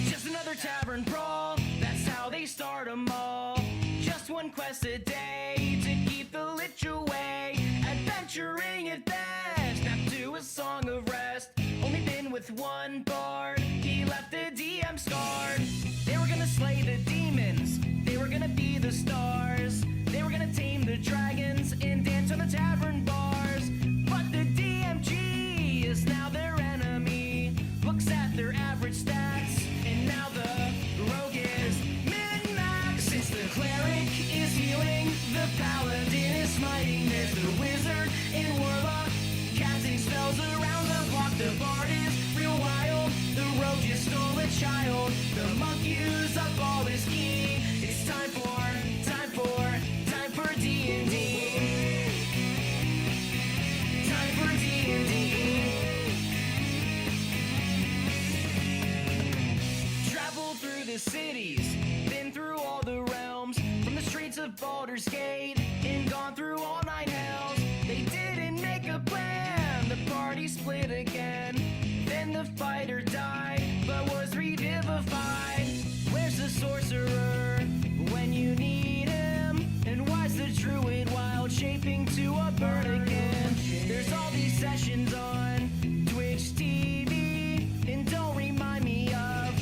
Just another tavern brawl, that's how they start 'em all. Just one quest a day to keep the lich away. Adventuring at best, back to a song of rest. Only been with one bard, he left the DM scarred. They were gonna slay the demons, they were gonna be the stars. They were gonna tame the dragons and dance on the tavern bars. But the DMG is now their enemy. Looks at their average stats, and now the rogue is min-max. Since the cleric is healing, the paladin is smiting. There's the wizard and warlock casting spells around the block. The bard is real wild, the rogue just stole a child. The monk used up all his ki. It's time for D&D. Time for D&D. Traveled through the cities, been through all the realms, from the streets of Baldur's Gate, and gone through all 9 hells. They didn't make a plan, the party split again. Then the fighter died, but was revivified. Where's the sorcerer when you need him? And why's the druid wild shaping to a bird again? There's all these sessions on Twitch TV, and don't remind me of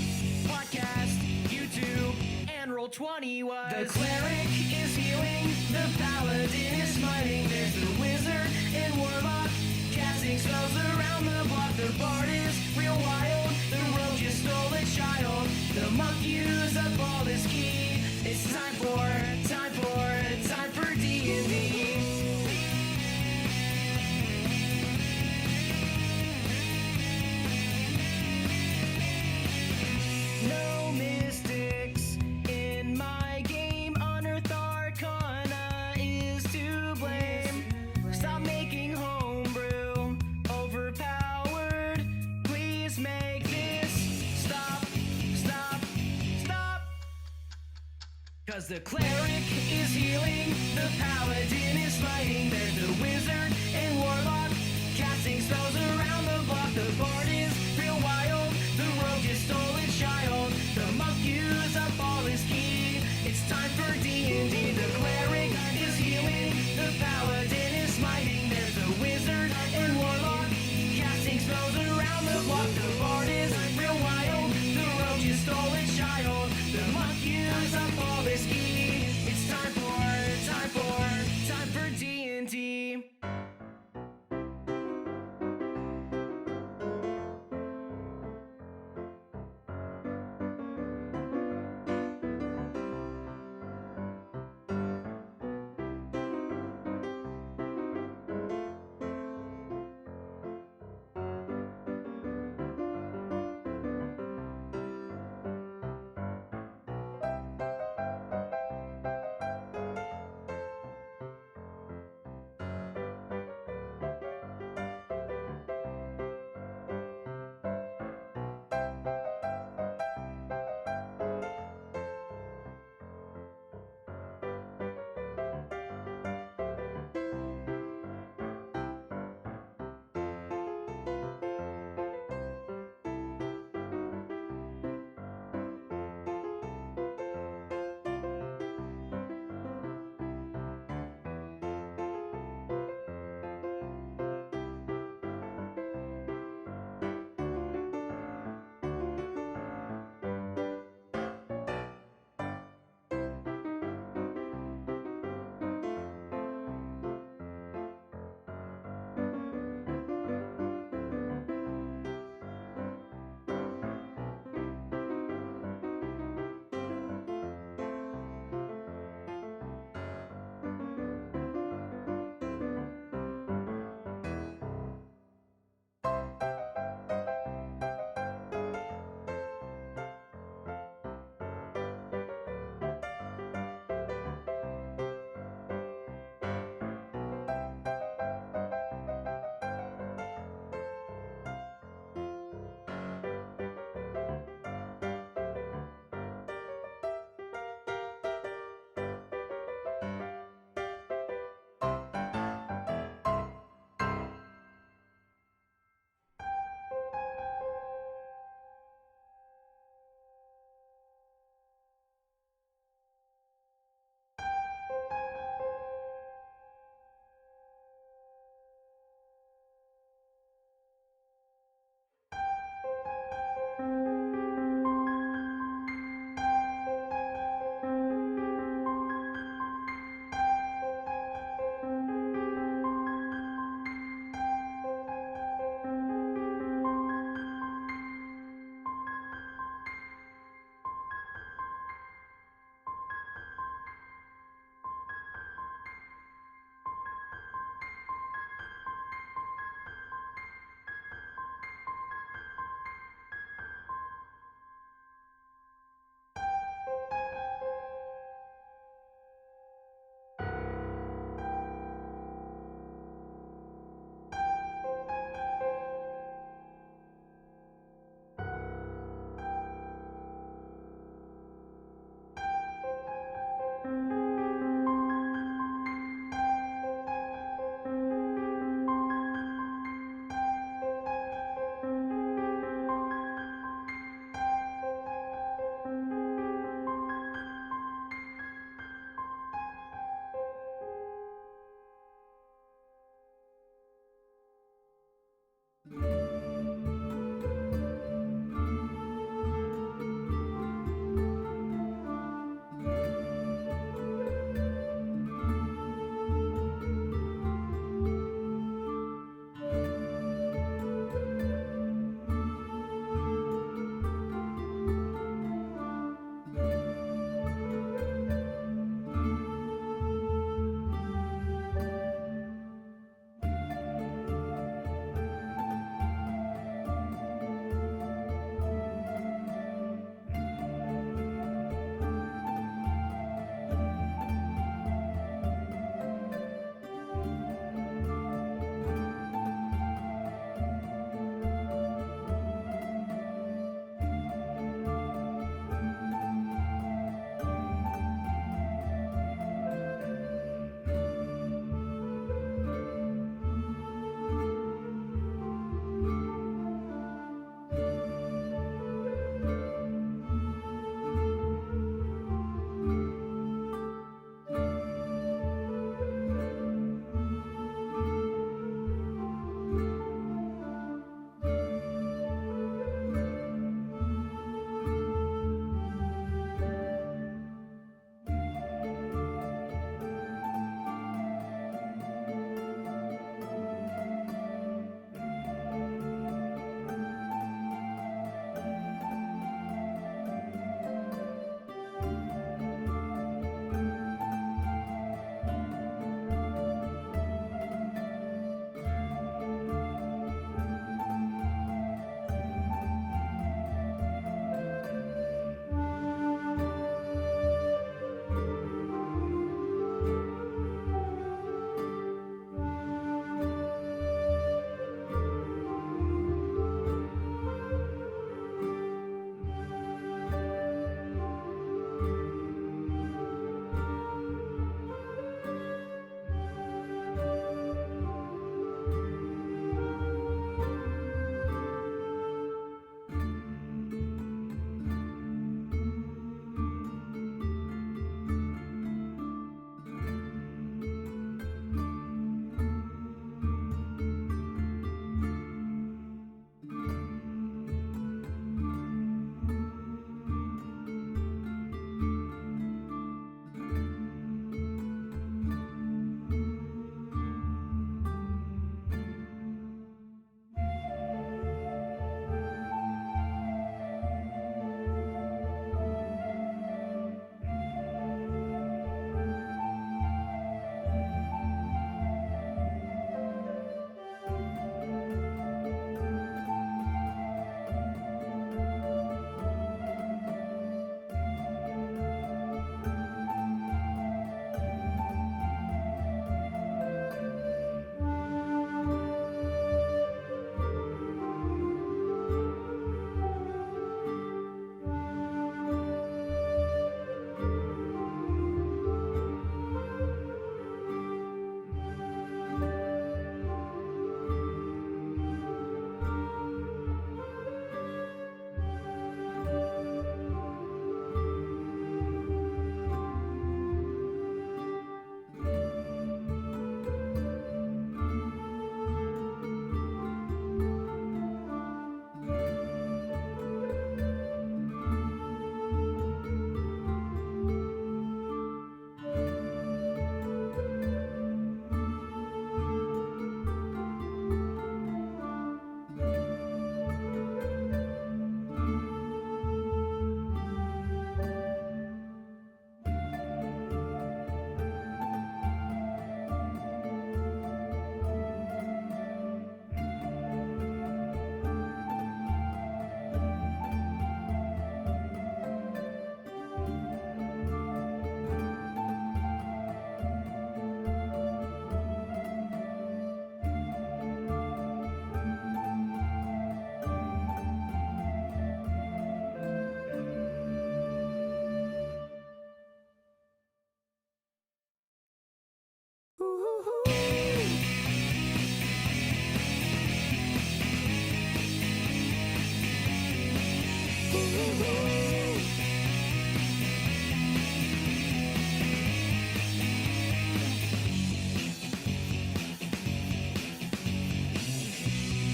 podcast, YouTube, and Roll20 was. The cleric is healing, the paladin is smiting. There's the wizard and warlock casting spells around the block. The bard is real wild, the rogue just stole a child. The monk used up all his ki. It's time for D&D. No mystics in my game. Unearthed Arcana is to blame. Stop making homebrew overpowered. Please make this stop. 'Cause the cleric is healing, the paladin is fighting. There's the wizard and warlock casting spells around the block. The bard is real wild, the rogue just stole a child. The monk used up all his ki. It's time for D&D. The cleric is healing, the paladin is smiting. There's the wizard and warlock casting spells around the block. The bard is real wild, the rogue just stole a child. The monk used up all his ki. It's time for D&D.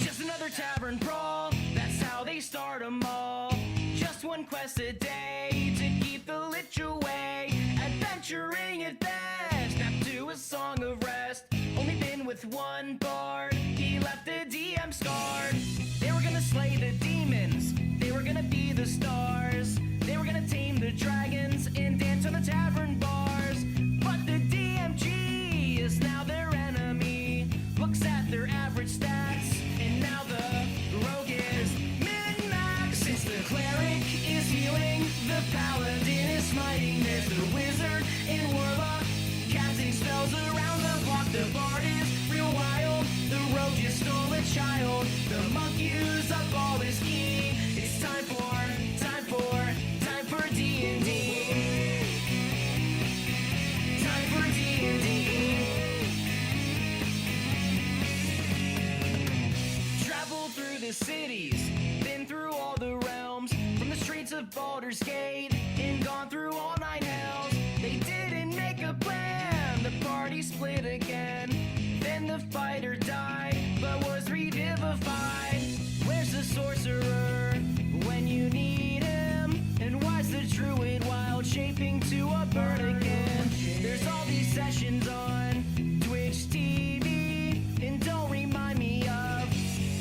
Just another tavern brawl, that's how they start 'em all. Just one quest a day to keep the lich away. Adventuring at best, not to a song of rest. Only been with one bard, he left the DM scarred. They were gonna slay the demons, they were gonna be the stars. They were gonna tame the dragons and dance on the tavern bars. But the DMG is now their enemy. Looks at their average stats, and now the rogue is min-max. Since the cleric is healing, the paladin is smiting. There's the wizard and warlock casting spells around the block. The bard is real wild, the rogue just stole a child. The monk used up all his ki. It's time for D&D. Time for D&D. Traveled through the cities, been through all the realms, from the streets of Baldur's Gate, and gone through all 9 hells. They didn't make a plan, the party split again. Then the fighter died, but was revivified. Where's the sorcerer when you need him? And why's the druid wild shaping to a bird again? There's all these sessions on Twitch TV, and don't remind me of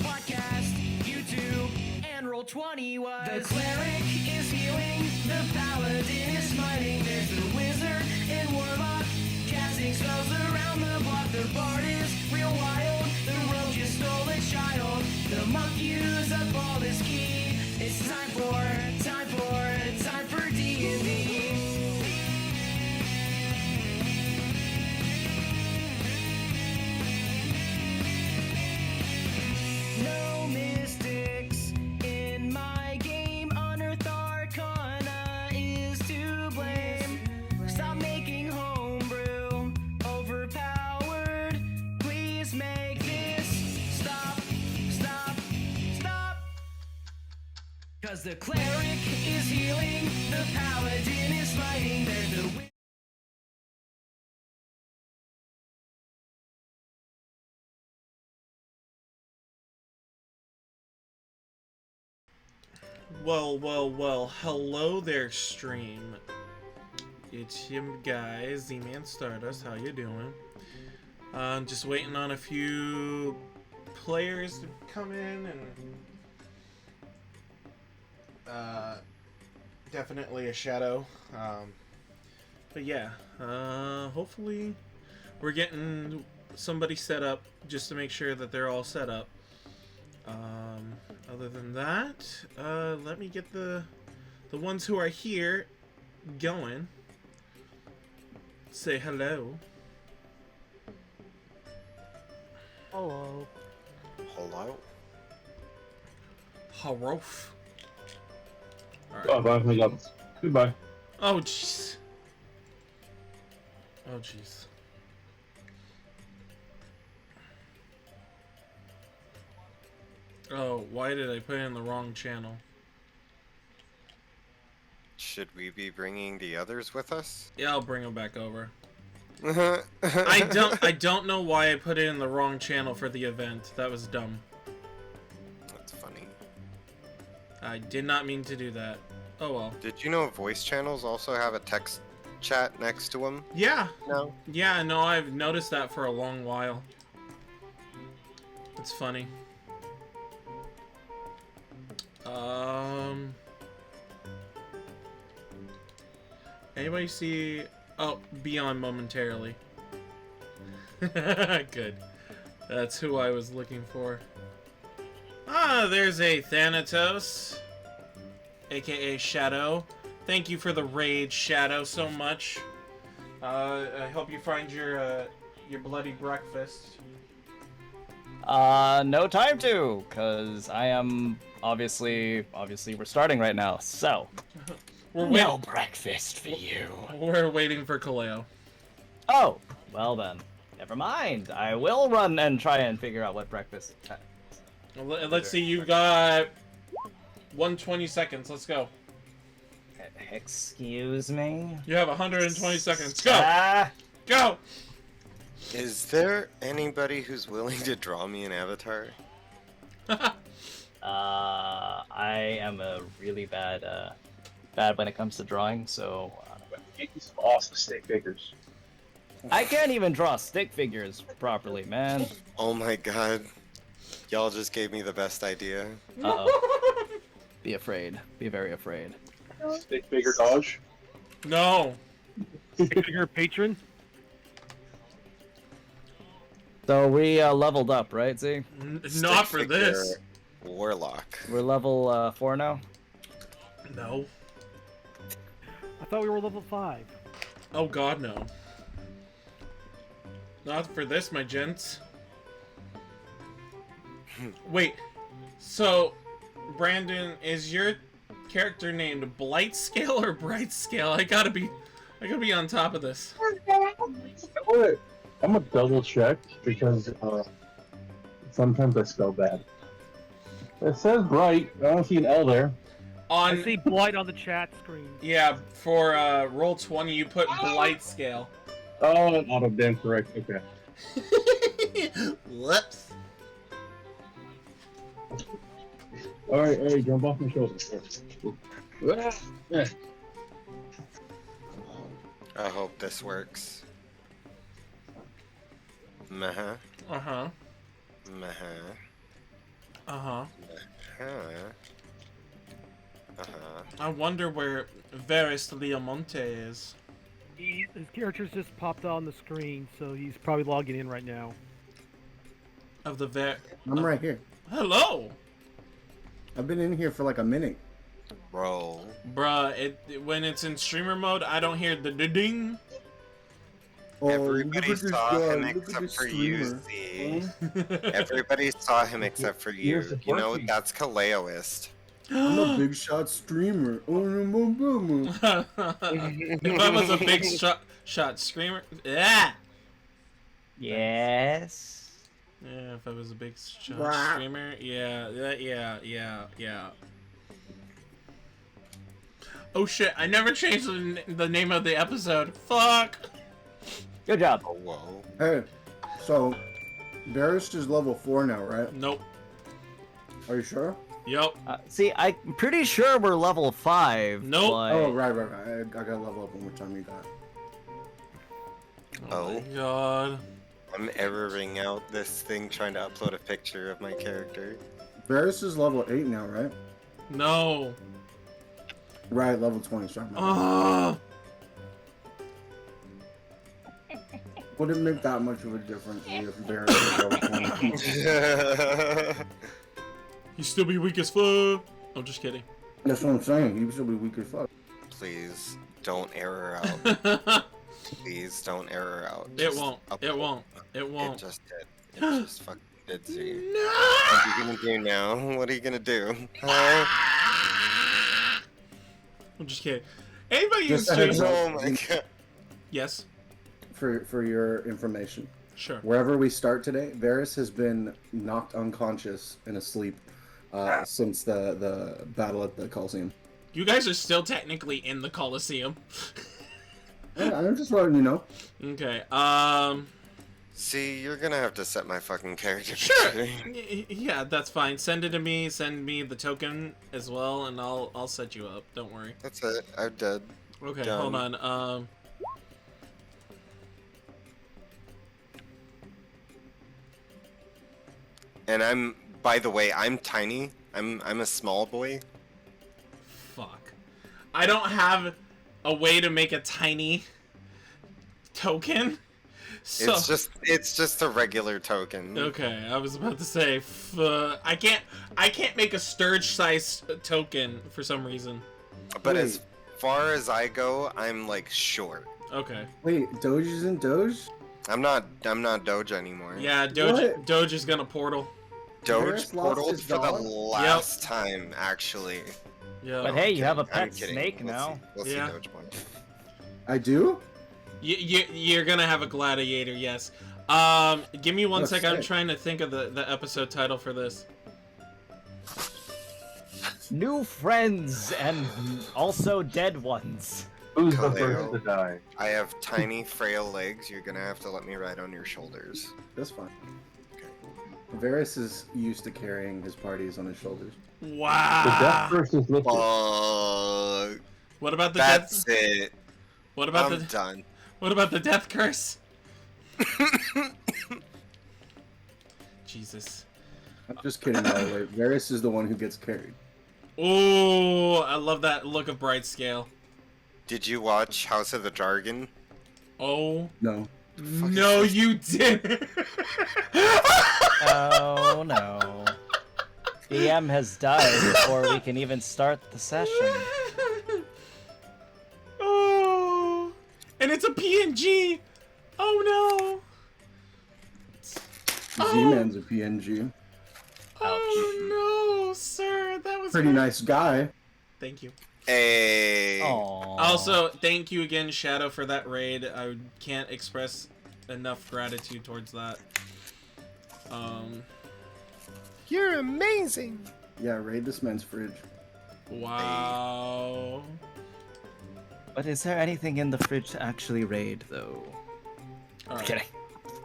podcast, YouTube, and Roll20 was. The cleric is healing, the paladin is smiting. There's the wizard and warlock casting spells around the block. The bard is real wild, the rogue just stole a child. The monk used up all his ki. It's time for D&D. No mystics in my game. Unearthed Arcana is to blame. Stop making homebrew overpowered. Please make this stop. Cause the cleric is healing, the paladin is fighting. There's the Well, hello there, stream. It's your guy, Zmanstardust. How you doing? Just waiting on a few players to come in, and definitely a shadow. But yeah, hopefully we're getting somebody set up just to make sure that they're all set up. Other than that, let me get the ones who are here going. Say hello. Hello. Hello? Harof. Bye, hang up. Goodbye. Oh, jeez. Oh, jeez. Oh, why did I put in the wrong channel? Should we be bringing the others with us? Yeah, I'll bring them back over. I don't know why I put it in the wrong channel for the event. That was dumb. That's funny. I did not mean to do that. Oh well. Did you know voice channels also have a text chat next to them? Yeah. No. Yeah, no, I've noticed that for a long while. It's funny. Anybody see... Oh, Beyond momentarily. Good. That's who I was looking for. Ah, there's a Thanatos, aka Shadow. Thank you for the raid, Shadow, so much. I hope you find your bloody breakfast. No time to, cause I am obviously we're starting right now, so no breakfast for you. We're waiting for Kaleo. Oh, well then, never mind. I will run and try and figure out what breakfast. Let's see, you've got 120 seconds. Let's go. Excuse me? You have 120 seconds. Go! Ah! Go! Is there anybody who's willing to draw me an avatar? I am a really bad when it comes to drawing, so Get you some awesome stick figures. I can't even draw stick figures properly, man. Oh my god. Y'all just gave me the best idea. Uh-oh. Be afraid. Be very afraid. Stick figure Doge. No. Figure patron. So we leveled up, right, Z? Not Stick for figure this. Warlock. We're level 4 now? No. I thought we were level 5. Oh god, no. Not for this, my gents. Wait. So, Brandon, is your character named Blightscale or Brightscale? I gotta be on top of this. I'm gonna double check because sometimes I spell bad. It says bright. I don't see an L there. I see blight on the chat screen. Yeah, for roll 20, you put Blightscale. Oh, auto damn correct. Okay. Whoops. All right, hey, jump off my shoulder. I hope this works. Meh. Uh-huh. Meh. Uh-huh. Uh-huh. I wonder where Verris Leomonte is. His character's just popped on the screen, so he's probably logging in right now. Of the I'm right here. Hello! I've been in here for like a minute. Bro. Bruh, when it's in streamer mode, I don't hear the ding. Oh, Everybody look at this saw guy, him look at except this for you, streamer. Z. Everybody saw him except for you. Here's the You know, working. that's Kaleoist. I'm a big shot streamer. Oh, no, boom, boom. If I was a big shot screamer, yeah. Yes. Yeah, if I was a big shot Wah. screamer, yeah. Oh shit! I never changed the name of the episode. Fuck. Good job. Oh, whoa. Hey, so Verris is level 4 now, right? Nope. Are you sure? Yup. See, I'm pretty sure we're level 5. Nope. but- Oh, right. I gotta level up one more time. You got. Oh my Oh. god. I'm erroring out this thing trying to upload a picture of my character. Verris is level 8 now, right? No. Right, level 20. Sorry. Ugh. Wouldn't make that much of a difference if Verris is level 20. You still be weak as fuck. I'm just kidding. That's what I'm saying. He should be weak as fuck. Please don't error out. Please don't error out. It Just won't. upload. It won't. It It won't. just did. It just fucking did, Z. No. What are you gonna do now? What are you gonna do? Huh? I'm just kidding. Anybody Just use a heads stream? up. Oh my god. Yes. For your information, Sure. wherever we start today, Verris has been knocked unconscious and asleep since the battle at the Coliseum. You guys are still technically in the Coliseum. Yeah, I'm just letting you know. Okay. See, you're gonna have to set my fucking character. Sure. picture. Yeah, that's fine. Send it to me. Send me the token as well, and I'll set you up. Don't worry. That's it. I'm dead. Okay, Done. hold on. And by the way, I'm tiny. I'm a small boy. Fuck. I don't have a way to make a tiny token. So It's just a regular token. okay, I was about to say I can't make a sturge size token for some reason. But Wait. as far as I go, I'm like short. Okay. Wait, Doge isn't Doge? I'm not Doge anymore. Yeah, What? Doge is gonna portal. Doge Harris lost portaled his for the dog? last time, actually. Yeah. But hey, you have a I'm pet kidding. snake We'll now. see. We'll Yeah. see Doge point. I do? You're gonna have a gladiator, yes. Give me one Oh, second. I'm sick. trying to think of the episode title for this. New friends and also dead ones. Who's the Kaleo. first to die? I have tiny, frail legs. You're gonna have to let me ride on your shoulders. That's fine. Varys is used to carrying his parties on his shoulders. The death Wow. curse is lifted. Fuck. What about the That's death? it. What about I'm the done. What about the death curse? Jesus. I'm just kidding, by the way. Varys is the one who gets carried. Oh, I love that look of Bright Scale. Did you watch House of the Dragon? Oh No. no, you didn't. Oh no. DM has died before we can even start the session. Oh, and it's a PNG. Oh no. Z-Man's a PNG. Oh no, sir, that was Pretty nice guy. Thank you. Hey. Aww. Also, thank you again, Shadow, for that raid. I can't express enough gratitude towards that. You're amazing. Yeah, raid this man's fridge. Wow. But is there anything in the fridge to actually raid, though? All right. Kidding.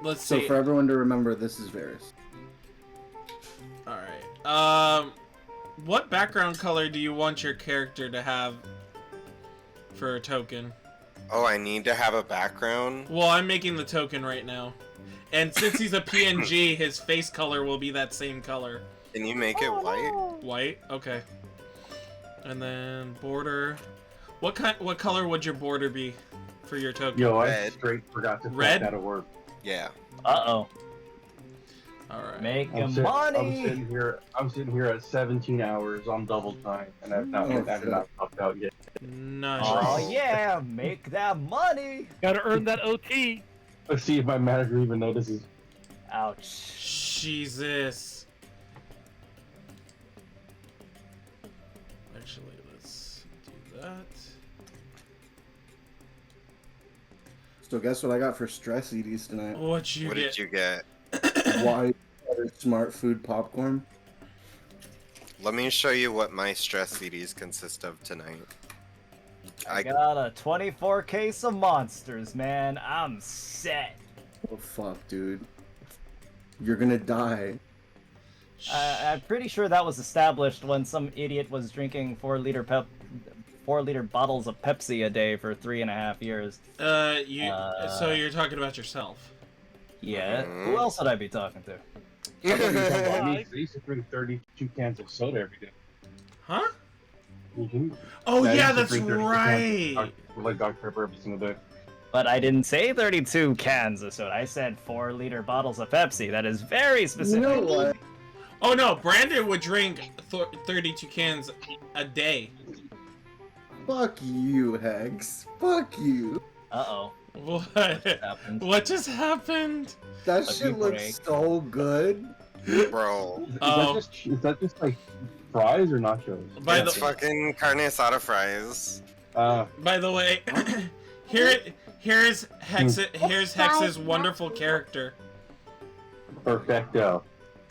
Let's So see. for everyone to remember, this is Varys. All right. What background color do you want your character to have for a token? Oh, I need to have a background. Well, I'm making the token right now. And since he's a PNG, his face color will be that same color. Can you make it white? White? Okay. And then border. What color would your border be for your token? Yo, I Red. straight forgot to Red? take that at work. Yeah. Uh-oh. Alright. Making money! I'm sitting here at 17 hours on double time, and I've not fucked out yet. Nice. Oh yeah, make that money! Gotta earn that OT. Let's see if my manager even notices. Ouch. Jesus. Actually, let's do that. So guess what I got for stress EDs tonight? What you What get? did you get? White smart food popcorn. Let me show you what my stress CDs consist of tonight. I got a 24 case of monsters, man. I'm set. Oh fuck, dude. You're gonna die. I'm pretty sure that was established when some idiot was drinking 4-liter bottles of Pepsi a day for 3.5 years. So you're talking about yourself. Yeah. Who else would I be talking to? I used to drink 32 cans of soda every day. Huh? Mm-hmm. Oh I yeah, used to that's drink 32 right. cans of like Dr. Pepper every single day. But I didn't say 32 cans of soda. I said 4-liter bottles of Pepsi. That is very You specific. know what? Oh no, Brandon would drink 32 cans a day. Fuck you, Hex. Fuck you. Uh-oh. What? Happened. What just happened? That Let shit me looks break. so good. Bro. Is that just like fries or nachos? By It's the fucking carne asada fries. by the way, here's Hex's wonderful character. Perfecto.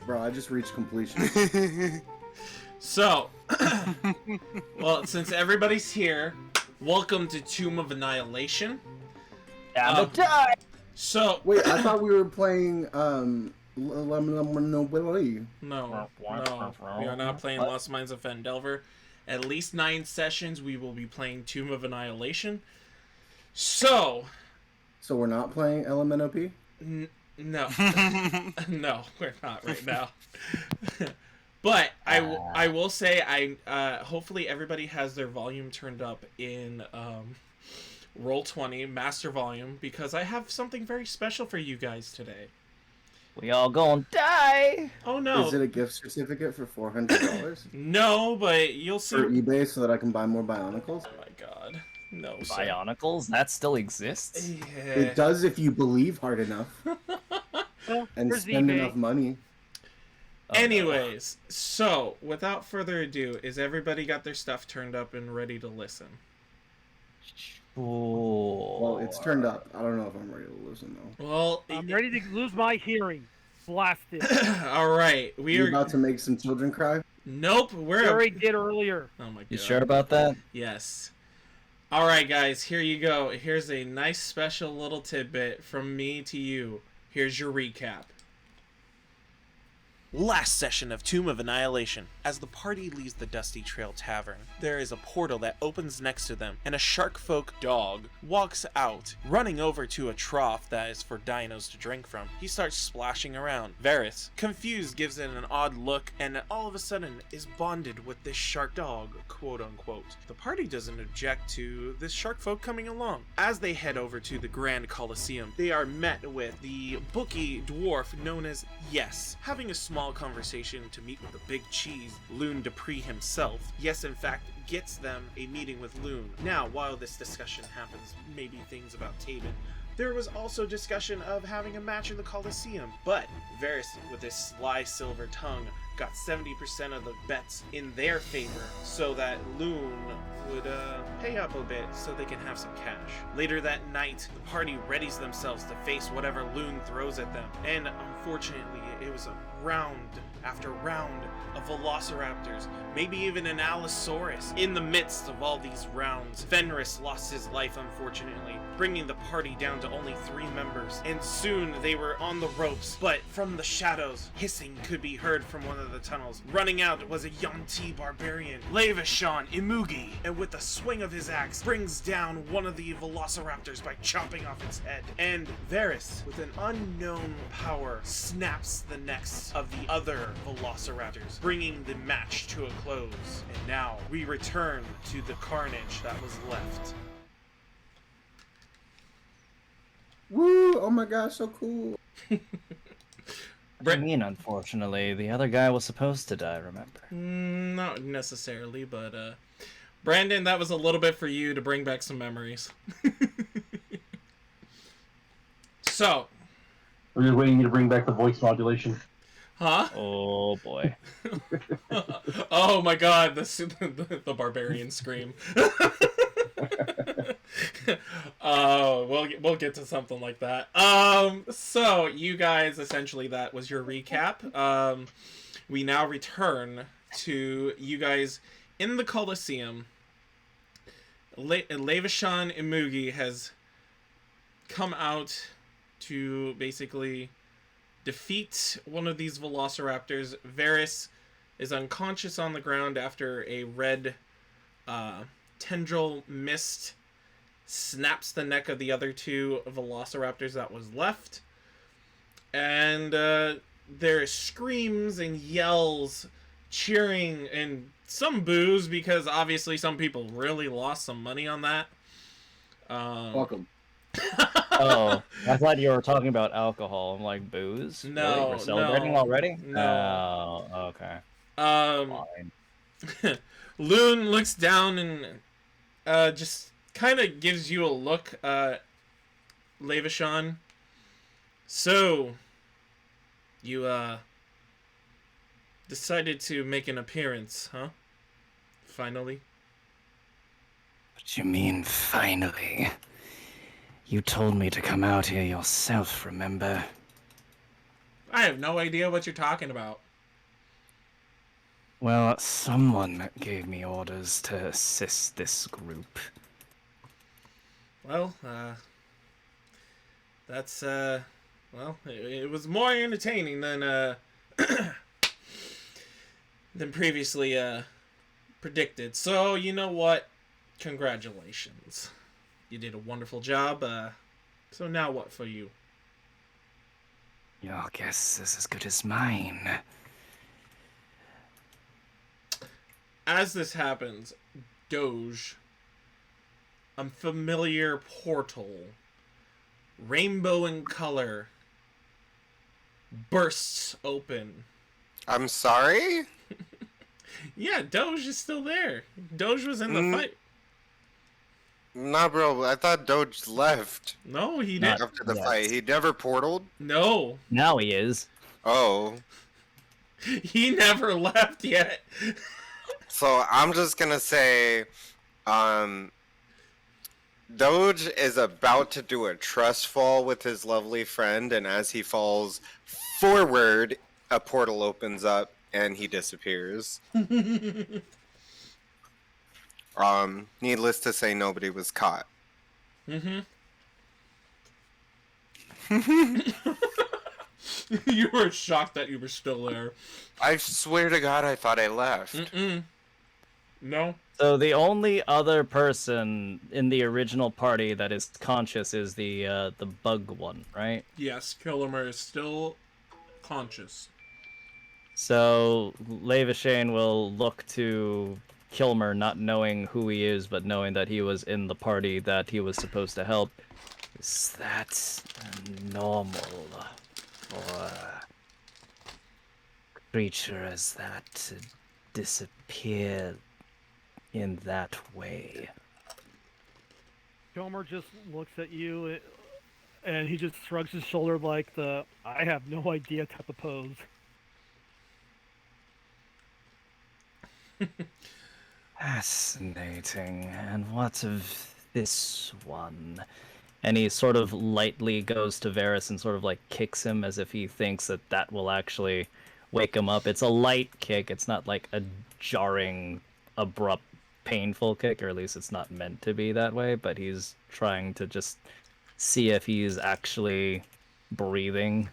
Bro, I just reached completion. So, well, since everybody's here, welcome to Tomb of Annihilation. I'm a die! So, Wait, I thought we were playing Nobility. no, we are not playing Lost Mines of Phandelver. At least 9 sessions, we will be playing Tomb of Annihilation. So, So we're not playing LMNOP? no, no, we're not right now. But I will say hopefully everybody has their volume turned up in Roll20 Master Volume, because I have something very special for you guys today. We all gonna die! Oh no. Is it a gift certificate for $400 No, but you'll see. for eBay so that I can buy more Bionicles? Oh my god. No, sir. Bionicles? That still exists? Yeah. It does if you believe hard enough Well, and there's spend eBay. enough money. Anyways, so without further ado, is everybody got their stuff turned up and ready to listen? Well, it's turned up. I don't know if I'm ready to listen though. Well, I'm ready to lose my hearing. Blast it. all right. We You are about to make some children cry? Nope, we're... We already did earlier. Oh my god. You sure about that? Yes. Alright guys, here you go. Here's a nice special little tidbit from me to you. Here's your recap. Last session of Tomb of Annihilation. As the party leaves the Dusty Trail Tavern, there is a portal that opens next to them, and a sharkfolk dog walks out, running over to a trough that is for dinos to drink from. He starts splashing around. Verris, confused, gives it an odd look, and all of a sudden is bonded with this shark dog, quote unquote. The party doesn't object to this sharkfolk coming along. As they head over to the Grand Colosseum, they are met with the bookie dwarf known as Yes, having a small conversation to meet with the big cheese, Loon Dupree himself. Yes, in fact, gets them a meeting with Loon. Now, while this discussion happens, maybe things about Tabin, there was also discussion of having a match in the Colosseum, but Verris, with his sly silver tongue, got 70% of the bets in their favor, so that Loon would pay up a bit so they can have some cash. Later that night, the party readies themselves to face whatever Loon throws at them, and unfortunately, it was a round after round of velociraptors, maybe even an allosaurus. In the midst of all these rounds, Fenris lost his life unfortunately, bringing the party down to only 3 members, and soon they were on the ropes, but from the shadows, hissing could be heard from one of the tunnels. Running out was a Yuan-ti barbarian, Levishon Imugi, and with a swing of his axe, brings down one of the velociraptors by chopping off its head. And Verris, with an unknown power, snaps the necks of the other velociraptors, bringing the match to a close. And now we return to the carnage that was left. Woo! Oh my gosh, so cool. I mean, unfortunately, the other guy was supposed to die, remember? Not necessarily, but Brandon, that was a little bit for you to bring back some memories. So, We're just waiting you to bring back the voice modulation. huh? Oh boy. Oh my god, the barbarian scream. We'll get to something like that. So you guys, essentially that was your recap. We now return to you guys in the Colosseum. Levishon Imugi has come out to basically defeat one of these velociraptors. Verris is unconscious on the ground after a red tendril mist snaps the neck of the other 2 velociraptors that was left. And there are screams and yells, cheering, and some boos, because obviously some people really lost some money on that. Welcome. Oh, I thought you were talking about alcohol. I'm like, booze? No, Really? We're celebrating no, already? no. Oh, okay. Fine. Loon looks down and just kind of gives you a look, Levishon. So, you decided to make an appearance, huh? Finally. What you mean, finally? You told me to come out here yourself, remember? I have no idea what you're talking about. Well, someone gave me orders to assist this group. Well, that's, well, it was more entertaining than, than previously, predicted. So, you know what? Congratulations. You did a wonderful job, so now what for you? Your guess is as good as mine. As this happens, Doge, a familiar portal, rainbow in color, bursts open. I'm sorry? Yeah, Doge is still there. Doge was in the fight. Nah, bro, I thought Doge left No, he didn't. after the Yes. fight. He never portaled? No, Now he is. Oh. he never left yet. So I'm just gonna say, Doge is about to do a trust fall with his lovely friend, and as he falls forward, a portal opens up, and he disappears. Needless to say, nobody was caught. Mm-hmm. You were shocked that you were still there. I swear to God, I thought I left. Mm-mm. No. So the only other person in the original party that is conscious is the bug one, right? Yes, Kilomur is still conscious. So Levashane will look to Kilmer, not knowing who he is, but knowing that he was in the party that he was supposed to help. Is that normal for a creature as that to disappear in that way? Kilmer just looks at you, and he just shrugs his shoulder like the "I have no idea" type of pose. Fascinating. And what of this one? And he sort of lightly goes to Verris and sort of like kicks him as if he thinks that that will actually wake him up. It's a light kick. It's not like a jarring, abrupt, painful kick, or at least it's not meant to be that way, but he's trying to just see if he's actually breathing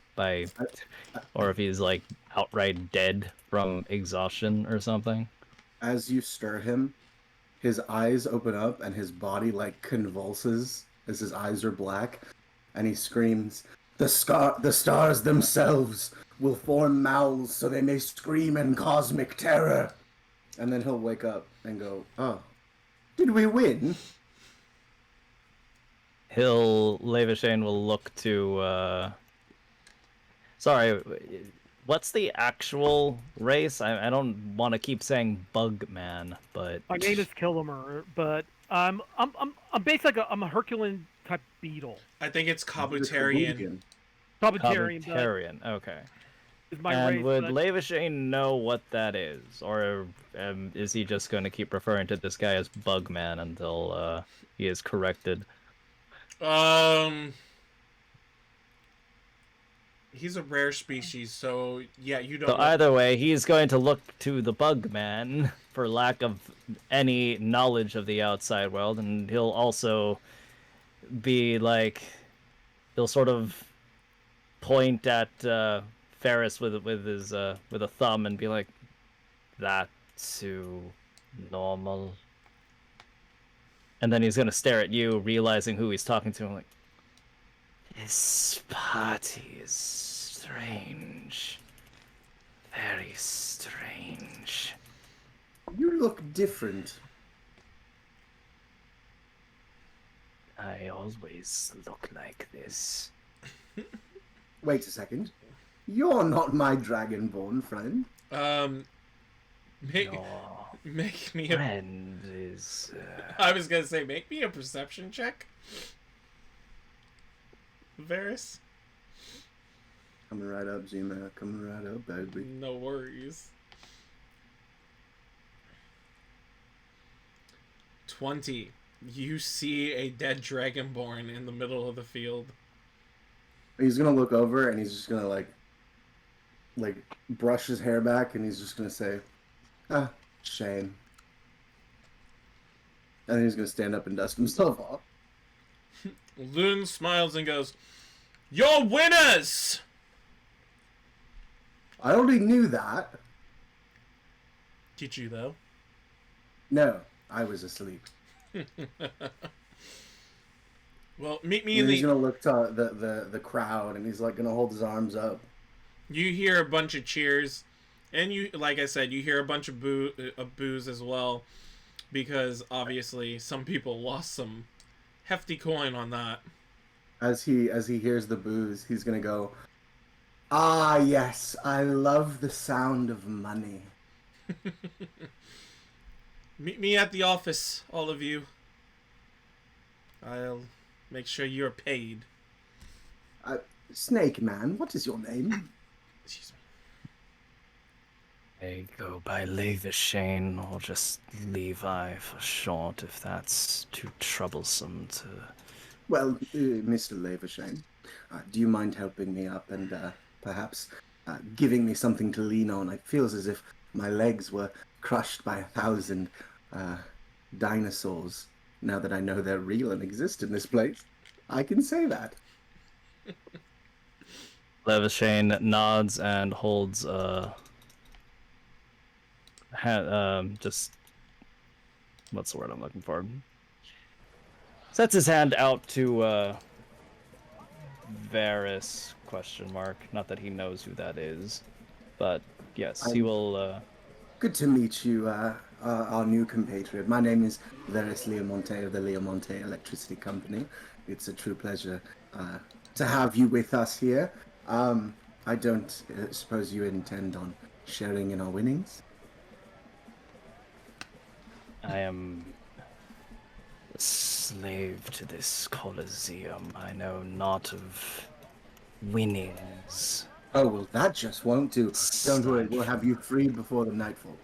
or if he's like outright dead from exhaustion or something. As you stir him, his eyes open up and his body like convulses as his eyes are black, and he screams, the stars themselves will form mouths so they may scream in cosmic terror." And then he'll wake up and go, "Oh, did we win?" Levashane will look to, sorry, what's the actual race? I don't want to keep saying Bug Man, but My name is Kilomur, but I'm basically I'm a Herculean type beetle. I think it's Kabutarian. Kabutarian, Kabutarian, okay. is my And race. would but Levashane know what that is? Or is he just going to keep referring to this guy as Bugman until he is corrected? He's a rare species, so yeah, you don't So know. either way, he's going to look to the Bugman for lack of any knowledge of the outside world, and he'll also be like, he'll sort of point at Verris with a thumb and be like, "That's too normal." And then he's gonna stare at you, realizing who he's talking to, and like, "This party is strange. Very strange." "You look different." "I always look like this." "Wait a second. You're not my dragonborn friend." Make, Your make me a... friend is... I was gonna say, make me a perception check. Verris? Coming right up, Zima. Coming right up, baby. No worries. 20. You see a dead dragonborn in the middle of the field. He's gonna look over and he's just gonna like brush his hair back, and he's just gonna say, "Ah, shame." And then he's gonna stand up and dust himself off. Loon smiles and goes, "You're winners!" "I already knew that." Did you, though? "No, I was asleep." Well, meet me And in he's the... gonna look to the crowd, and he's like gonna hold his arms up. You hear a bunch of cheers, and you, like I said, you hear a bunch of boos as well, because obviously some people lost some hefty coin on that. As he hears the boos, he's gonna go, "Ah, yes, I love the sound of money." Meet me at the office, all of you. I'll make sure you're paid. "Snake Man, what is your name?" Excuse me. I go by Levashane or just Levi for short if that's too troublesome to... "Well, Mr. Levershane, do you mind helping me up and perhaps giving me something to lean on. It feels as if my legs were crushed by 1,000 dinosaurs. Now that I know they're real and exist in this place, I can say that. Levishane nods and holds just what's the word I'm looking for? Sets his hand out to Verris ? Not that he knows who that is, but yes, he will. Good to meet you, our new compatriot. My name is Verris Leomonte of the Leomonte Electricity Company. It's a true pleasure to have you with us here. I don't suppose you intend on sharing in our winnings? I am a slave to this Colosseum. I know not of winnings. Oh, well, that just won't do. Don't worry, we'll have you freed before the nightfall.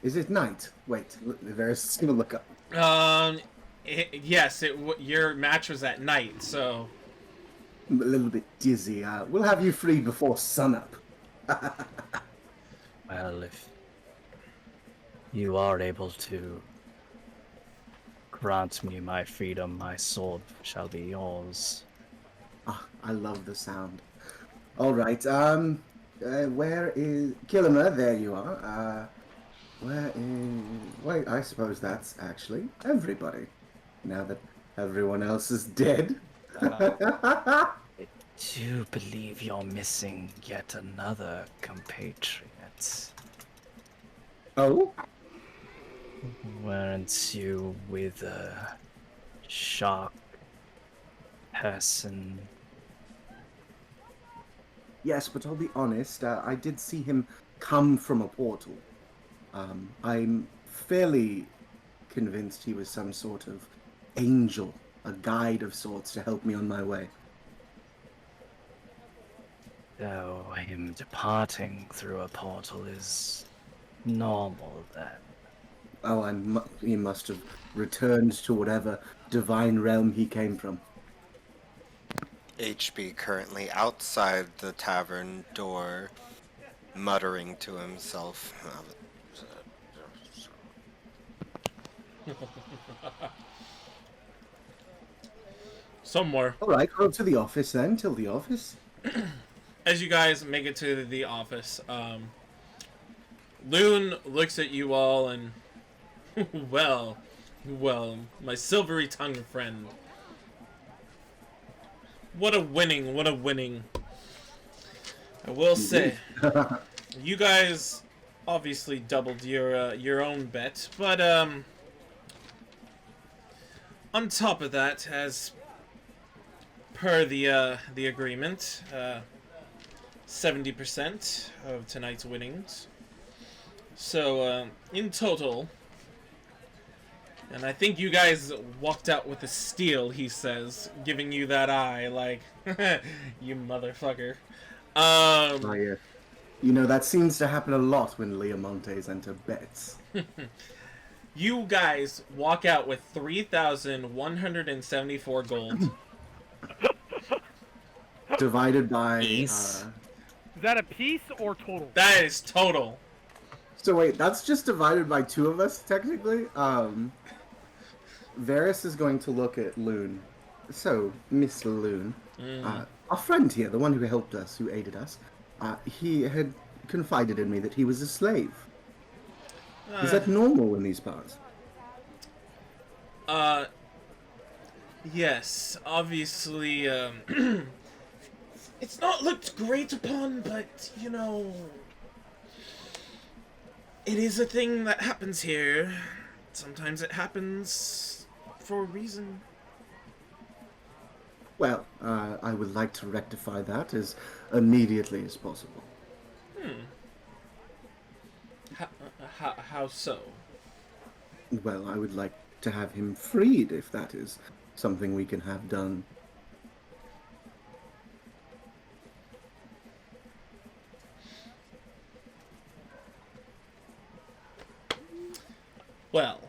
Is it night? Wait, Verris is gonna look up. Yes, your match was at night, so... I'm a little bit dizzy. We'll have you freed before sunup. Well, if you are able to grant me my freedom, my sword shall be yours. Ah, I love the sound. All right. Where is Kilomur? There you are. Where is? Wait, I suppose that's actually everybody. Now that everyone else is dead. I do believe you're missing yet another compatriot. Oh? Weren't you with a shark person? Yes, but I'll be honest. I did see him come from a portal. I'm fairly convinced he was some sort of angel, a guide of sorts to help me on my way. Though him departing through a portal is normal then. Oh, he must have returned to whatever divine realm he came from. HB currently outside the tavern door, muttering to himself. Somewhere. All right, go to the office then. Till the office. As you guys make it to the office, Loon looks at you all and, well, my silvery-tongued friend. What a winning. I will say, you guys obviously doubled your own bet, but, on top of that, as per the agreement, 70% of tonight's winnings. So, in total, and I think you guys walked out with a steal, he says, giving you that eye, like, you motherfucker. Oh, yeah. You know, that seems to happen a lot when Leomontes enter bets. You guys walk out with 3,174 gold. Divided by... Is that a piece or total? That is total. So wait, that's just divided by two of us, technically? Verris is going to look at Loon. So, Miss Loon, our friend here, the one who helped us, who aided us, he had confided in me that he was a slave. Is that normal in these parts? Yes, obviously, it's not looked great upon, but, you know, it is a thing that happens here. Sometimes it happens for a reason. Well, I would like to rectify that as immediately as possible. How so? Well, I would like to have him freed, if that is something we can have done. Well,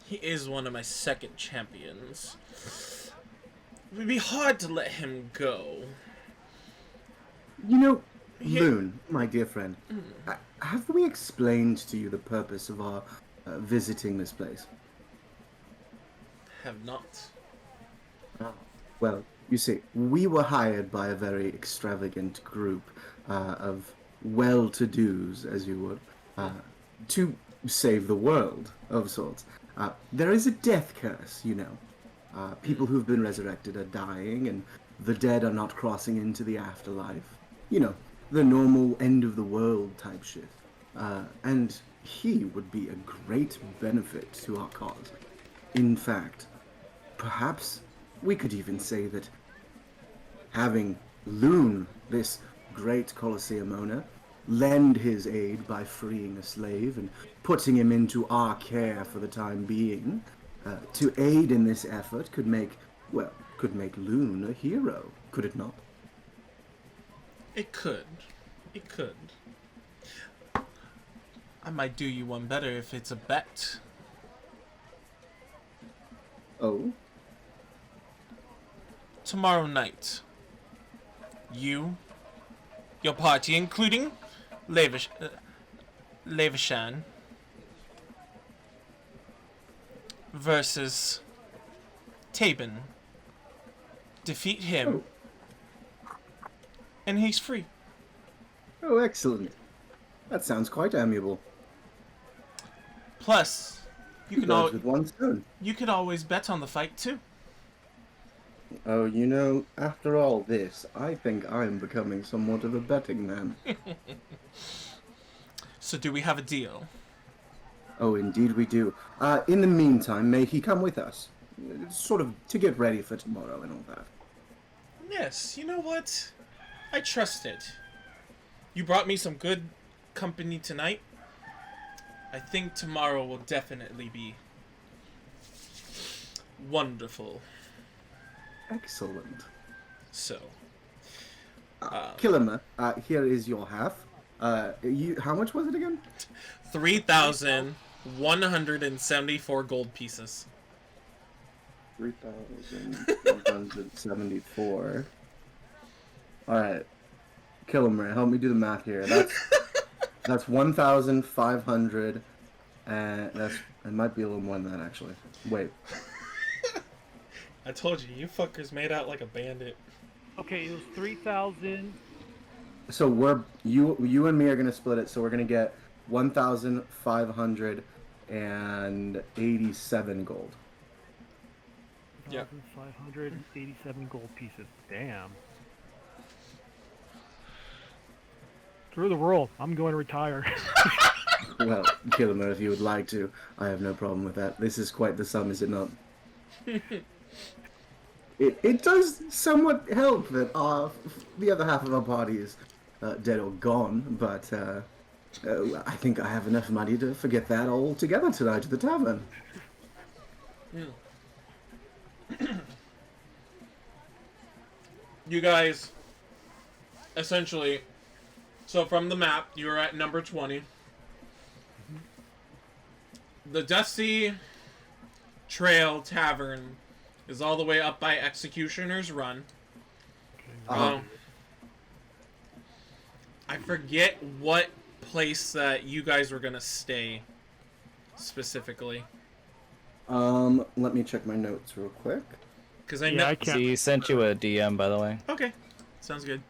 he is one of my second champions. It would be hard to let him go. You know, Loon, my dear friend, have we explained to you the purpose of our visiting this place? Have not. Well, you see, we were hired by a very extravagant group of well-to-dos, as you would, to save the world, of sorts. There is a death curse, you know. People who've been resurrected are dying, and the dead are not crossing into the afterlife. You know, the normal end-of-the-world type shit. And he would be a great benefit to our cause. In fact, perhaps we could even say that having Loon, this great Colosseum owner, lend his aid by freeing a slave and putting him into our care for the time being, to aid in this effort could make Loon a hero, could it not? It could. It could. I might do you one better if it's a bet. Oh? Tomorrow night, you, your party, including Levishan, versus Tabin. Defeat him, and he's free. Oh, excellent. That sounds quite amiable. Plus, you can Birds with one stone. you could always bet on the fight too. Oh, you know, after all this, I think I'm becoming somewhat of a betting man. So do we have a deal? Oh, indeed we do. In the meantime, may he come with us? Sort of to get ready for tomorrow and all that. Yes, you know what? I trust it. You brought me some good company tonight. I think tomorrow will definitely be wonderful. Excellent. So, Kilomur, here is your half. How much was it again? 3,174 gold pieces. 3,174. Alright. Kilomur, help me do the math here. That's 1,500, and it might be a little more than that, actually. Wait. I told you, you fuckers made out like a bandit. Okay, it was 3,000. So you and me are gonna split it, so we're gonna get 1,587 gold. Yep. 1,587 gold pieces. Damn. Through the world. I'm going to retire. Well, Kilomur, if you would like to, I have no problem with that. This is quite the sum, is it not? It does somewhat help that the other half of our party is dead or gone, but I think I have enough money to forget that altogether tonight at the tavern. You guys, essentially, so from the map, you're at number 20. The Dusty Trail Tavern is all the way up by Executioner's Run. I forget what place that you guys were gonna stay specifically. Let me check my notes real quick. Because I know. I can't. He sent you a DM, by the way. Okay, sounds good.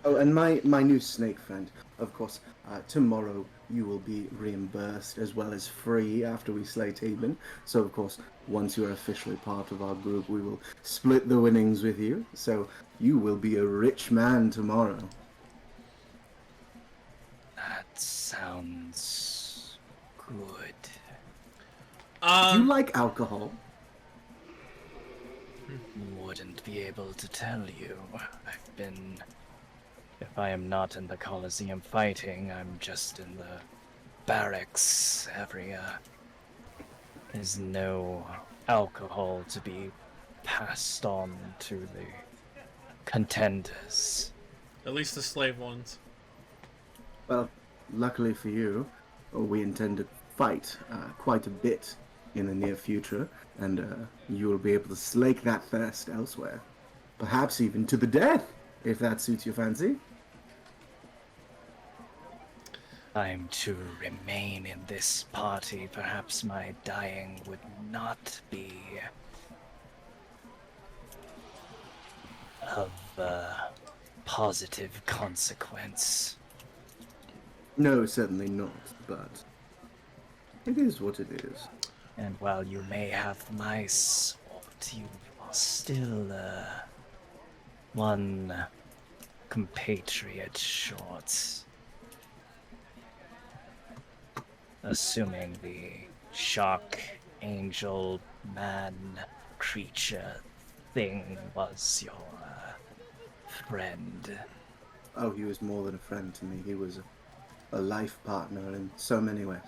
Oh, and my new snake friend, of course, tomorrow you will be reimbursed as well as free after we slay Tabin. So, of course, once you are officially part of our group, we will split the winnings with you. So, you will be a rich man tomorrow. That sounds good. Do you like alcohol? Wouldn't be able to tell you. I've been... If I am not in the Colosseum fighting, I'm just in the barracks area. There's no alcohol to be passed on to the contenders. At least the slave ones. Well, luckily for you, we intend to fight quite a bit in the near future, and you will be able to slake that thirst elsewhere. Perhaps even to the death, if that suits your fancy. I'm to remain in this party, perhaps my dying would not be of positive consequence. No, certainly not, but it is what it is. And while you may have my sword, you are still one compatriot short. Assuming the shark, angel, man, creature thing was your friend. Oh, he was more than a friend to me. He was a life partner in so many ways.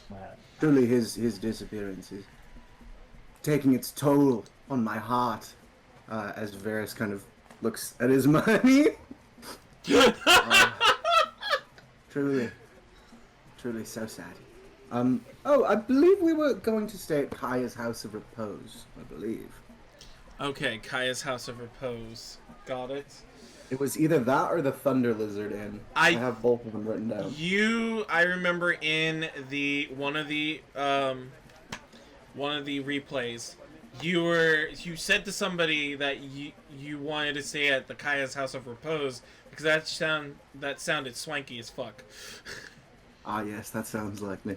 Well, Truly, his disappearance is taking its toll on my heart. As Verris kind of looks at his money. Truly so sad. Oh, I believe we were going to stay at Kaya's House of Repose, I believe. Okay, Kaya's House of Repose. Got it. It was either that or the Thunder Lizard Inn. I have both of them written down. I remember in one of the replays, you said to somebody that you wanted to stay at the Kaya's House of Repose because that sounded swanky as fuck. Ah, yes, that sounds like me.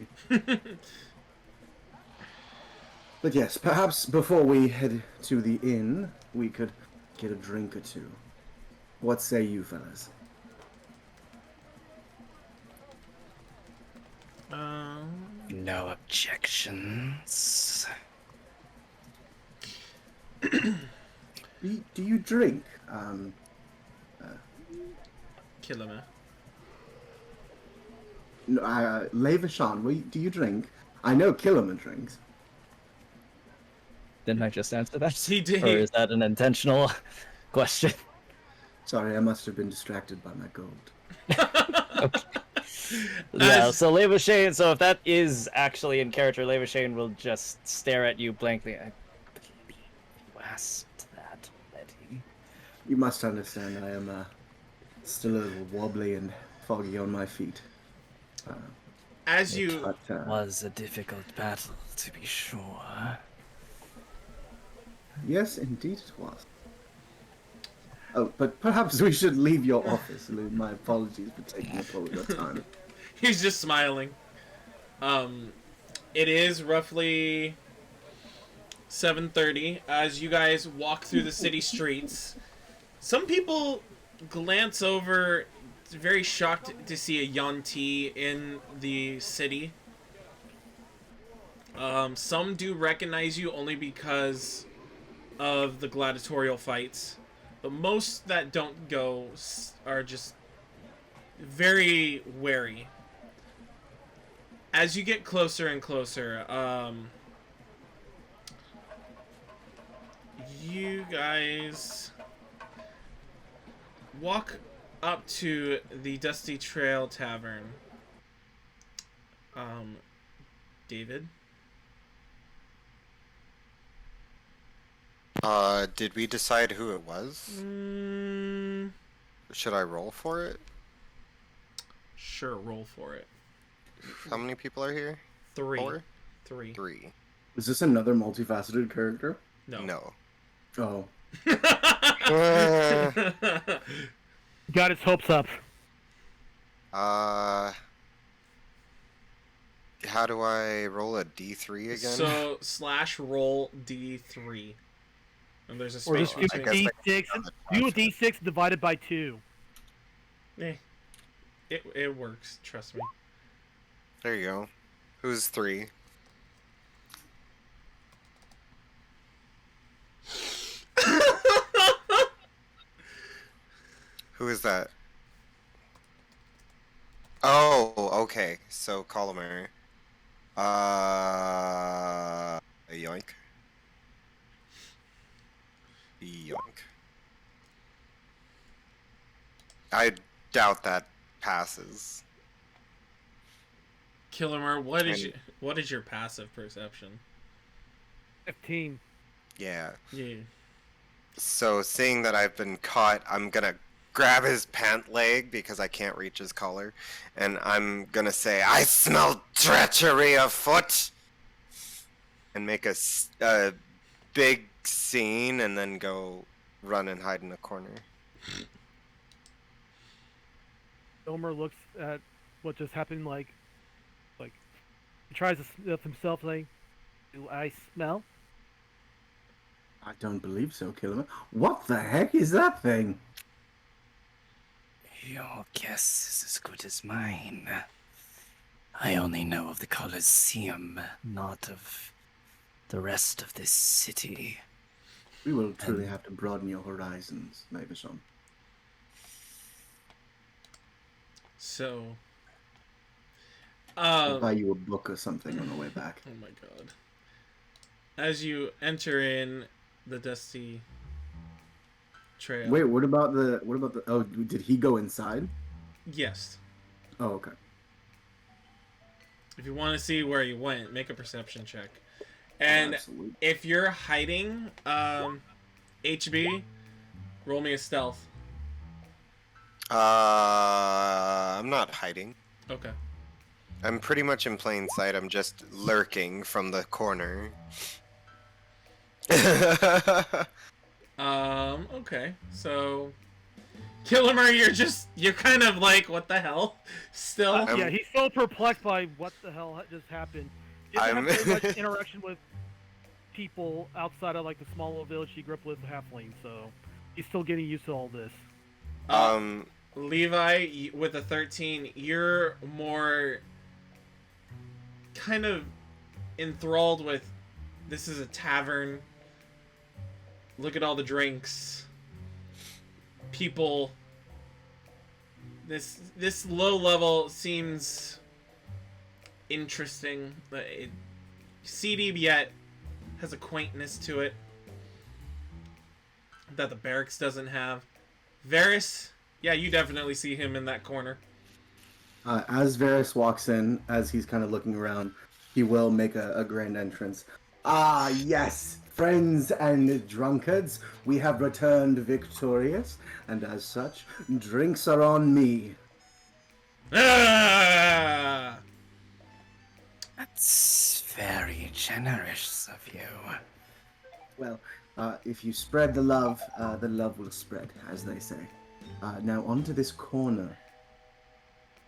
But yes, perhaps before we head to the inn, we could get a drink or two. What say you, fellas? no objections. Do you drink? Kilomur. No, Levishan, do you drink? I know Kilomur drinks. Didn't I just answer that? He did. Or is that an intentional question? Sorry, I must have been distracted by my gold. Yeah, so Levashane, so if that is actually in character, Levashane will just stare at you blankly. I believe you asked that already. You must understand I am still a little wobbly and foggy on my feet. As you... It was a difficult battle, to be sure. Yes, indeed it was. Oh, but perhaps we should leave your office, Lou. My apologies for taking up all of your time. He's just smiling. It is roughly 7:30 as you guys walk through the city streets. Some people glance over, very shocked to see a Yuan-ti in the city. Some do recognize you only because of the gladiatorial fights, but most that don't go are just very wary. As you get closer and closer, you guys walk up to the Dusty Trail Tavern. David? Did we decide who it was? Should I roll for it? Sure, roll for it. How many people are here? 3. 4? 3. 3. Is this another multifaceted character? No. No. Oh. Got his hopes up. How do I roll a D3 again? So, /roll D3. And there's a Or space just do between. D6. Do a D6 divided by 2. It works, trust me. There you go. Who's 3? Who is that? Oh, okay. So, Kilomur. Yoink. Yoink. I doubt that passes. Kilomur, what is your passive perception? 15. Yeah. Yeah. So, seeing that I've been caught, I'm gonna grab his pant leg because I can't reach his collar, and I'm gonna say, "I smell treachery afoot," and make a big scene, and then go run and hide in a corner. Kilomur looks at what just happened, like he tries to sniff himself, like, "Do I smell?" I don't believe so, Kilomur. What the heck is that thing? Your guess is as good as mine. I only know of the Colosseum, not of the rest of this city. We will truly have to broaden your horizons, Maverson. So, I'll buy you a book or something on the way back. oh my god. As you enter in the dusty trail. Wait, what about the? Oh, did he go inside? Yes. Oh, okay. If you want to see where you went, make a perception check. And Absolutely. if you're hiding, HB, roll me a stealth. I'm not hiding. Okay. I'm pretty much in plain sight. I'm just lurking from the corner. Okay. So, Kilomur, you're kind of like, what the hell? Still? Yeah, he's so perplexed by what the hell just happened. He doesn't have very much interaction with people outside of like the small little village he grew up with, halfling. So he's still getting used to all this. Levi, with a 13, you're more kind of enthralled with, this is a tavern. Look at all the drinks. People. This low level seems interesting. Seedy yet has a quaintness to it that the barracks doesn't have. Verris, yeah, you definitely see him in that corner. As Verris walks in, as he's kind of looking around, he will make a grand entrance. Ah, yes, friends and drunkards, we have returned victorious, and as such, drinks are on me. Ah! That's very generous of you. Well, if you spread the love will spread, as they say. Now onto this corner.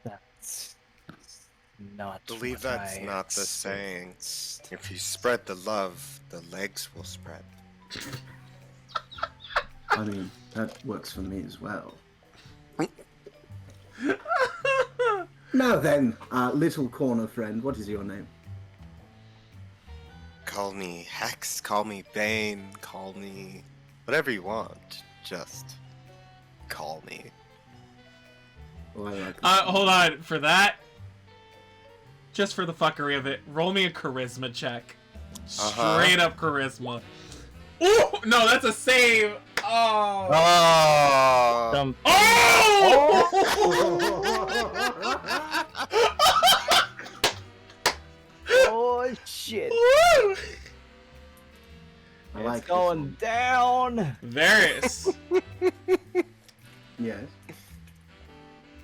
That's not. I believe what that's I not the saying. experienced. If you spread the love, the legs will spread. I mean, that works for me as well. Now then, little corner friend, what is your name? Call me Hex, call me Bane, call me whatever you want. Just call me. Oh, I like Hold on, for that, just for the fuckery of it, roll me a charisma check. Straight up charisma. Ooh, no, that's a save. Oh. Oh! Some oh shit! Woo! I like It's going down. Varys. Yes.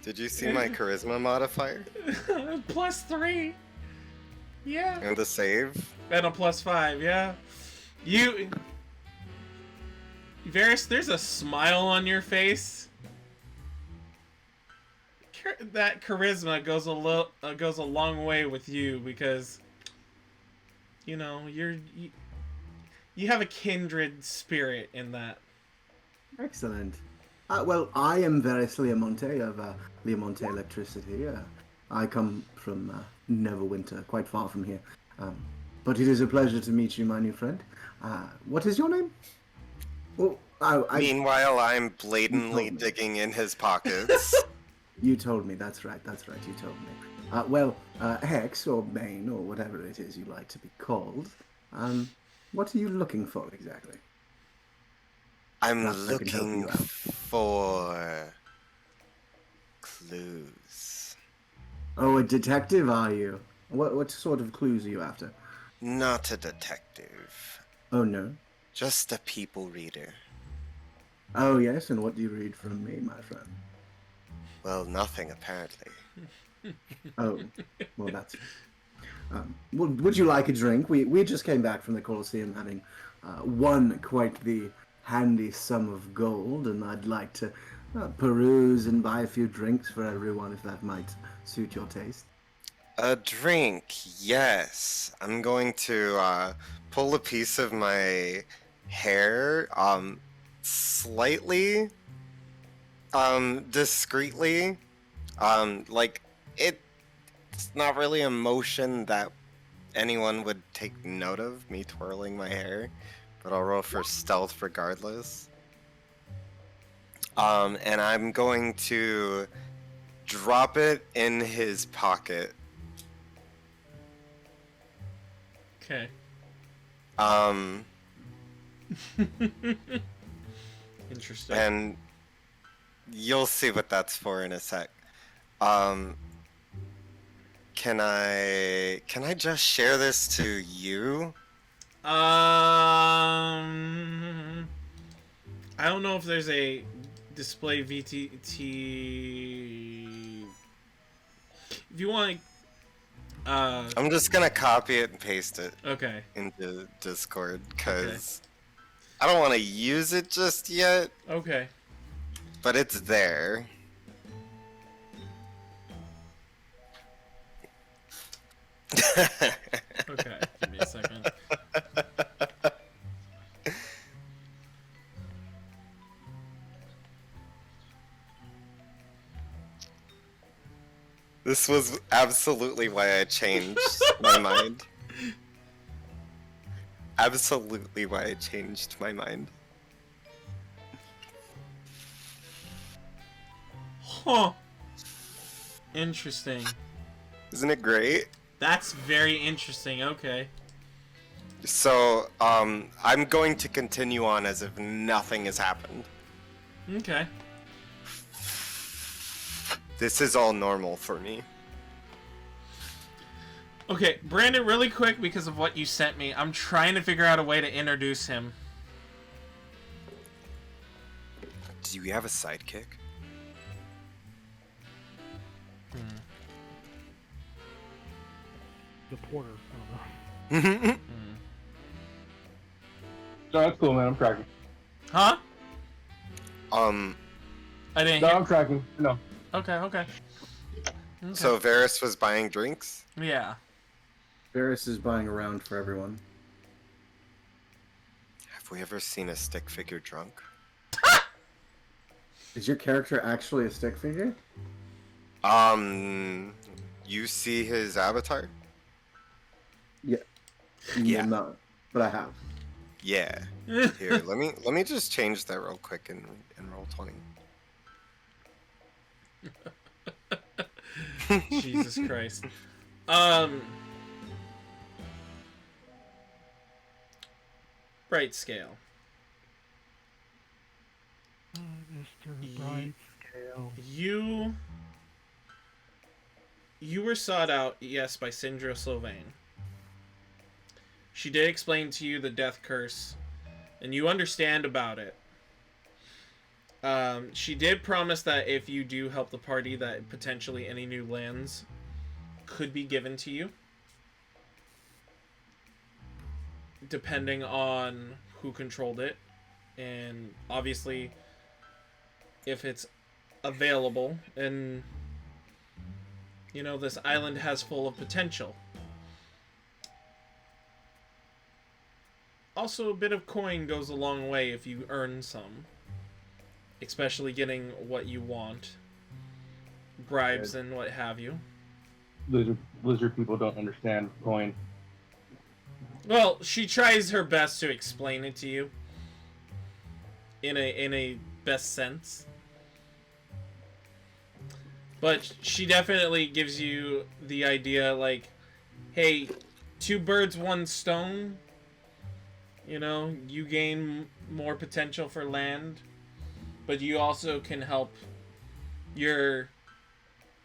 Did you see my charisma modifier? +3. Yeah. And the save? And a +5, yeah. Varys, there's a smile on your face. That charisma goes a long way with you because, you know, you have a kindred spirit in that. Excellent. Well, I am Verris Leamonte of Leamonte Electricity. I come from Neverwinter, quite far from here. But it is a pleasure to meet you, my new friend. What is your name? Well, Meanwhile, I'm blatantly digging in his pockets. You told me, that's right, you told me. Well, Hex, or Bane, or whatever it is you like to be called, what are you looking for exactly? I'm Perhaps I can help looking you out. for clues. Oh, a detective, are you? What sort of clues are you after? Not a detective. Oh, no? Just a people reader. Oh, yes, and what do you read from me, my friend? Well, nothing, apparently. Oh, well, that's... would you like a drink? We just came back from the Colosseum having won quite the handy sum of gold, and I'd like to peruse and buy a few drinks for everyone, if that might suit your taste. A drink, yes. I'm going to pull a piece of my hair, slightly, discreetly. Like, it's not really a motion that anyone would take note of, me twirling my hair, but I'll roll for stealth regardless. And I'm going to drop it in his pocket. Okay. Interesting. And you'll see what that's for in a sec. Can I just share this to you? I don't know if there's a display VTT. If you want, I'm just gonna copy it and paste it okay. into Discord because I don't want to use it just yet. Okay. But it's there. Okay. Give me a second. This was absolutely why I changed my mind. Absolutely why I changed my mind. Huh. Interesting. Isn't it great? That's very interesting. Okay. So, I'm going to continue on as if nothing has happened. Okay. This is all normal for me. Okay, Brandon, really quick, because of what you sent me, I'm trying to figure out a way to introduce him. Do you have a sidekick? The porter. I don't know. No, that's cool, man. I'm tracking. Huh? Um, I didn't No, hear. I'm tracking. No. Okay. so Verris was buying drinks? Yeah. Verris is buying a round for everyone. Have we ever seen a stick figure drunk? Is your character actually a stick figure? You see his avatar? Yeah. Yeah. No, but I have. Yeah. Here, let me just change that real quick in roll 20. Jesus Christ. Bright scale. Mr. Bright Scale. You were sought out, yes, by Sindra Sylvain. She did explain to you the death curse, and you understand about it. She did promise that if you do help the party, that potentially any new lands could be given to you. Depending on who controlled it. And obviously, if it's available. And, you know, this island has full of potential. Also, a bit of coin goes a long way if you earn some. Especially getting what you want. Bribes and what have you. Lizard people don't understand coin. Well, she tries her best to explain it to you. In a best sense. But she definitely gives you the idea, like, hey, 2 birds, 1 stone. You know, you gain more potential for land, but you also can help your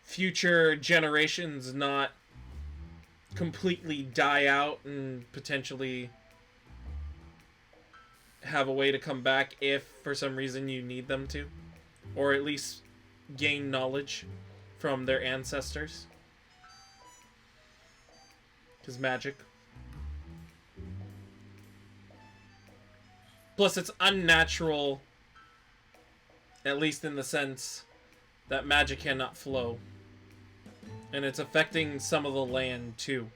future generations not completely die out and potentially have a way to come back if for some reason you need them to, or at least gain knowledge from their ancestors. Because magic. Plus, it's unnatural, at least in the sense that magic cannot flow. And it's affecting some of the land, too.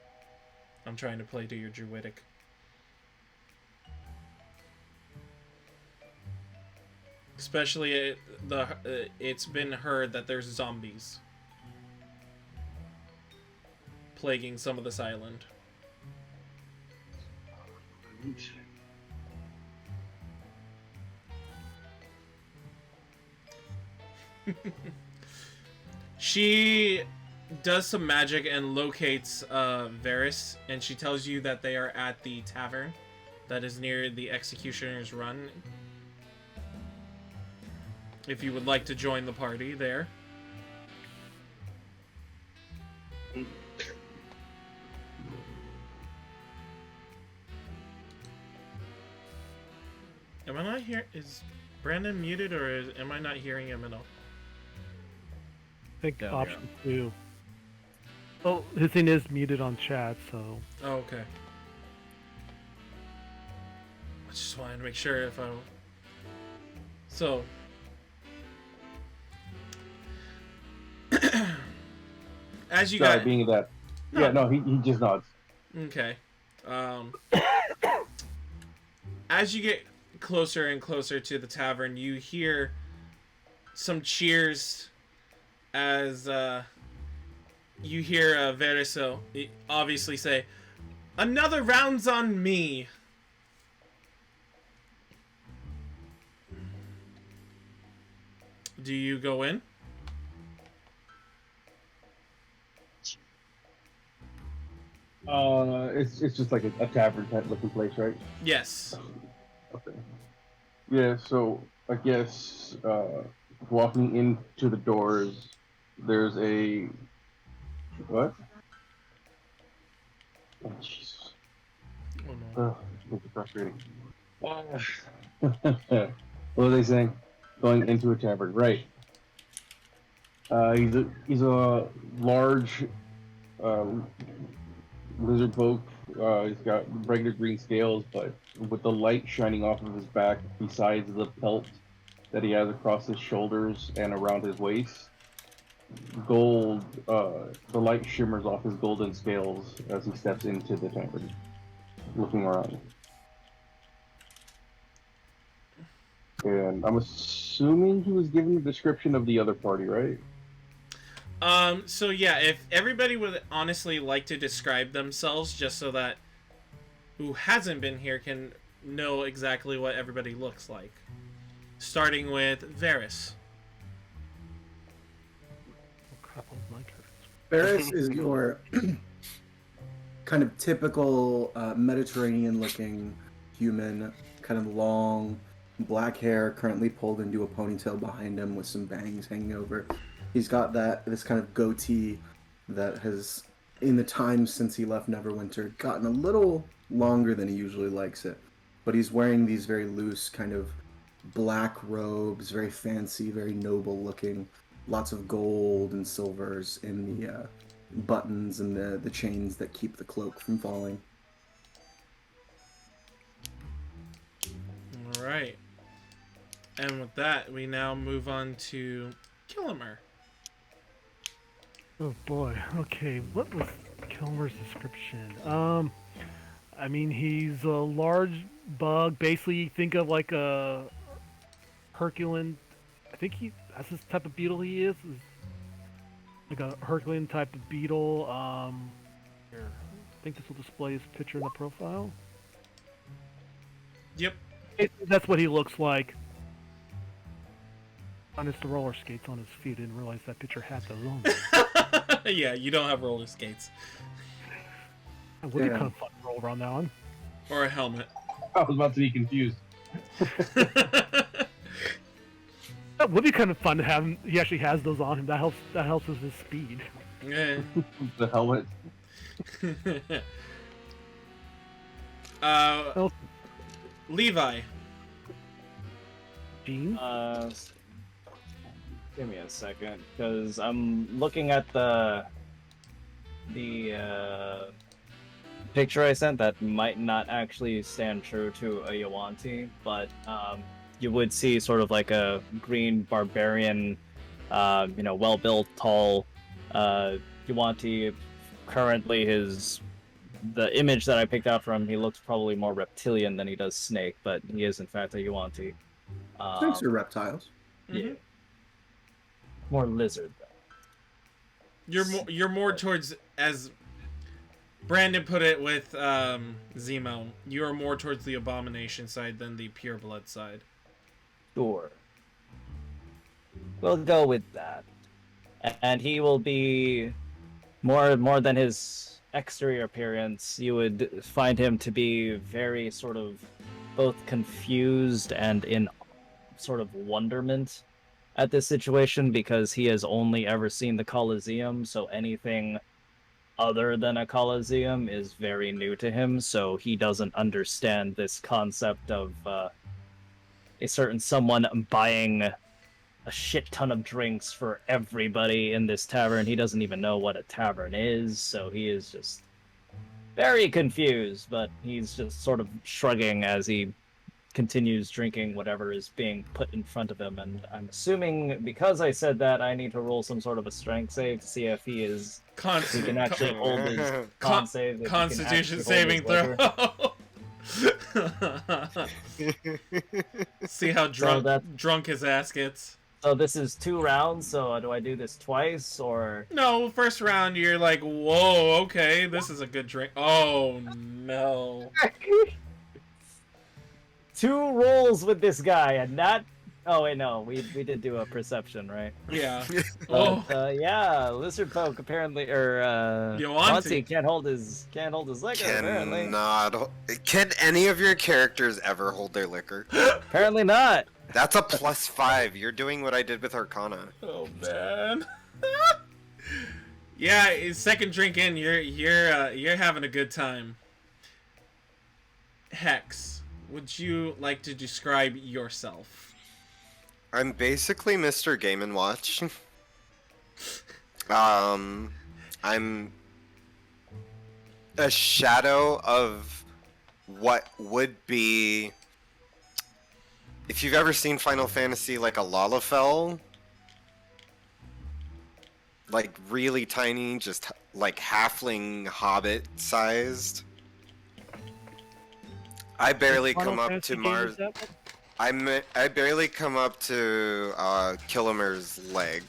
I'm trying to play to your druidic. Especially, it's been heard that there's zombies plaguing some of this island. She does some magic and locates Verris, and she tells you that they are at the tavern that is near the Executioner's Run. If you would like to join the party there. Am I not here? Is Brandon muted, or am I not hearing him at all? I think Down option 2. Oh, his thing is muted on chat, so... Oh, okay. I just wanted to make sure if I... So... As you Sorry, got... being that. No. Yeah, no, he just nods. Okay. As you get closer and closer to the tavern, you hear some cheers as you hear Verris obviously say, "Another round's on me." Do you go in? It's just like a tavern type looking place, right? Yes. Okay. Yeah, so I guess walking into the doors, there's a what? Oh, Jesus. Oh no. It's frustrating. What are they saying? Going into a tavern, right? He's a large lizard folk. He's got regular green scales, but with the light shining off of his back, besides the pelt that he has across his shoulders and around his waist, gold. The light shimmers off his golden scales as he steps into the tavern, looking around. And I'm assuming he was given the description of the other party, right? So yeah, if everybody would honestly like to describe themselves, just so that who hasn't been here can know exactly what everybody looks like. Starting with Verris. Oh crap, my turn. Verris is your kind of typical Mediterranean-looking human, kind of long black hair, currently pulled into a ponytail behind him with some bangs hanging over. He's got this kind of goatee that has, in the time since he left Neverwinter, gotten a little longer than he usually likes it. But he's wearing these very loose kind of black robes, very fancy, very noble looking. Lots of gold and silvers in the buttons and the chains that keep the cloak from falling. Alright. And with that, we now move on to Kilomur. Oh boy. Okay, what was Kilmer's description? I mean, he's a large bug. Basically, think of like a Herculean. I think that's his type of beetle. He is like a Herculean type of beetle. Here, I think this will display his picture in the profile. Yep. That's what he looks like. Minus the roller skates on his feet. Didn't realize that picture had those on. Yeah, you don't have roller skates. It would be kind of fun to roll around that one. Or a helmet. I was about to be confused. That would be kind of fun to have him. He actually has those on him. That helps with his speed. Yeah. The helmet. Levi. Gene? Give me a second, because I'm looking at the picture I sent that might not actually stand true to a Yuanti, but you would see sort of like a green barbarian, well-built, tall Yuanti. Currently, the image that I picked out from him, he looks probably more reptilian than he does snake, but he is in fact a Yuanti. Snakes are reptiles. Yeah. More lizard though. You're more towards, as Brandon put it with Zemo, you are more towards the abomination side than the pure blood side. Sure. We'll go with that. And he will be more than his exterior appearance. You would find him to be very sort of both confused and in sort of wonderment at this situation, because he has only ever seen the Colosseum, so anything other than a Colosseum is very new to him, so he doesn't understand this concept of a certain someone buying a shit ton of drinks for everybody in this tavern. He doesn't even know what a tavern is, so he is just very confused, but he's just sort of shrugging as he continues drinking whatever is being put in front of him. And I'm assuming, because I said that, I need to roll some sort of a strength save to see if he can actually hold his con save. If he can Constitution actually saving hold his throw. See how drunk his ass gets. So this is 2 rounds, so do I do this twice, or... No, first round you're like, whoa, okay, this is a good drink. Oh, no. 2 rolls with this guy, and not... Oh, wait, no, we did do a perception, right? Yeah. But, yeah, Lizard Folk apparently, or, Yuanti can't hold his liquor, apparently. Can any of your characters ever hold their liquor? Apparently not. That's a +5. You're doing what I did with Arcana. Oh, man. Yeah, second drink in, you're having a good time. Hex, would you like to describe yourself? I'm basically Mr. Game & Watch. I'm a shadow of what would be... If you've ever seen Final Fantasy, like a Lalafell, like really tiny, just like halfling hobbit sized. I barely come up to Mars. I barely come up to Kilomur's leg,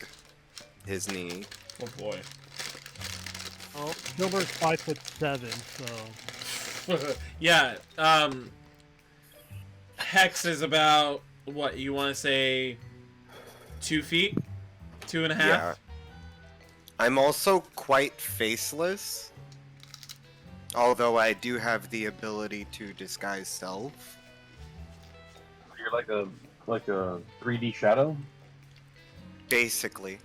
his knee. Oh boy. Oh, Kilmer's 5'7", so. Yeah. Hex is about, what, you want to say 2 feet? 2.5? Yeah. I'm also quite faceless, although I do have the ability to disguise self. You're like a 3D shadow? Basically.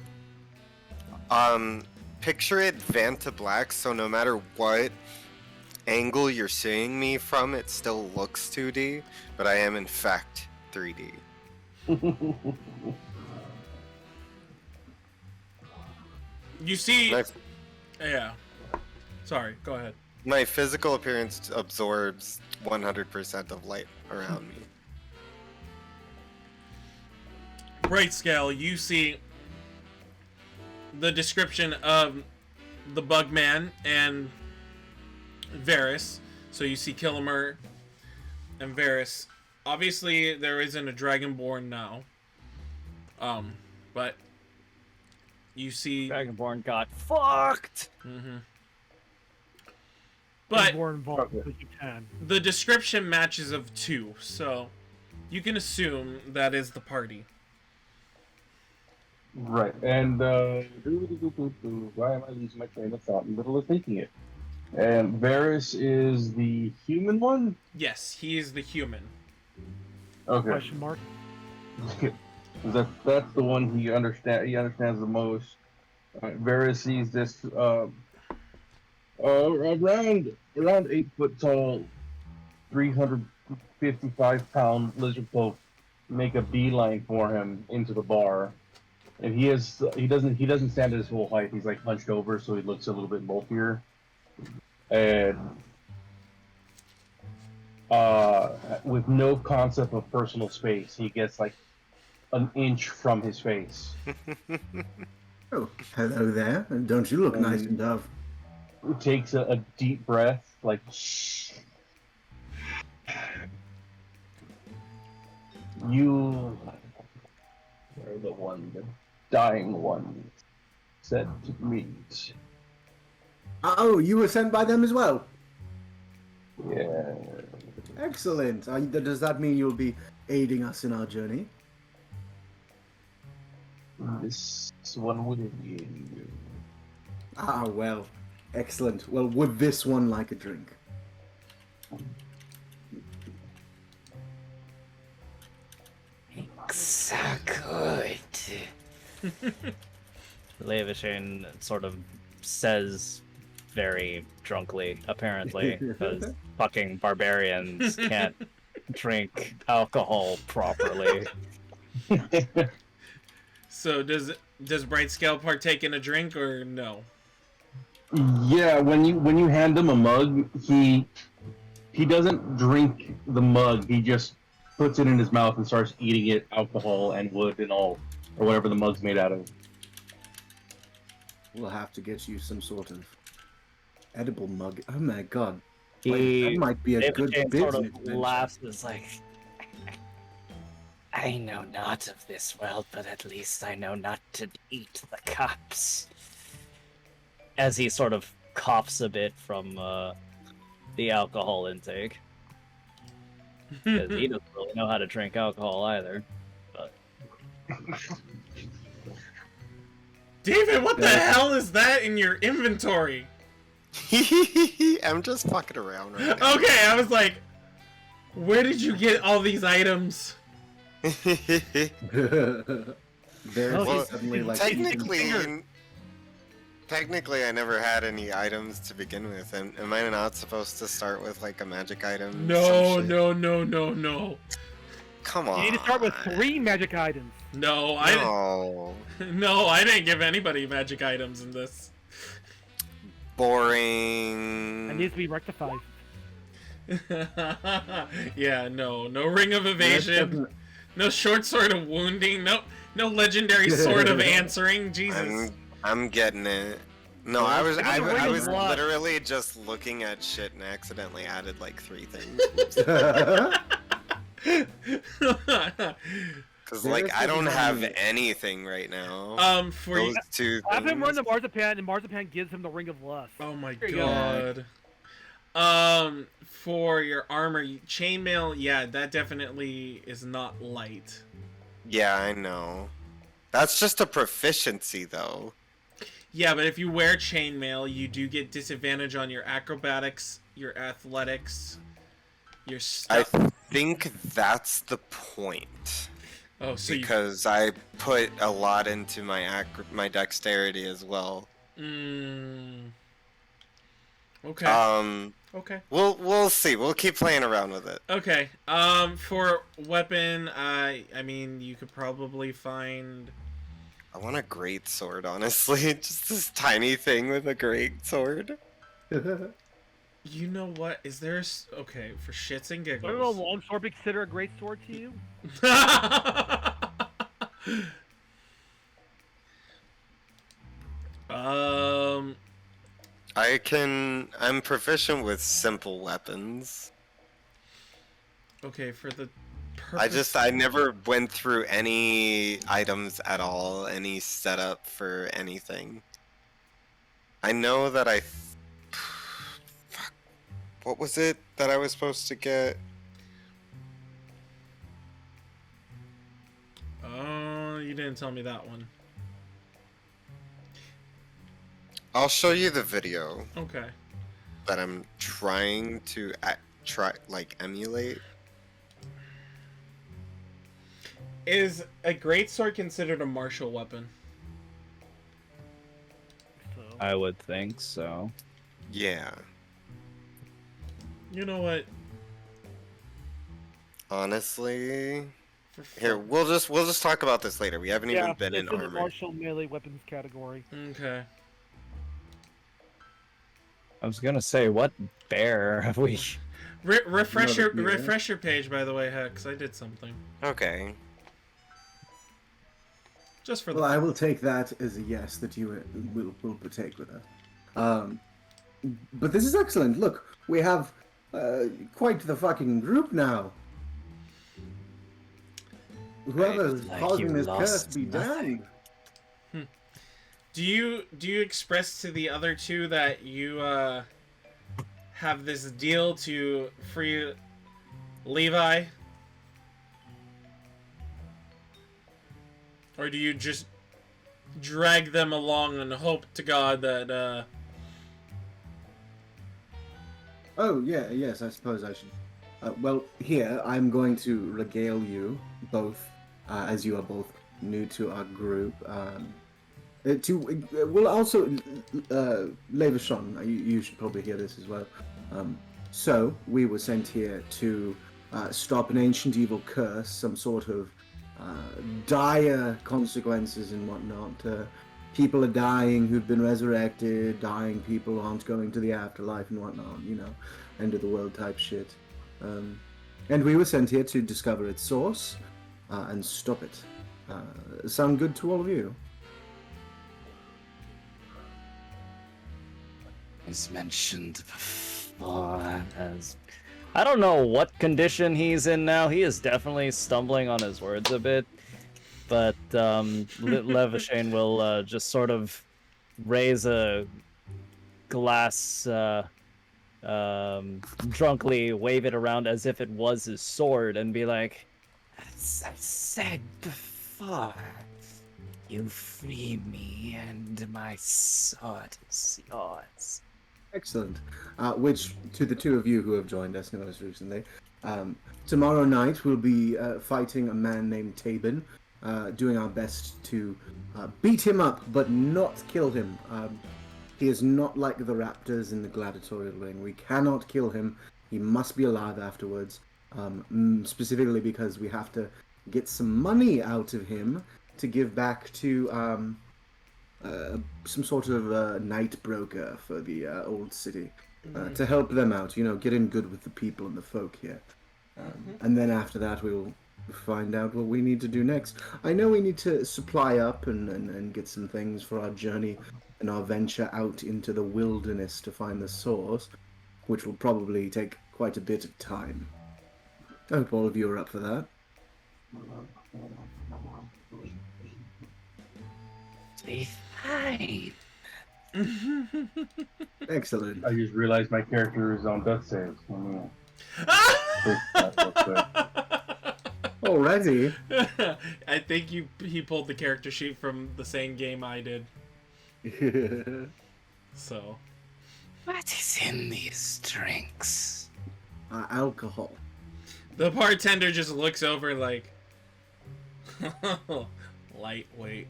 Picture it Vanta Black, so no matter what angle you're seeing me from, it still looks 2D, but I am in fact 3D. You see... Yeah. Sorry, go ahead. My physical appearance absorbs 100% of light around me. Bright scale, you see the description of the Bugman and Verris. So you see Kilomur and Verris. Obviously, there isn't a Dragonborn now. But you see... Dragonborn got fucked! Mm-hmm. But More involved because you can. the description matches of 2, so you can assume that is the party. Right, and why am I losing my train of thought in the middle of thinking it? And Verris is the human one? Yes, he is the human. Okay. Question mark? That's the one he understands the most. Verris sees this around 8 foot tall, 355-pound lizard folk make a beeline for him into the bar. And he doesn't stand at his full height. He's like hunched over, so he looks a little bit bulkier. And with no concept of personal space, he gets like an inch from his face. Oh, hello there. And don't you look nice and dove? He takes a deep breath, like. You are the one, the dying one, said to meet. Oh, you were sent by them as well? Yeah. Excellent. Does that mean you'll be aiding us in our journey? This one will aid you. Ah, well. Excellent. Well, would this one like a drink? So good. Levishin sort of says very drunkly, apparently, because fucking barbarians can't drink alcohol properly. So does Bright Scale partake in a drink or no? Yeah, when you hand him a mug, he doesn't drink the mug. He just puts it in his mouth and starts eating it, alcohol and wood and all, or whatever the mug's made out of. We'll have to get you some sort of edible mug. Oh my god. He Wait, that might be a good Levishin business sort of venture. laughs and is like, I know not of this world, but at least I know not to eat the cups. as he sort of coughs a bit from the alcohol intake. Because he doesn't really know how to drink alcohol either. But David, what the hell is that in your inventory? I'm just fucking around right now. Okay, I was like, where did you get all these items? There's Well, suddenly like Technically, I never had any items to begin with. And am I not supposed to start with like a magic item? No, some shit? no. Come on. You need to start with 3 magic items. No, No. no, I didn't give anybody magic items in this. Boring. It needs to be rectified. Yeah, no ring of evasion, no short sword of wounding, no legendary sword of answering. Jesus. I'm getting it. No, I was Give me the ring of luck. literally just looking at shit and accidentally added like 3 things. Because like I don't have anything right now. For Those 2 Have him run things. the Marzipan, and Marzipan gives him the Ring of Lust. Oh my There you go. god. For your armor, chainmail, yeah, that definitely is not light. Yeah, I know. That's just a proficiency though. Yeah, but if you wear chainmail, you do get disadvantage on your acrobatics, your athletics, your I stuff. think that's the point. Oh, so Because I put a lot into my dexterity as well. Okay. Okay. We'll see. We'll keep playing around with it. Okay. For weapon, I mean, you could probably find. I want a great sword, honestly. Just this tiny thing with a great sword. You know what? Is there? Okay, for shits and giggles. I don't know, longsword be considered a great sword to you? I'm proficient with simple weapons. Okay, for the purpose. I never went through any items at all, any setup for anything. I know that fuck. What was it that I was supposed to get? Oh, you didn't tell me that one. I'll show you the video Okay. that I'm trying to emulate. Is a greatsword considered a martial weapon? So, I would think so. Yeah. You know what? Honestly, Here, we'll just talk about this later. We haven't Yeah, even been it's in in the armor. martial melee weapons category. Okay. I was gonna say, what bear have we? Refresh Another beer. your page, by the way, Hex. I did something. Okay. Just for Well, the... I will take that as a yes that you will partake with us. But this is excellent. Look, we have quite the fucking group now. Whoever's Like causing you this curse lost be nothing. damned. Do you express to the other two that you have this deal to free Levi? Or do you just drag them along and hope to God that Oh, yes, I suppose I should. Well, here, I'm going to regale you both, as you are both new to our group. Well, also, Levishon, you should probably hear this as well. So, we were sent here to stop an ancient evil curse, some sort of dire consequences and whatnot. People are dying who've been resurrected, dying people aren't going to the afterlife and whatnot, end of the world type shit. And we were sent here to discover its source and stop it. Sound good to all of you? As mentioned before, As I don't know what condition he's in now. He is definitely stumbling on his words a bit. But Levishane will just sort of raise a glass, drunkenly wave it around as if it was his sword and be like, as I said before, you free me and my sword is yours. Excellent. Which, to the two of you who have joined us most recently, tomorrow night we'll be fighting a man named Tabin, doing our best to beat him up, but not kill him. He is not like the raptors in the gladiatorial ring. We cannot kill him. He must be alive afterwards, specifically because we have to get some money out of him to give back to some sort of night broker for the old city, to help them out, get in good with the people and the folk here. And then after that we'll find out what we need to do next. I know we need to supply up and get some things for our journey and our venture out into the wilderness to find the source, which will probably take quite a bit of time. I hope all of you are up for that. Be fine. Excellent. I just realized my character is on death saves. Already? I think he pulled the character sheet from the same game I did. So. What is in these drinks? Alcohol. The bartender just looks over like, lightweight.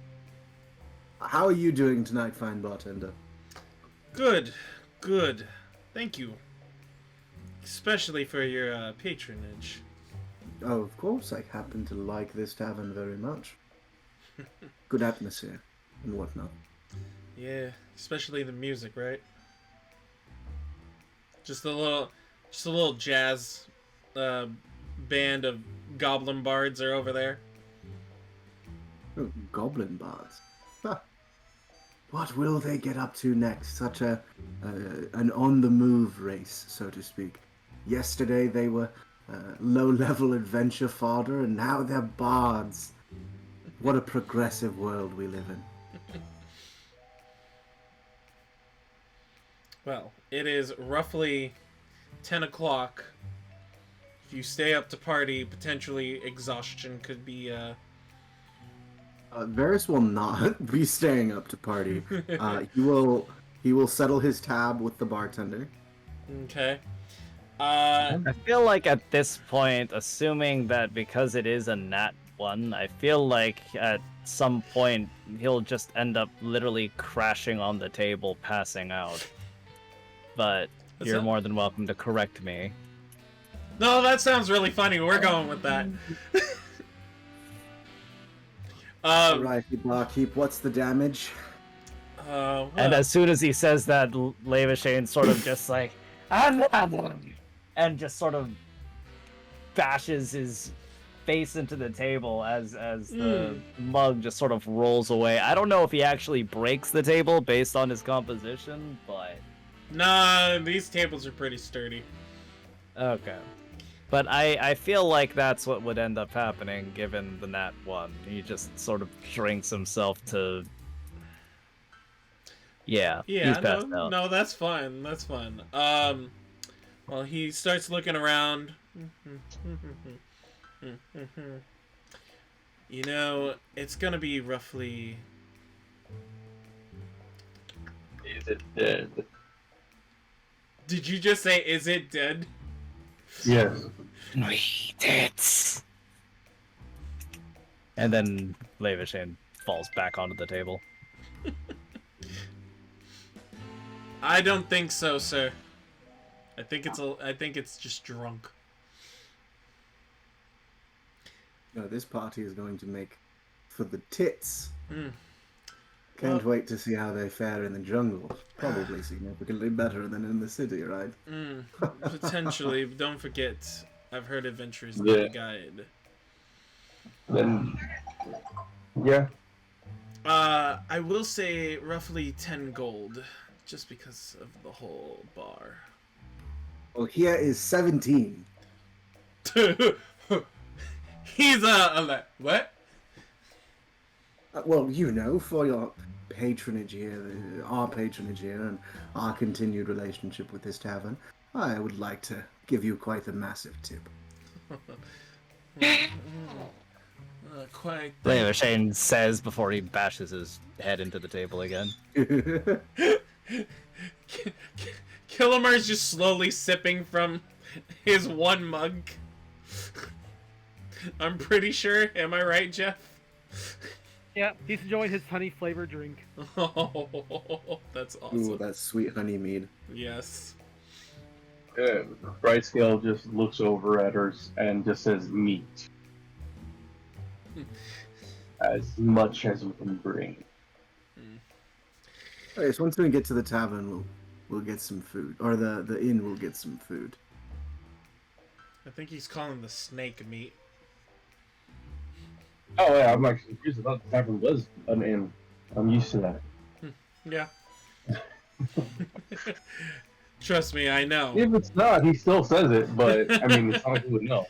How are you doing tonight, fine bartender? Good. Thank you. Especially for your patronage. Oh, of course, I happen to like this tavern very much. Good atmosphere and whatnot. Yeah, especially the music, right? Just a little jazz band of goblin bards are over there. Oh, goblin bards. Huh. What will they get up to next? Such an on-the-move race, so to speak. Yesterday they were low-level adventure fodder, and now they're bards. What a progressive world we live in. Well, it is roughly 10 o'clock. If you stay up to party, potentially exhaustion could be, Verris will not be staying up to party. He will settle his tab with the bartender. Okay. I feel like at this point, assuming that because it is a nat 1, I feel like at some point he'll just end up literally crashing on the table, passing out. But What's you're that? more than welcome to correct me. No, that sounds really funny. We're going with that. Alrighty, barkeep, what's the damage? Well, And as soon as he says that, Levashane sort of just like, and just sort of bashes his face into the table as the mug just sort of rolls away. I don't know if he actually breaks the table based on his composition, but... Nah, these tables are pretty sturdy. Okay. But I feel like that's what would end up happening given the nat 1. He just sort of shrinks himself to... Yeah, he's Yeah, passed no, out. no, that's fine. That's fine. Well, he starts looking around. You know, it's gonna be roughly... Is it dead? Did you just say, is it dead? Yes. Eat it. And then Levashane falls back onto the table. I don't think so, sir. I think it's just drunk. No, this party is going to make for the tits. Mm. Can't wait to see how they fare in the jungle. Probably significantly better than in the city, right? Potentially, but don't forget, I've heard adventures in Yeah. the guide. Then, yeah. I will say roughly 10 gold, just because of the whole bar. Well, here is 17. He's what? Well, you know, for your patronage here, our patronage here, and our continued relationship with this tavern, I would like to give you quite a massive tip. Quite. Levashane says before he bashes his head into the table again. Kilomur's just slowly sipping from his one mug. I'm pretty sure. Am I right, Jeff? Yeah, he's enjoying his honey flavored drink. Oh, that's awesome. Ooh, that sweet honey mead. Yes. Brightscale just looks over at her and just says meat. As much as we can bring. Okay, so once we get to the tavern, we'll get some food, or the inn will get some food. I think he's calling the snake meat. Oh yeah, I'm actually confused. I thought the tavern was an inn. I'm used to that. Yeah. Trust me, I know. If it's not, he still says it, but I mean, it's not like he would know.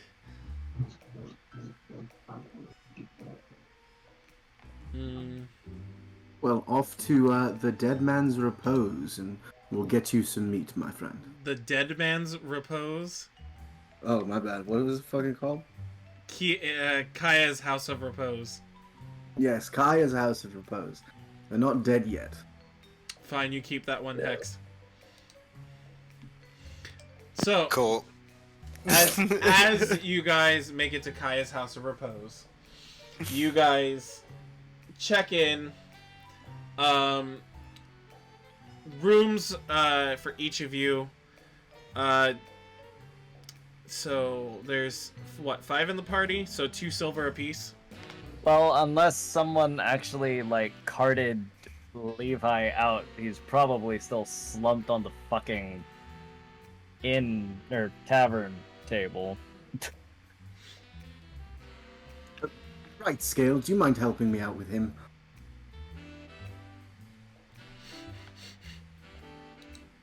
Well, off to the dead man's repose, and we'll get you some meat, my friend. The dead man's repose. Oh, my bad. What was it fucking called? Kaya's house of repose. Yes, Kaya's house of repose. They're not dead yet. Fine, you keep that one hex. So, Cool. as you guys make it to Kaya's house of repose, you guys check in. Rooms for each of you. So there's what, 5 in the party? So 2 silver apiece. Well, unless someone actually, like, carted Levi out, he's probably still slumped on the fucking inn or tavern table. Right, Scale, do you mind helping me out with him?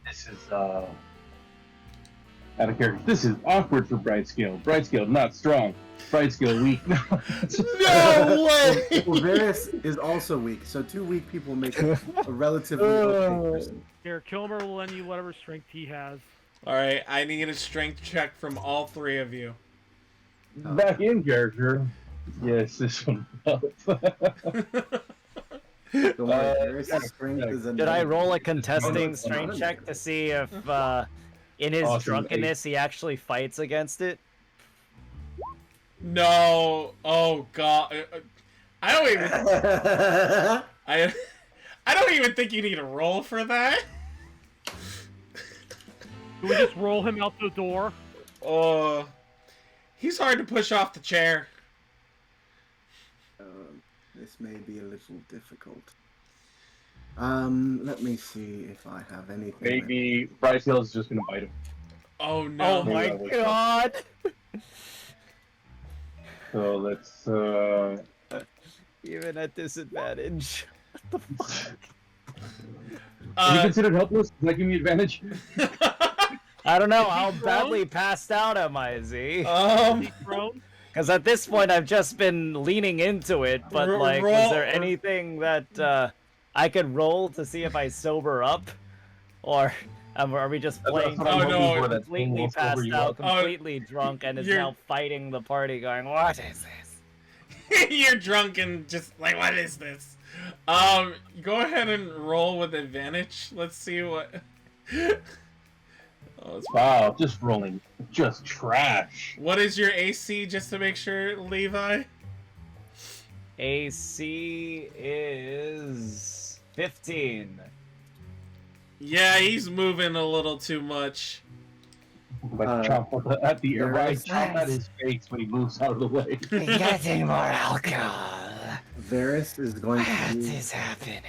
This is out of character. This is awkward for Brightscale. Brightscale not strong. Brightscale weak. No way! Well, Verris is also weak, so 2 weak people make a relatively okay person. Here, Kilmer will lend you whatever strength he has. Alright, I need a strength check from all 3 of you. Back in character. Yes, this one. Don't worry, Verris' strength is a Did I roll a negative. contesting strength check to see if, in his Awesome, drunkenness, he actually fights against it? No. Oh god. I don't even I don't even think you need a roll for that. Do we just roll him out the door? He's hard to push off the chair. This This may be a little difficult. Let me see if I have anything. Maybe Bryce Hill's just gonna bite him. Oh no. Oh my Maybe god! So let's Even at disadvantage. What the fuck? Are you considered helpless? Does that give me advantage? I don't know, how thrown? badly passed out am I, Z? He thrown? Because at this point I've just been leaning into it, but like, was there anything that I could roll to see if I sober up? Or are we just playing That's what I'm Oh, hoping no. for, that thing completely will sober passed you out, up. completely drunk, and is you're- now fighting the party going, what is this? You're drunk and just like, what is this? Go ahead and roll with advantage. Let's see what. Oh, it's... Wow, just rolling, just trash. What is your AC, just to make sure, Levi? AC is 15. Yeah, he's moving a little too much. Like chomp at the air, right? Verris- Chomp at his face when he moves out of the way. Getting more alcohol. Varys is going to What use is happening?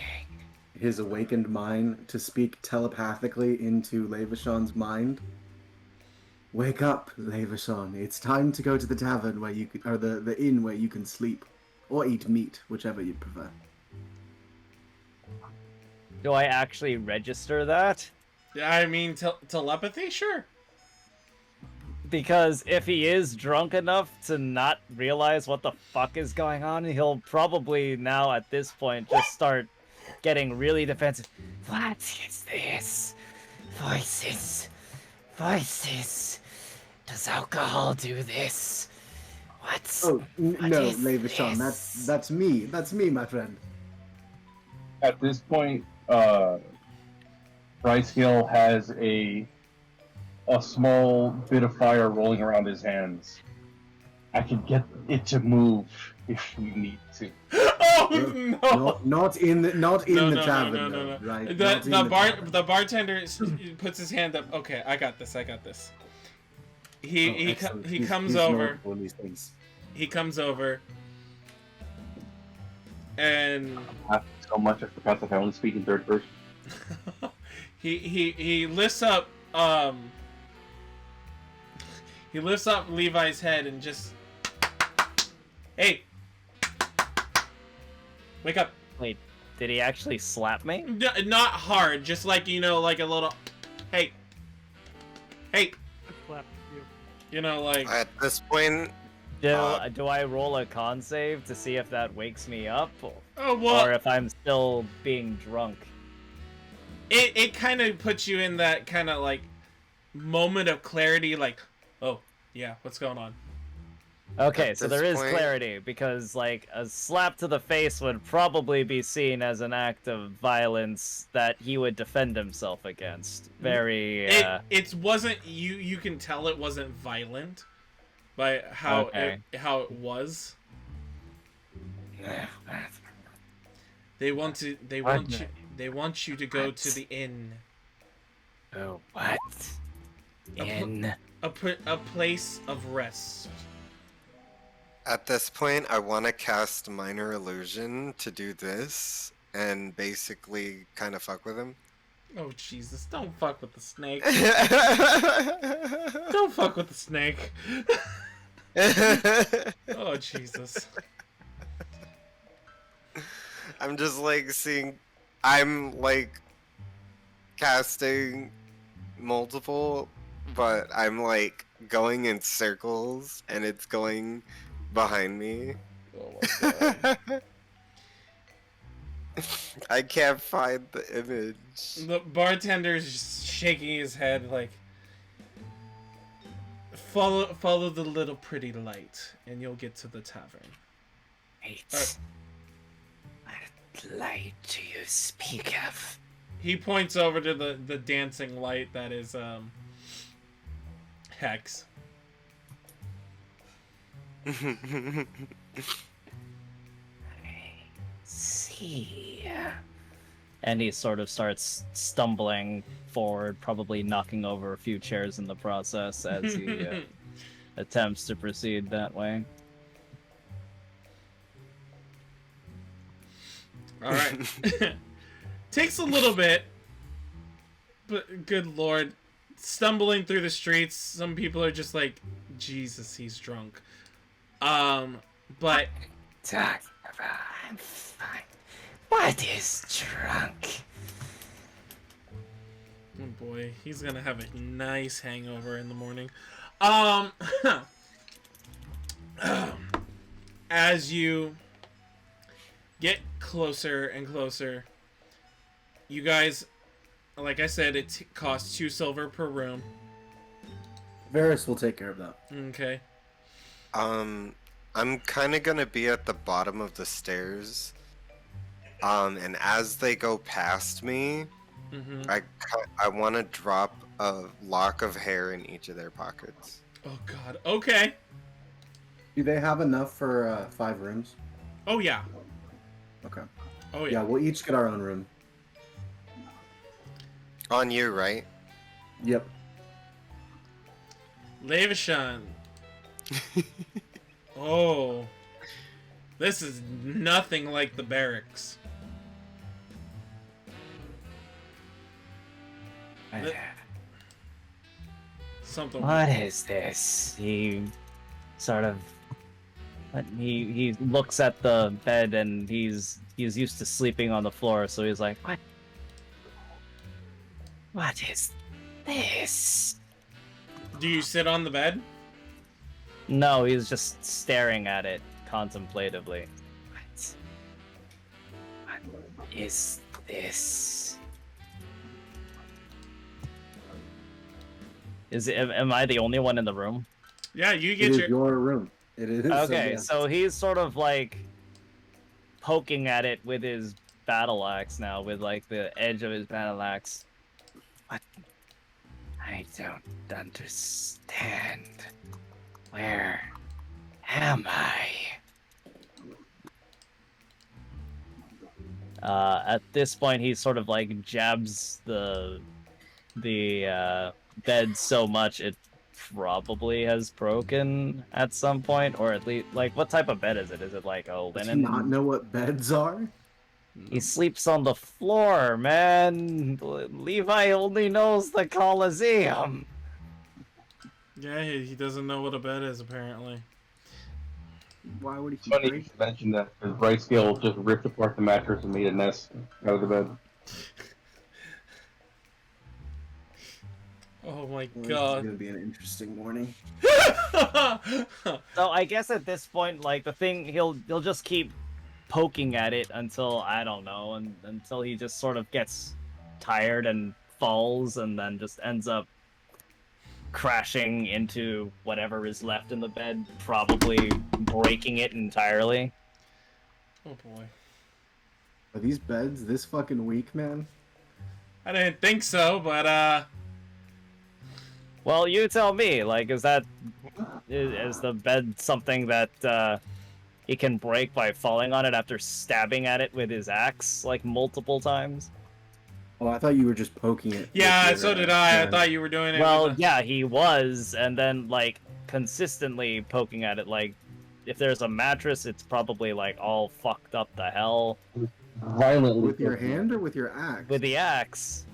his awakened mind to speak telepathically into Levishon's mind. Wake up, Levishon. It's time to go to the tavern where you can, or the inn where you can sleep, or eat meat, whichever you prefer. Do I actually register that? I mean, telepathy? Sure. Because if he is drunk enough to not realize what the fuck is going on, he'll probably now at this point just start getting really defensive. What is this? Voices. Voices. Does alcohol do this? What? Oh What no, is Levishon. this? That's me. That's me, my friend. At this point, Bryce Hill has a small bit of fire rolling around his hands. I can get it to move if we need to. Oh no! Not in the No, tavern, no, though, right? The, Not in tavern. the bartender puts his hand up. Okay, I got this. He Excellent. he He's comes over. notable in these things. He comes over. And So much I forgot that I only speak in third person. he lifts up he lifts up Levi's head and just, hey, wake up. Wait, did he actually slap me? Not hard, just like, you know, like a little, hey, I slapped you. you know, like, At this point, Do I roll a con save to see if that wakes me up? oh well, Or if I'm still being drunk? it kind of puts you in that kind of like moment of clarity, like, oh yeah, what's going on? Okay, At so this there is point- clarity, because, like, a slap to the face would probably be seen as an act of violence that he would defend himself against. Very, It wasn't, you can tell it wasn't violent by how Okay. how it was. They want you to go to the inn. Oh, what? In. A place of rest. at this point, I want to cast Minor Illusion to do this and basically kind of fuck with him. Oh Jesus! Don't fuck with the snake. Don't fuck with the snake. Oh Jesus! I'm just like seeing. I'm like casting multiple, but I'm like going in circles and it's going behind me. Oh my God. I can't find the image. The bartender's just shaking his head like, follow the little pretty light, and you'll get to the tavern. Wait. What light do you speak of? He points over to the dancing light that is Hex. See. and he sort of starts stumbling forward, probably knocking over a few chairs in the process as he attempts to proceed that way. All right. Takes a little bit, but good lord, stumbling through the streets. Some people are just like, Jesus, he's drunk. But Talk about, I'm fine. What is drunk? oh boy, he's gonna have a nice hangover in the morning. As you get closer and closer, you guys, like I said, it costs 2 silver per room. Verris will take care of that. Okay. I'm kind of gonna be at the bottom of the stairs. And as they go past me, I want to drop a lock of hair in each of their pockets. Oh god. Okay. Do they have enough for 5 rooms? Oh yeah. Okay. Oh Yeah, yeah. we'll each get our own room. On you, right? Yep. Levishan. Oh. This is nothing like the barracks. Something. What is this? He sort of. He looks at the bed and he's used to sleeping on the floor, so he's like, what? What is this? Do you sit on the bed? No, he's just staring at it contemplatively. What is this? Am I the only one in the room? Yeah, you It get is your. your room. It is. Okay, yeah. so he's sort of like poking at it with his battle axe now, with like the edge of his battle axe. What? I don't understand. Where am I? At this point, he sort of like jabs the bed so much it probably has broken at some point, or at least like what type of bed is it? Is it like a Does he linen? not know what beds are? He sleeps on the floor, man. Levi only knows the Colosseum. Yeah, he doesn't know what a bed is apparently. Why would he keep Funny you breaking? should mention that, because Brightscale just ripped apart the mattress and made a nest out of the bed. Oh my Well, This is god. gonna be an interesting morning. So I guess at this point, like the thing, he'll just keep poking at it until I don't know, until he just sort of gets tired and falls, and then just ends up crashing into whatever is left in the bed, probably breaking it entirely. Oh boy. Are these beds this fucking weak, man? I didn't think so, but Well, you tell me. Like, is the bed something that he can break by falling on it after stabbing at it with his axe like multiple times? Oh, I thought you were just poking it. yeah, with so your, did I. I hand. thought you were doing it. Well, with the... yeah, he was, and then like consistently poking at it. Like, if there's a mattress, it's probably like all fucked up the hell Violently. With your hand or with your axe? with the axe.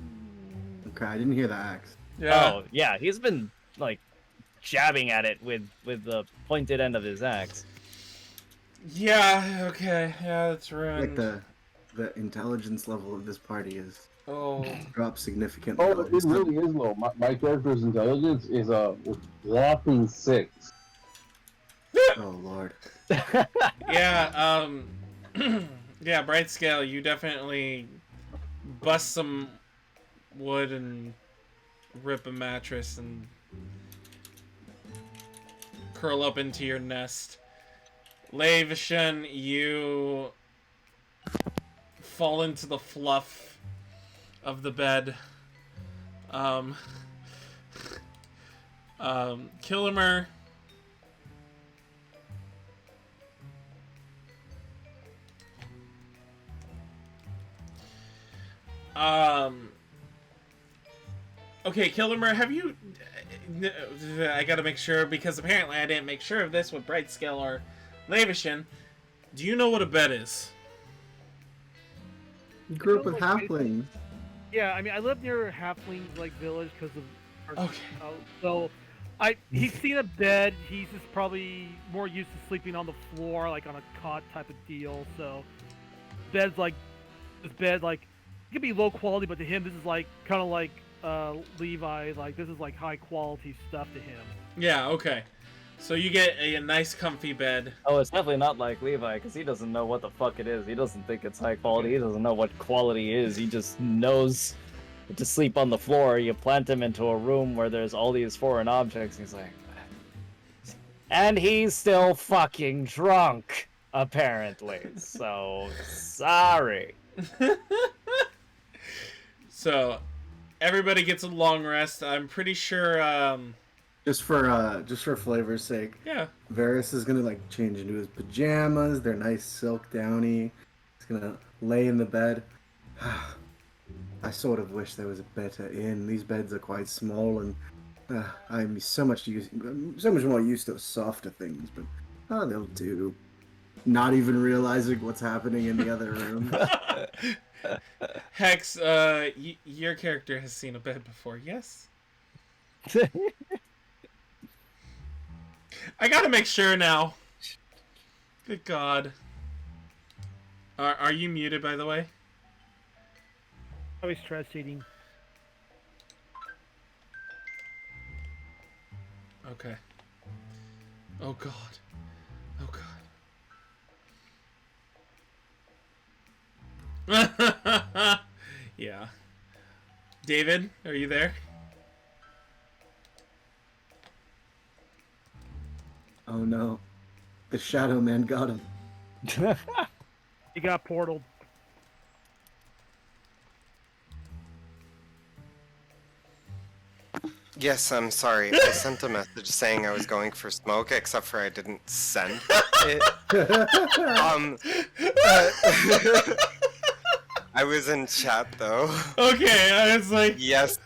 Okay, I didn't hear the axe. Yeah. Oh, yeah, he's been like jabbing at it with the pointed end of his axe. Yeah. Okay. Yeah, that's ruined. Like the intelligence level of this party is Oh. dropped significantly. Oh, it really is low. My character's intelligence is a whopping 6. Oh lord. Yeah. Yeah. Bright scale. You definitely bust some wood and rip a mattress and curl up into your nest. Levishan, you fall into the fluff of the bed. Kilomur. Okay, Kilomur, have you... I gotta make sure, because apparently I didn't make sure of this with Brightscale or Levishan. Do you know what a bed is? You grew up feels with like halflings. Yeah, I mean, I live near a halfling like village because of. Okay. So, he's seen a bed. He's just probably more used to sleeping on the floor, like on a cot type of deal. So, bed's like this bed like it could be low quality, but to him this is like kind of like Levi. Like this is like high quality stuff to him. Yeah, okay. So you get a nice comfy bed. Oh, it's definitely not like Levi, because he doesn't know what the fuck it is. He doesn't think it's high quality. He doesn't know what quality is. He just knows to sleep on the floor. You plant him into a room where there's all these foreign objects. He's like... And he's still fucking drunk, apparently. So, sorry. So, everybody gets a long rest. I'm pretty sure, Just for flavor's sake. yeah. Verris is gonna like change into his pajamas. They're nice silk downy. He's gonna lay in the bed. I sort of wish there was a better inn. These beds are quite small, and I'm so much more used to softer things. But they'll do. Not even realizing what's happening in the other room. Hex, your character has seen a bed before, yes? I gotta make sure now. Good God. Are you muted, by the way? Always stress eating. Okay. Oh God. Oh God. Yeah. David, are you there? Oh no, the Shadow Man got him. He got portaled. Yes, I'm sorry. I sent a message saying I was going for smoke, except for I didn't send it. I was in chat though. Okay, I was like... Yes,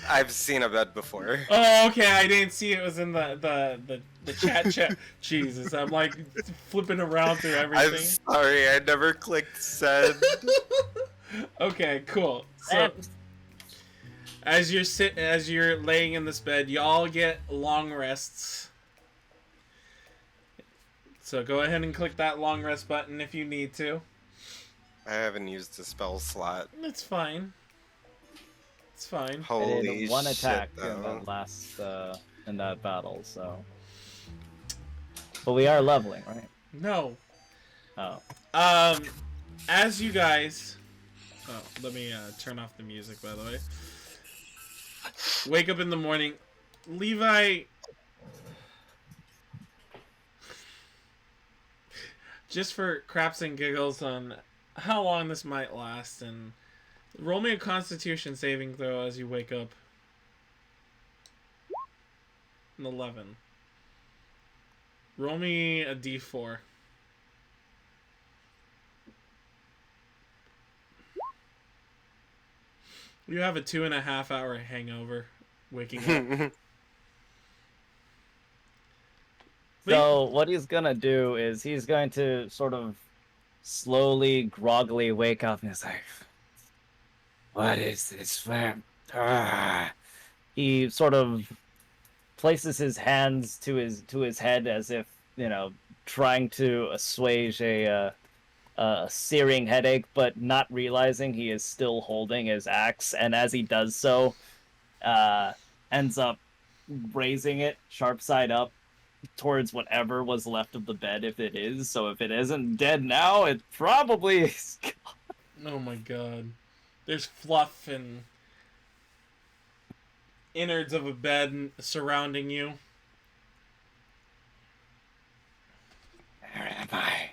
I've seen a bed before. Oh, okay, I didn't see it was in the chat. Jesus, I'm like flipping around through I'm everything. sorry, I never clicked send. Okay, cool. So, as you're laying in this bed, you all get long rests. So go ahead and click that long rest button if you need to. I haven't used the spell slot. It's fine. It's fine. I Holy did one shit, attack though. in that last in that battle, so. But we are leveling, right? No. Oh. As you guys... Oh, let me turn off the music, by the way. Wake up in the morning. Levi... Just for craps and giggles on how long this might last, and roll me a Constitution saving throw as you wake up. An 11. Roll me a d4. You have a 2.5 hour hangover waking up. So what he's gonna do is he's going to sort of slowly, groggily wake up and he's like, "What is this flam?" He sort of places his hands to his head as if, you know, trying to assuage a searing headache, but not realizing he is still holding his axe. And as he does so, ends up raising it sharp side up towards whatever was left of the bed, if it is. So if it isn't dead now, it probably is. Oh my God. There's fluff and innards of a bed surrounding you. Where am I?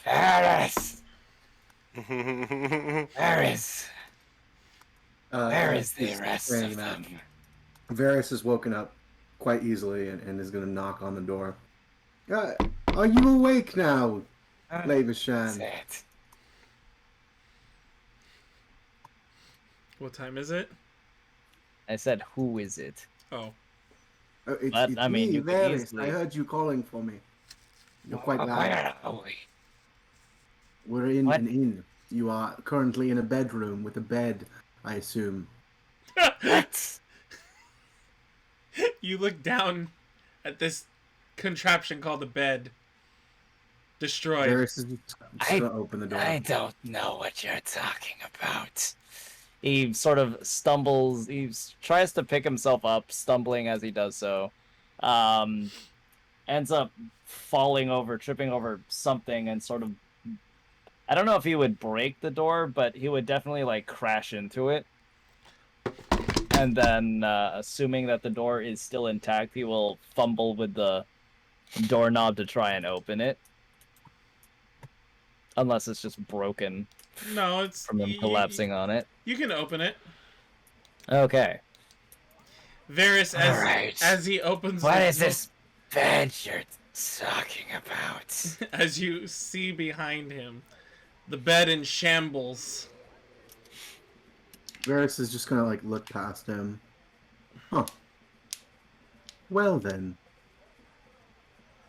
Verris! Verris! Where is the he's rest saying of that. them? Verris is woken up quite easily and is going to knock on the door. Are you awake now, That's Levishan? it. What time is it? I said, "Who is it?" Oh. It's, But, it's I mean, me, you could Verris. easily- I heard you calling for me. You're quite loud. Where are we? We're in What? an inn. You are currently in a bedroom with a bed, I assume. What? You look down at this contraption called a bed. Destroyed. Verris is just gonna open the door. I don't know what you're talking about. He sort of stumbles. Tries to pick himself up, stumbling as he does so. Ends up falling over, tripping over something, and sort of. I don't know if he would break the door, but he would definitely like crash into it. And then, assuming that the door is still intact, he will fumble with the doorknob to try and open it. Unless it's just broken No, it's from him collapsing on it. You can open it. Okay. Verris, Alright. as he opens What the is this bed you're talking about? as you see behind him, the bed in shambles. Verris is just gonna like look past him. Huh. Well then.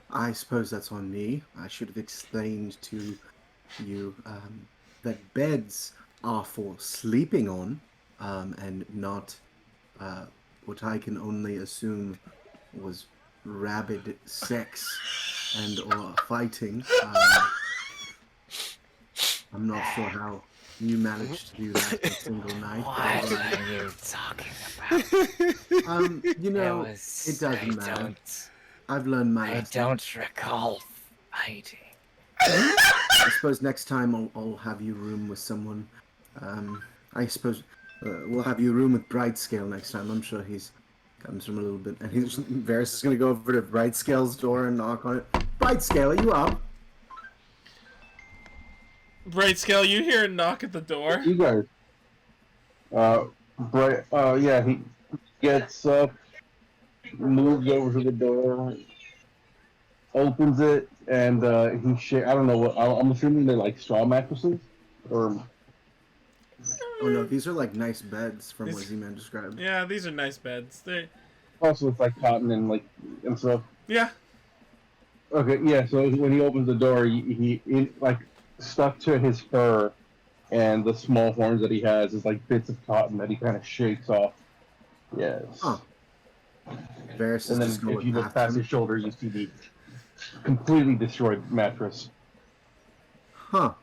I suppose that's on me. I should have explained to you that beds are for sleeping on, and not what I can only assume was rabid sex and or fighting. I'm not sure how you managed to do that in a single night. What are you talking about? You know, it doesn't matter. I've learned my I lesson. don't recall fighting. I suppose next time I'll have you room with someone. I suppose we'll have you room with Brightscale next time. I'm sure he's comes from a little bit. And Verris is gonna go over to Brightscale's door and knock on it. Brightscale, are you up? Brightscale, you hear a knock at the door. You guys. Yeah, he gets up, moves over to the door, opens it, and I don't know what. I'm assuming they're like straw mattresses, or. Oh no, these are like nice beds from what These- Z-Man described. Yeah, these are nice beds. Also, it's like cotton and stuff. Yeah. Okay, yeah. So when he opens the door, he like stuck to his fur, and the small horns that he has is like bits of cotton that he kind of shakes off. Yes. Huh. Verris is And then just gonna if you look look past past him. his shoulder, you see the completely destroyed mattress. Huh.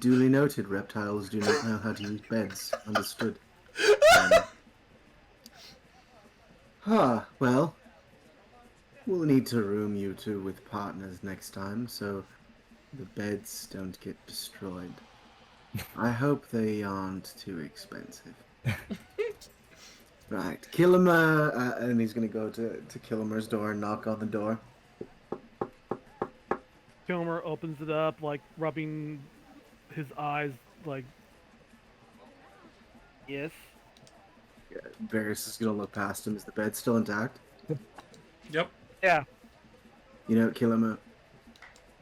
Duly noted, reptiles do not know how to use beds. Understood. Well, we'll need to room you two with partners next time, so the beds don't get destroyed. I hope they aren't too expensive. Right, Kilomur, and he's gonna go to Kilomur's door and knock on the door. Kilmer opens it up, like rubbing his eyes, like, yes. Verris is gonna look past him. Is the bed still intact? Yep. Yeah. You know, Kilomur,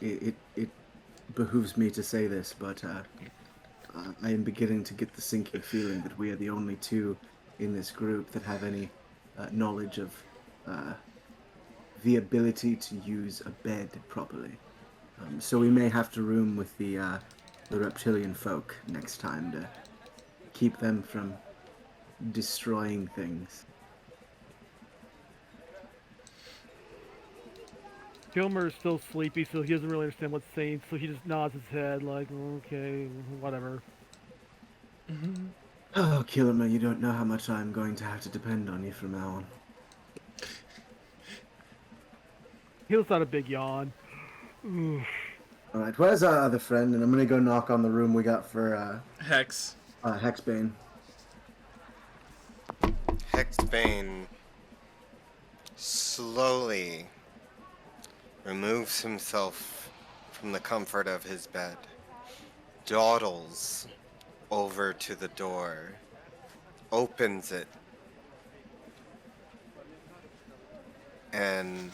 it behooves me to say this, but I am beginning to get the sinking feeling that we are the only two in this group that have any knowledge of the ability to use a bed properly. So we may have to room with the reptilian folk next time to keep them from destroying things. Kilmer is still sleepy, so he doesn't really understand what's saying, so he just nods his head, like, okay, whatever. Oh, Kilomur, you don't know how much I'm going to have to depend on you from now on. He lets out a big yawn. Oof. Alright, where's our other friend? And I'm gonna go knock on the room we got for Hex. Hexbane. Hexbane slowly removes himself from the comfort of his bed, dawdles over to the door, opens it, and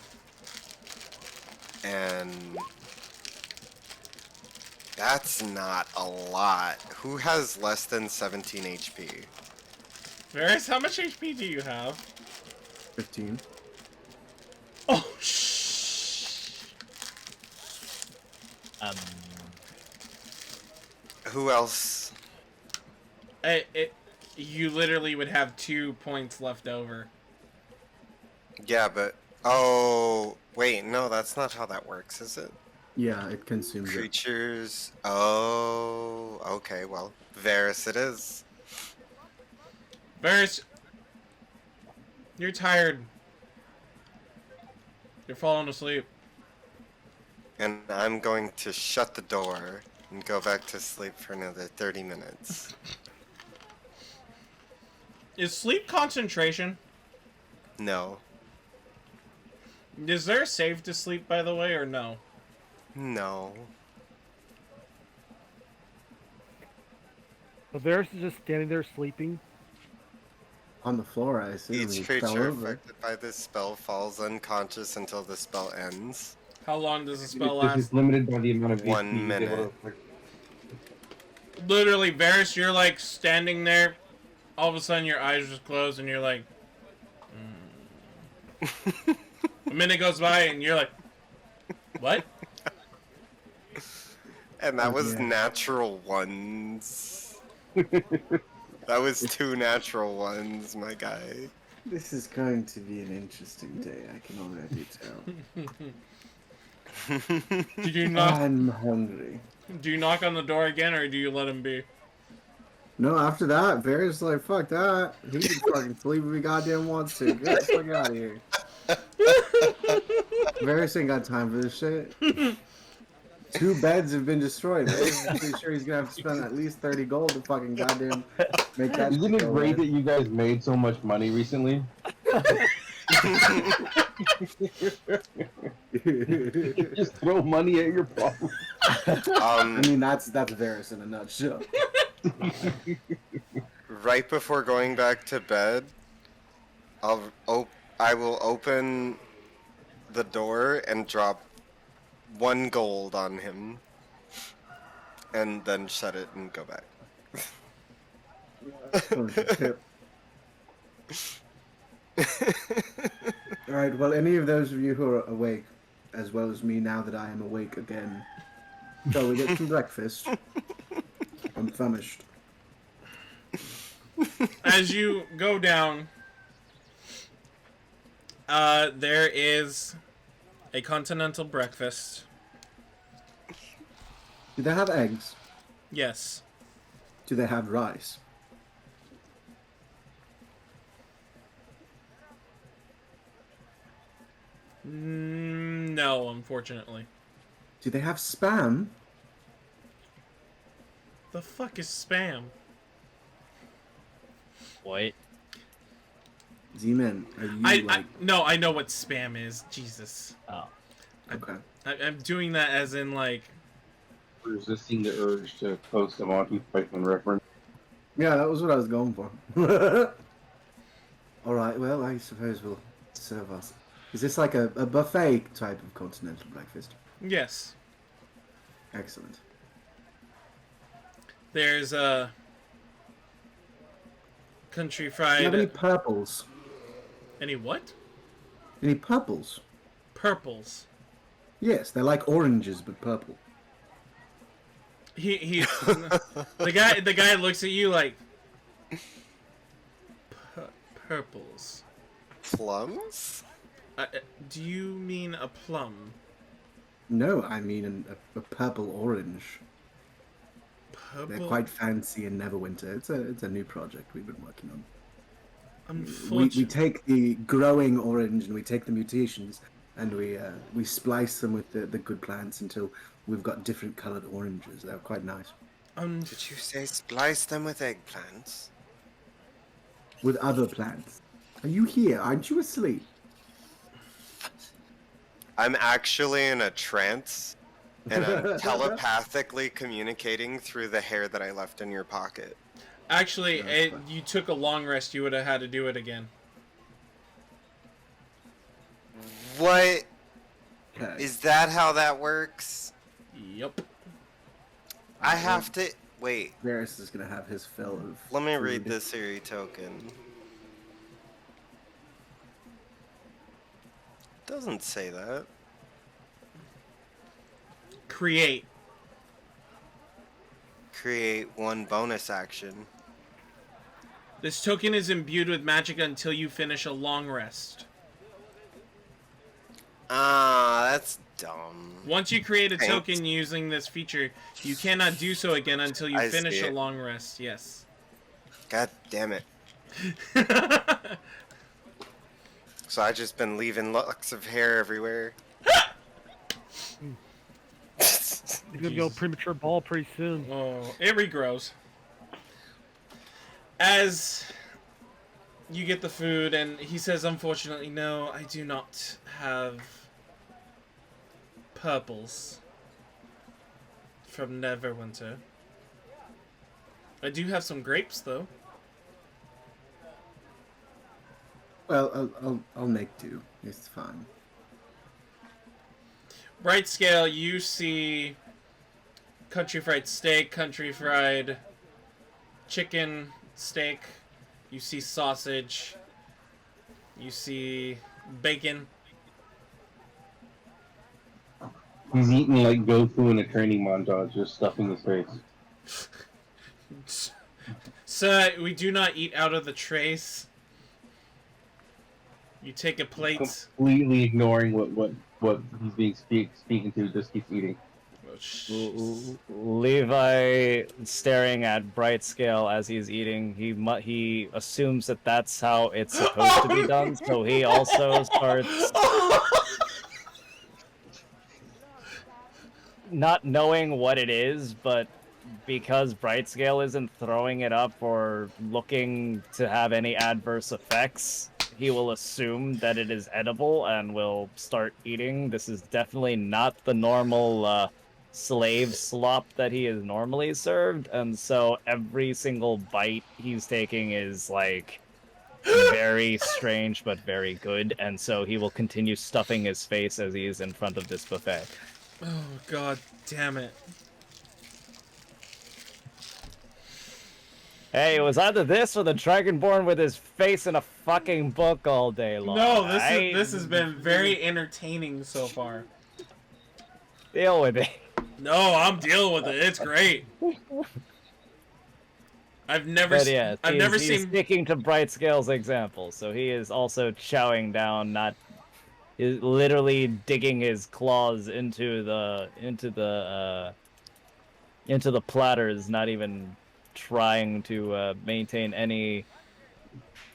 that's not a lot. Who has less than 17 HP? Verris, how much HP do you have? 15. Oh, shh. Who else? You literally would have 2 points left over. Yeah, but oh wait, no, that's not how that works, is it? Yeah, it consumes it. Creatures. Oh, okay. Well, Verris it is. Verris, you're tired. You're falling asleep. And I'm going to shut the door and go back to sleep for another 30 minutes. Is sleep concentration? No. Is there a save to sleep, by the way, or no? No. So Varys is just standing there sleeping. On the floor, I assume. Each He fell creature over. affected by this spell falls unconscious until the spell ends. How long does the spell This is last? limited by the amount of 1 HP he's able minute. to afflict. Literally, Verris, you're like standing there. All of a sudden, your eyes just close, and you're like. A minute goes by, and you're like, what? And that Oh, was yeah. natural ones. That was 2 natural ones, my guy. This is going to be an interesting day, I can already tell. Did you knock? I'm hungry. Do you knock on the door again, or do you let him be? No, after that, Varys like, fuck that. He can fucking sleep if he goddamn wants to. Get the fuck out of here. Varys ain't got time for this shit. 2 beds have been destroyed. I'm pretty sure he's gonna have to spend at least 30 gold to fucking goddamn make that Isn't shit it go great that away. you guys made so much money recently? Just throw money at your problem. I mean, that's Varys in a nutshell. Right before going back to bed, I will open the door and drop 1 gold on him, and then shut it and go back. Alright, well, any of those of you who are awake, as well as me now that I am awake again, shall we get some breakfast? I'm famished. As you go down, there is a continental breakfast. Do they have eggs? Yes. Do they have rice? No, unfortunately. Do they have spam? The fuck is spam? Wait. Z-Man, are you I no, I know what spam is. Jesus. Oh. Okay. I'm doing that as in like. Resisting the urge to post a Monty Python reference. Yeah, that was what I was going for. Alright, well, I suppose we'll serve us. Is this like a buffet type of continental breakfast? Yes. Excellent. There's country Do fried. you have any purples? Any what? Any purples? Purples. Yes, they're like oranges, but purple. He the guy looks at you like purples. Plums? Do you mean a plum? No, I mean a purple orange. Purple. They're quite fancy in Neverwinter. It's a new project we've been working on. We Unfortunately, take the growing orange and we take the mutations and we splice them with the good plants until we've got different colored oranges. They're quite nice. Did you say splice them with eggplants? With other plants. Are you here? Aren't you asleep? I'm actually in a trance, and I'm telepathically communicating through the hair that I left in your pocket. actually, That's fine. you took a long rest. You would have had to do it again. What? Okay. Is that how that works? Yep. I have to... Wait, Verris is gonna have his fill of. let me food. read this Siri token. Doesn't say that. Create. create one bonus action. This token is imbued with magic until you finish a long rest. Ah, that's dumb. Once you create a Thanks. token using this feature, you cannot do so again until you I finish see a it. long rest. Yes. God damn it. So I just been leaving locks of hair everywhere. You're gonna go premature ball pretty soon. Oh, it regrows. As you get the food, and he says, unfortunately, no, I do not have purples from Neverwinter. I do have some grapes, though. Well, I'll make do. It's fine. Bright scale, you see country fried steak, country fried chicken steak, you see sausage, you see bacon. He's eating like Goku in a training montage, just stuffing his face. Sir, we do not eat out of the trays. You take a plate. Completely ignoring what he's being speaking to, just keeps eating. Levi, staring at Bright Scale as he's eating, he assumes that that's how it's supposed to be done, so he also starts not knowing what it is, but because Bright Scale isn't throwing it up or looking to have any adverse effects, he will assume that it is edible and will start eating. This is definitely not the normal slave slop that he is normally served, and so every single bite he's taking is like very strange but very good, and so he will continue stuffing his face as he is in front of this buffet. Oh, god damn it. Hey, it was either this or the Dragonborn with his face in a fucking book all day long. No, this has been very entertaining so far. Deal with it. No, I'm dealing with it. It's great. I've never He's seen sticking to Bright Scale's example, so he is also chowing down, is literally digging his claws into the platters, not even trying to maintain any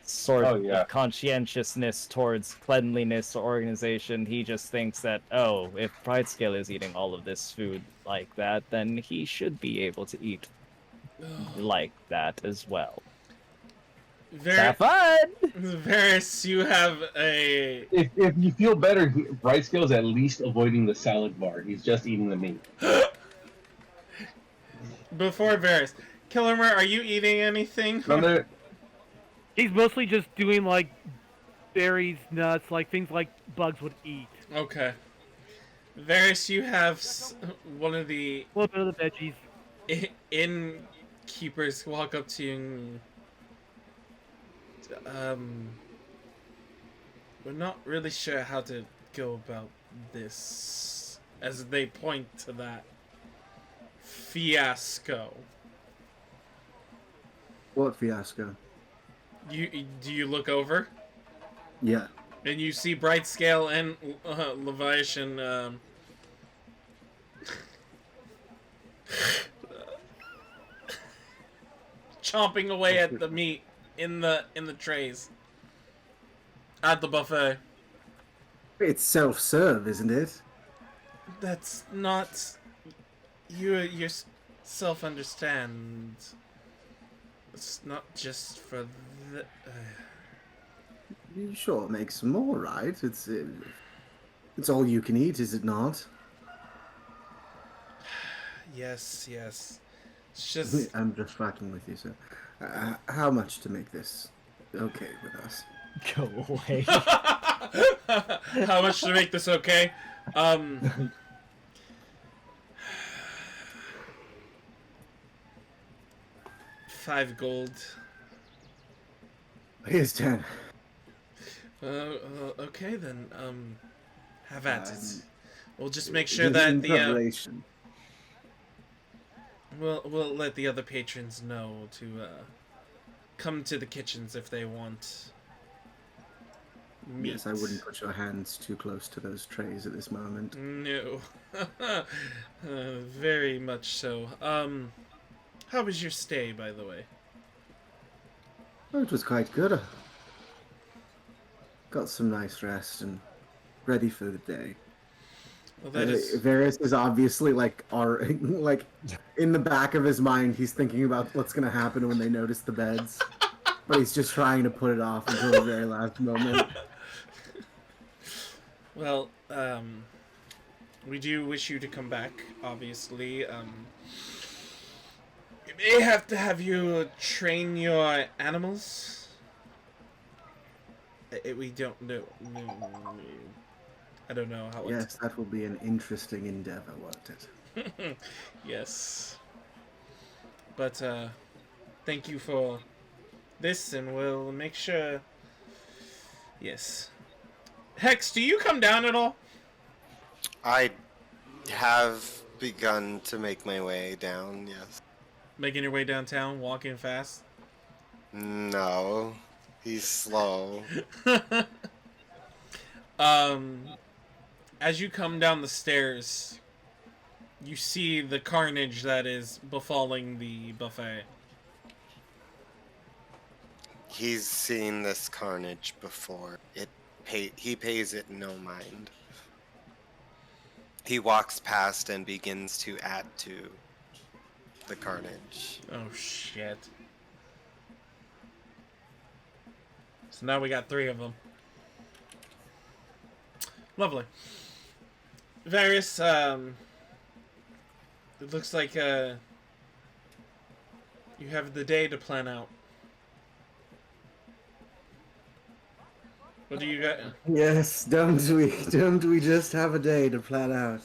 sort of conscientiousness towards cleanliness or organization. He just thinks that, oh, if Bright Scale is eating all of this food like that, then he should be able to eat like that as well. Have fun! Verris, you have a... If you feel better, Bright Scale is at least avoiding the salad bar. He's just eating the meat. Before Verris, Kilomur, are you eating anything? He's mostly just doing like berries, nuts, like things like bugs would eat. Okay. Verris, you have one of the... A little bit of the veggies. Innkeepers walk up to you and... we're not really sure how to go about this. As they point to that fiasco. What fiasco? Do you look over? Yeah. And you see Bright Scale and Leviathan chomping away at the meat in the trays at the buffet. It's self-serve, isn't it? That's not... You yourself understand. It's not just for the... You sure make some more, right? It's all you can eat, is it not? Yes. It's just... I'm just fucking with you, sir. How much to make this okay with us? Go away. How much to make this okay? 5 gold. Here's 10. Okay then. Have at it. We'll just make sure In that the preparation. We'll let the other patrons know to come to the kitchens if they want meat. Yes, I wouldn't put your hands too close to those trays at this moment. No. Very much so. How was your stay, by the way? Oh, it was quite good. Got some nice rest and ready for the day. Well, that is... Verris is obviously like in the back of his mind, he's thinking about what's gonna happen when they notice the beds, but he's just trying to put it off until the very last moment. Well, we do wish you to come back, obviously. We may have to have you train your animals. We don't know. I don't know how. Yes, that will be an interesting endeavor, won't it? Yes. But thank you for this, and we'll make sure. Yes. Hex, do you come down at all? I have begun to make my way down, yes. Making your way downtown, walking fast? No, he's slow. As you come down the stairs, you see the carnage that is befalling the buffet. He's seen this carnage before. He pays it no mind. He walks past and begins to add to the carnage. Oh shit. So now we got 3 of them. Lovely. Verris, it looks like you have the day to plan out. What do you got? Yes, don't we just have a day to plan out?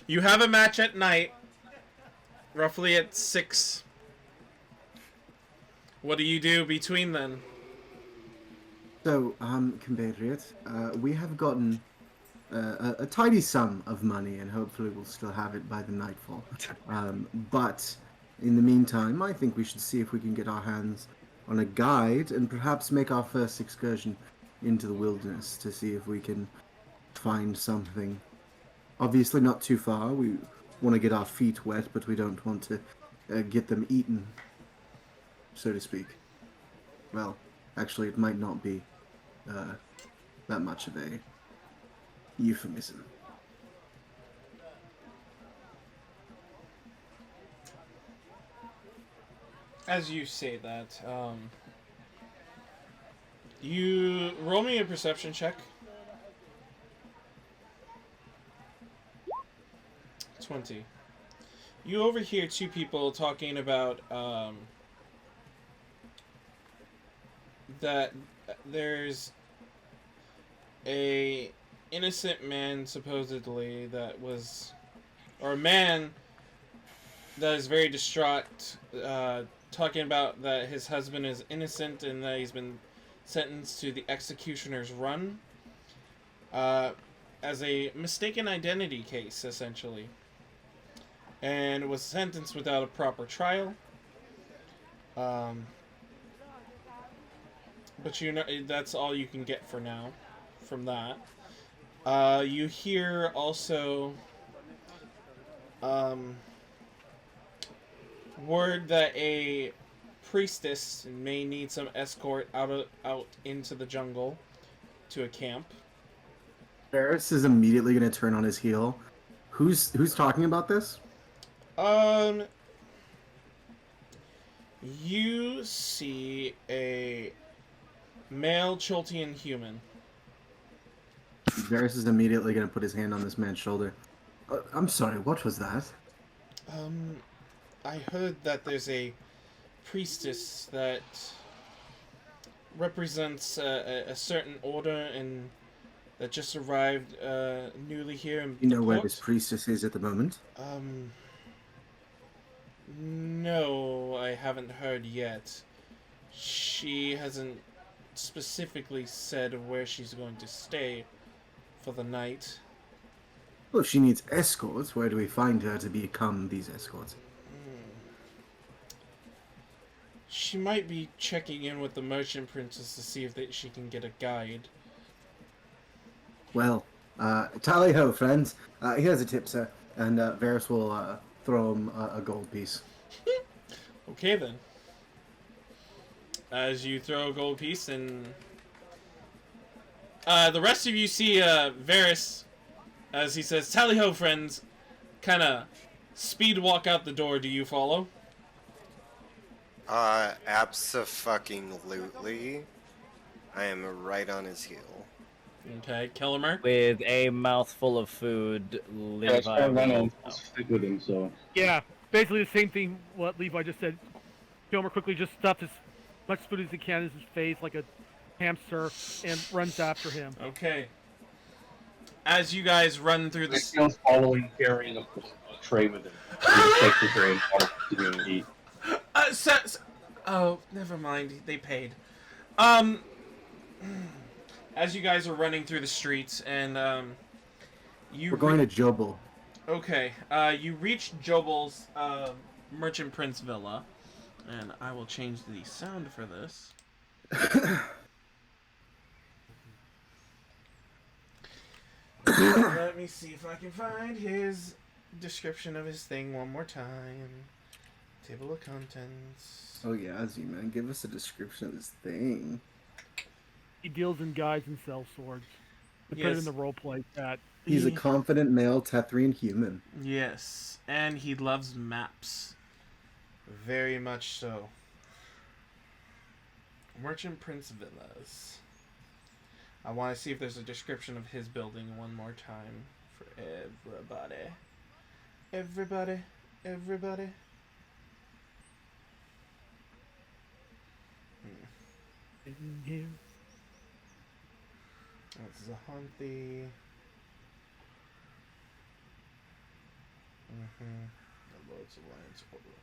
You have a match at night, roughly at 6. What do you do between then? So, compatriot, we have gotten a tidy sum of money, and hopefully we'll still have it by the nightfall. But in the meantime, I think we should see if we can get our hands on a guide and perhaps make our first excursion into the wilderness to see if we can find something. Obviously not too far. We want to get our feet wet, but we don't want to get them eaten, so to speak. Well, actually, it might not be that much of a euphemism. As you say that, you roll me a perception check. 20. You overhear 2 people talking about that there's a innocent man supposedly that was, or a man that is very distraught, talking about that his husband is innocent and that he's been sentenced to the executioner's run as a mistaken identity case, essentially, and was sentenced without a proper trial. But you know, that's all you can get for now from that. You hear also word that a priestess may need some escort out into the jungle to a camp. Verris is immediately going to turn on his heel. Who's talking about this? You see a male Choltian human. Verris is immediately going to put his hand on this man's shoulder. I'm sorry, what was that? I heard that there's a priestess that represents a certain order and that just arrived newly here in You know where port. this priestess is at the moment? No, I haven't heard yet. She hasn't specifically said where she's going to stay for the night. Well, if she needs escorts, where do we find her to become these escorts? She might be checking in with the merchant princess to see if she can get a guide. Well, tally ho, friends. Here's a tip, sir. And Verris will throw him a gold piece. Okay then. As you throw a gold piece, and the rest of you see Verris, as he says, "Tally ho, friends," kind of speed walk out the door. Do you follow? Abso-fucking-lutely. I am right on his heel. Okay, Kilomur. With a mouthful of food, Yeah, as far Levi as I know, will... I'll stick with him, so. Yeah, basically the same thing what Levi just said. Kilmer quickly just stuffs as much food as he can in his face like a hamster and runs after him. Okay. As you guys run through the... Nick's following, carrying a tray with him. He just takes the tray and follows continuing to eat. Oh, never mind. They paid. As you guys are running through the streets, and We're going to Jobel. Okay, you reach Jobel's Merchant Prince Villa, and I will change the sound for this. Let me see if I can find his description of his thing one more time. Table of contents. Oh yeah, Z-Man, give us a description of this thing. He deals in guides and sells swords. To put it Yes. in the roleplay that He's a confident male Tethrian human. Yes, and he loves maps. Very much so. Merchant Prince Villas. I want to see if there's a description of his building one more time for everybody. Everybody. in here. That's Zahanthi. The Lord's Alliance Order.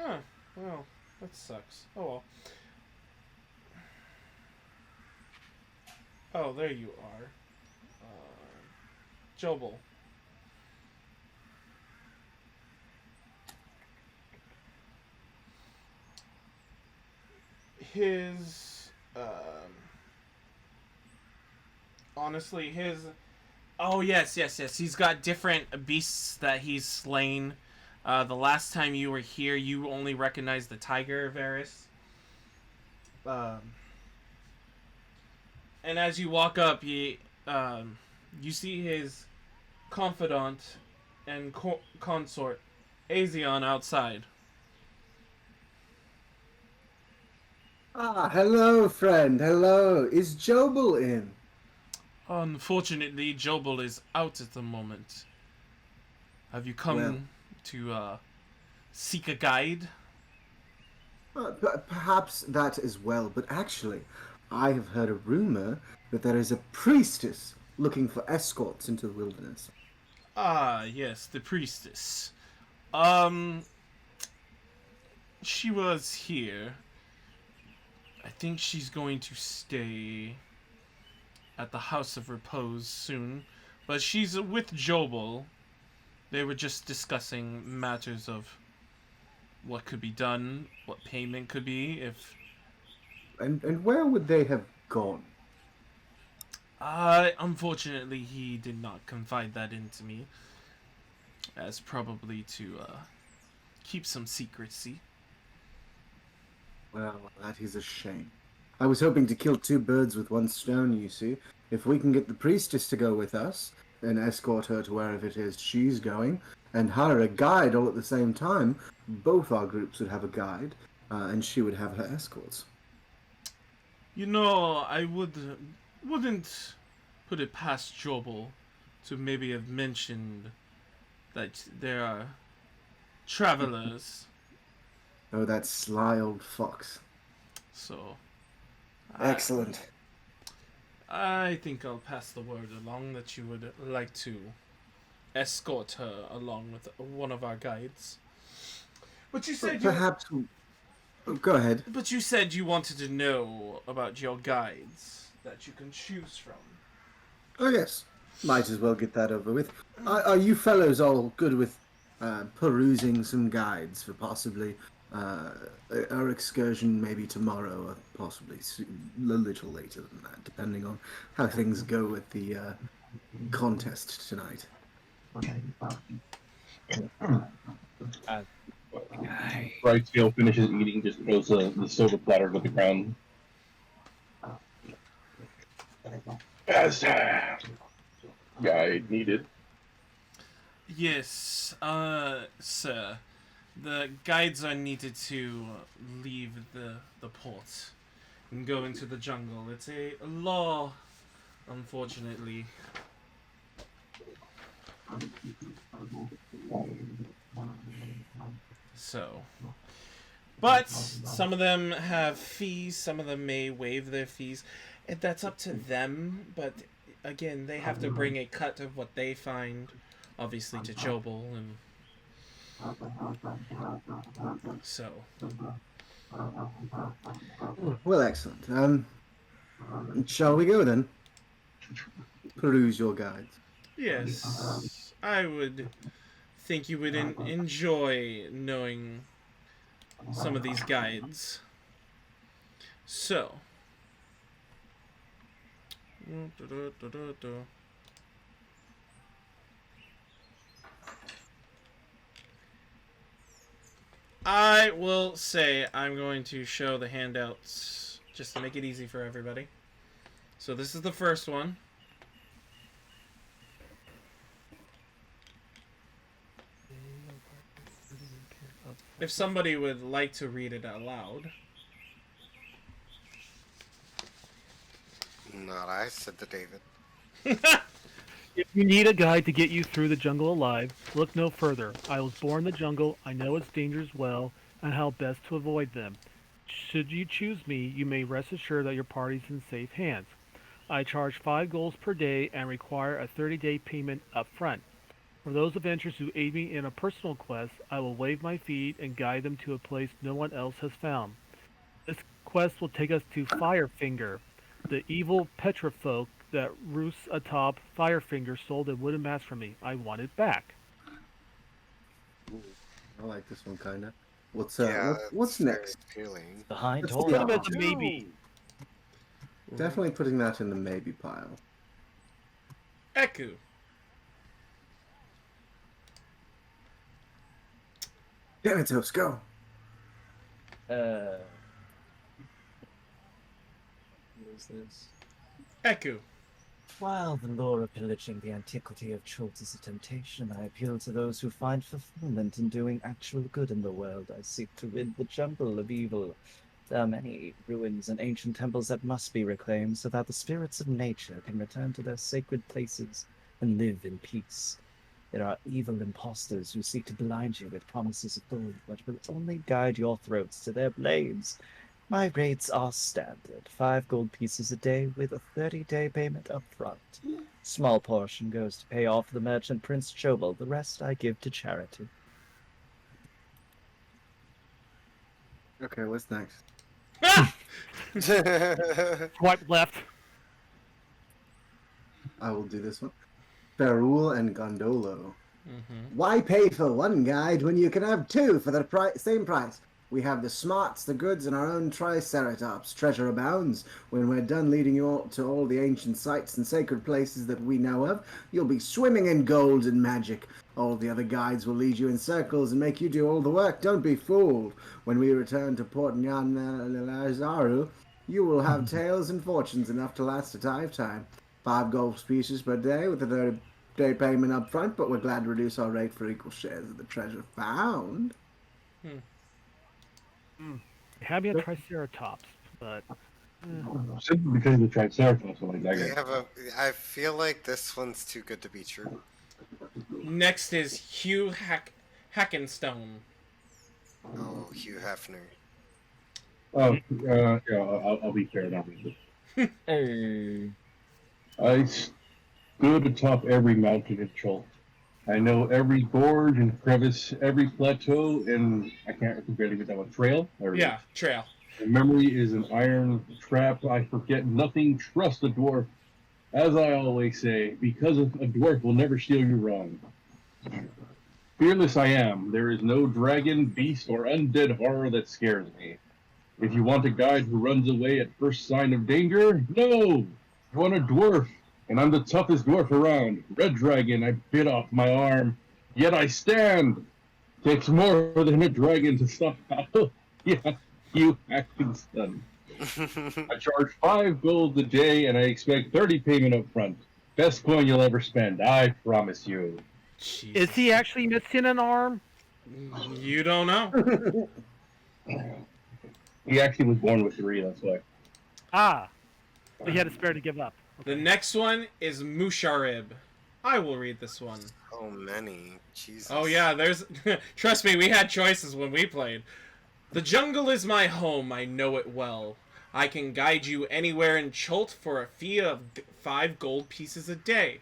Ah, well, that sucks. Oh well. Oh, there you are. Jobel. His, honestly, oh, yes. He's got different beasts that he's slain. The last time you were here, you only recognized the tiger, Verris. And as you walk up, you see his confidant and consort, Aezion, outside. Ah, hello, friend. Hello. Is Jobel in? Unfortunately, Jobel is out at the moment. Have you come to seek a guide? Perhaps that as well, but actually, I have heard a rumor that there is a priestess looking for escorts into the wilderness. Ah, yes, the priestess. She was here. I think she's going to stay at the House of Repose soon, but she's with Jobel. They were just discussing matters of what could be done, what payment could be, if... And where would they have gone? Unfortunately, he did not confide that into me, as probably to, keep some secrecy. Well, that is a shame. I was hoping to kill two birds with one stone, you see. If we can get the priestess to go with us, and escort her to wherever it is she's going, and hire a guide all at the same time, both our groups would have a guide, and she would have her escorts. You know, I wouldn't put it past Jobel to maybe have mentioned that there are travelers. Oh, that sly old fox. So... Excellent. I think I'll pass the word along that you would like to escort her along with one of our guides. But you said Perhaps... Go ahead. But you said you wanted to know about your guides that you can choose from. Oh yes, might as well get that over with. Are you fellows all good with perusing some guides for possibly our excursion maybe tomorrow or possibly a little later than that, depending on how things go with the contest tonight? Brightfield finishes eating, just throws the silver platter to the ground. As guide needed. Yes, sir. The guides are needed to leave the port and go into the jungle. It's a law, unfortunately. So, but some of them have fees, some of them may waive their fees. And that's up to them, but again, they have to bring a cut of what they find, obviously, to Jobel, and so. Well, excellent. Shall we go then? Peruse your guides. Yes, I would think you would enjoy knowing some of these guides. So. I will say I'm going to show the handouts just to make it easy for everybody. So this is the first one. If somebody would like to read it out loud. Not I, said to David. If you need a guide to get you through the jungle alive, look no further. I was born in the jungle, I know its dangers well, and how best to avoid them. Should you choose me, you may rest assured that your party's in safe hands. I charge 5 gold per day and require a 30-day payment up front. For those adventurers who aid me in a personal quest, I will waive my fee and guide them to a place no one else has found. This quest will take us to Firefinger, the evil petrofolk that roosts atop Firefinger stole the wooden mask from me. I want it back. I like this one, kinda. What's It's very next? appealing. Behind Let's all Put them go. as a maybe. Definitely putting that in the maybe pile. Eku. Thanatos, go. What is this? Eku. While the lore of pillaging the antiquity of Chult is a temptation, I appeal to those who find fulfillment in doing actual good in the world. I seek to rid the jungle of evil. There are many ruins and ancient temples that must be reclaimed so that the spirits of nature can return to their sacred places and live in peace. There are evil impostors who seek to blind you with promises of gold, but will only guide your throats to their blades. My rates are standard, 5 gold pieces a day with a 30-day payment up front. Small portion goes to pay off the merchant Prince Jobel, the rest I give to charity. Okay, what's next? Swipe left. I will do this one. Ferul and Gondolo. Mm-hmm. Why pay for one guide when you can have 2 for the same price? We have the smarts, the goods, and our own Triceratops. Treasure abounds. When we're done leading you all to all the ancient sites and sacred places that we know of, you'll be swimming in gold and magic. All the other guides will lead you in circles and make you do all the work. Don't be fooled. When we return to Port Nyan you will have tales and fortunes enough to last a lifetime. 5 gold pieces per day with a 30-day payment up front, but we're glad to reduce our rate for equal shares of the treasure found. Have you a Triceratops, but Simply because of the Triceratops, I'm like, I feel like this one's too good to be true. Next is Hugh Hackenstone. Oh, Hugh Hefner. oh, yeah, I'll be fair. Not read it. Hey. I stood atop every mountain in Chult. I know every gorge and crevice, every plateau, and I can't barely get that one. Trail? Yeah, trail. Memory is an iron trap. I forget nothing. Trust the dwarf. As I always say, because a dwarf will never steal you wrong. Fearless I am. There is no dragon, beast, or undead horror that scares me. If you want a guide who runs away at first sign of danger, no! You want a dwarf, and I'm the toughest dwarf around. Red dragon, I bit off my arm, yet I stand! Takes more than a dragon to stop. Yeah, you acting stun. I charge 5 gold a day, and I expect 30 payment up front. Best coin you'll ever spend, I promise you. Is he actually missing an arm? You don't know. He actually was born with 3, that's why. Ah, so he had a spare to give up. The next one is Musharib. I will read this one. So many. Jesus. Oh yeah, there's... Trust me, we had choices when we played. The jungle is my home, I know it well. I can guide you anywhere in Chult for a fee of 5 gold pieces a day.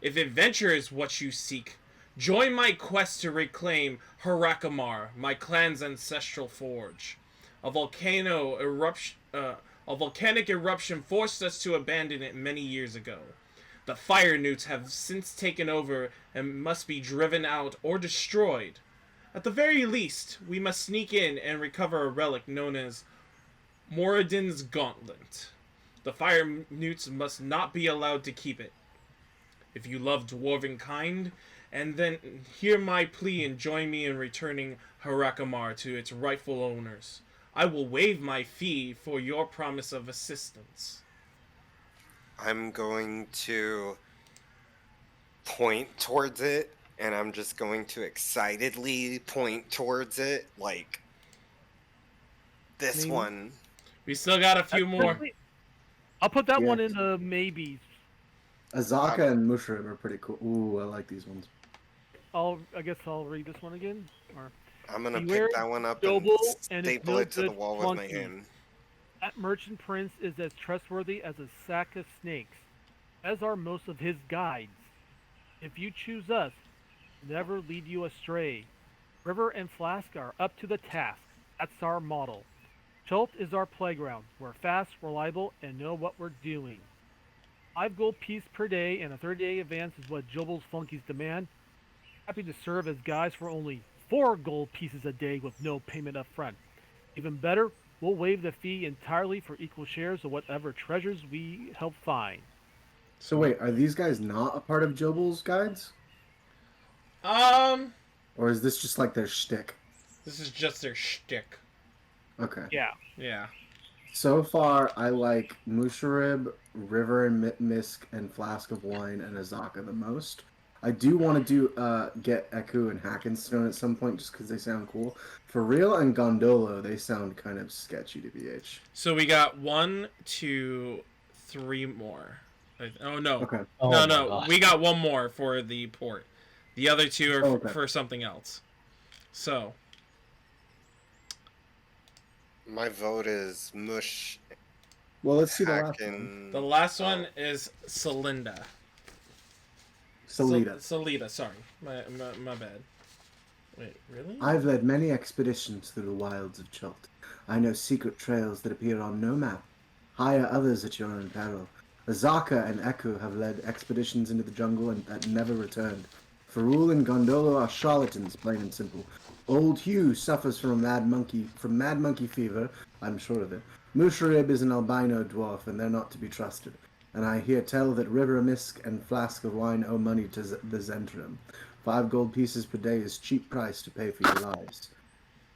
If adventure is what you seek, join my quest to reclaim Harakamar, my clan's ancestral forge. A volcanic eruption forced us to abandon it many years ago. The fire newts have since taken over and must be driven out or destroyed. At the very least, we must sneak in and recover a relic known as Moradin's Gauntlet. The fire newts must not be allowed to keep it. If you love dwarven kind, and then hear my plea and join me in returning Harakamar to its rightful owners, I will waive my fee for your promise of assistance. I'm going to point towards it, and I'm just going to excitedly point towards it, like this one. We still got a few more. I'll put that Yeah. one in the maybes. Azaka and Mushrib are pretty cool. Ooh, I like these ones. I guess I'll read this one again. Or I'm gonna Beware pick that one up Noble and and its staple it to the no-good wall with my flunky. hand. That merchant prince is as trustworthy as a sack of snakes, as are most of his guides. If you choose us, we'll never lead you astray. River and Flask are up to the task. That's our model. Chult is our playground. We're fast, reliable, and know what we're doing. 5 gold piece per day and a 30-day advance is what Jobal's flunkies demand. Happy to serve as guides for only 4 gold pieces a day with no payment up front. Even better, we'll waive the fee entirely for equal shares of whatever treasures we help find. So wait, are these guys not a part of Jobal's guides? Or is this just like their shtick? This is just their shtick. Okay. Yeah. Yeah. So far, I like Musharib, River and Misk, and Flask of Wine, and Azaka the most. I do want to get Eku and Hackenstone at some point just because they sound cool. For real and Gondolo, they sound kind of sketchy to BH. So we got 1, 2, 3 more. Oh no. Okay. No. We got 1 more for the port. The other 2 are Okay. for something else. So. My vote is Mush. Well, let's see the last one. Hacken. The last one is Celinda. Salida. Salida, sorry. My bad. Wait, really? I've led many expeditions through the wilds of Chult. I know secret trails that appear on no map. Hire others at your own peril. Azaka and Eku have led expeditions into the jungle and that never returned. Farul and Gondolo are charlatans, plain and simple. Old Hugh suffers from mad monkey fever. I'm sure of it. Musharib is an albino dwarf, and they're not to be trusted. And I hear tell that River Misk and Flask of Wine owe money to the Zentrum. 5 gold pieces per day is cheap price to pay for your lives.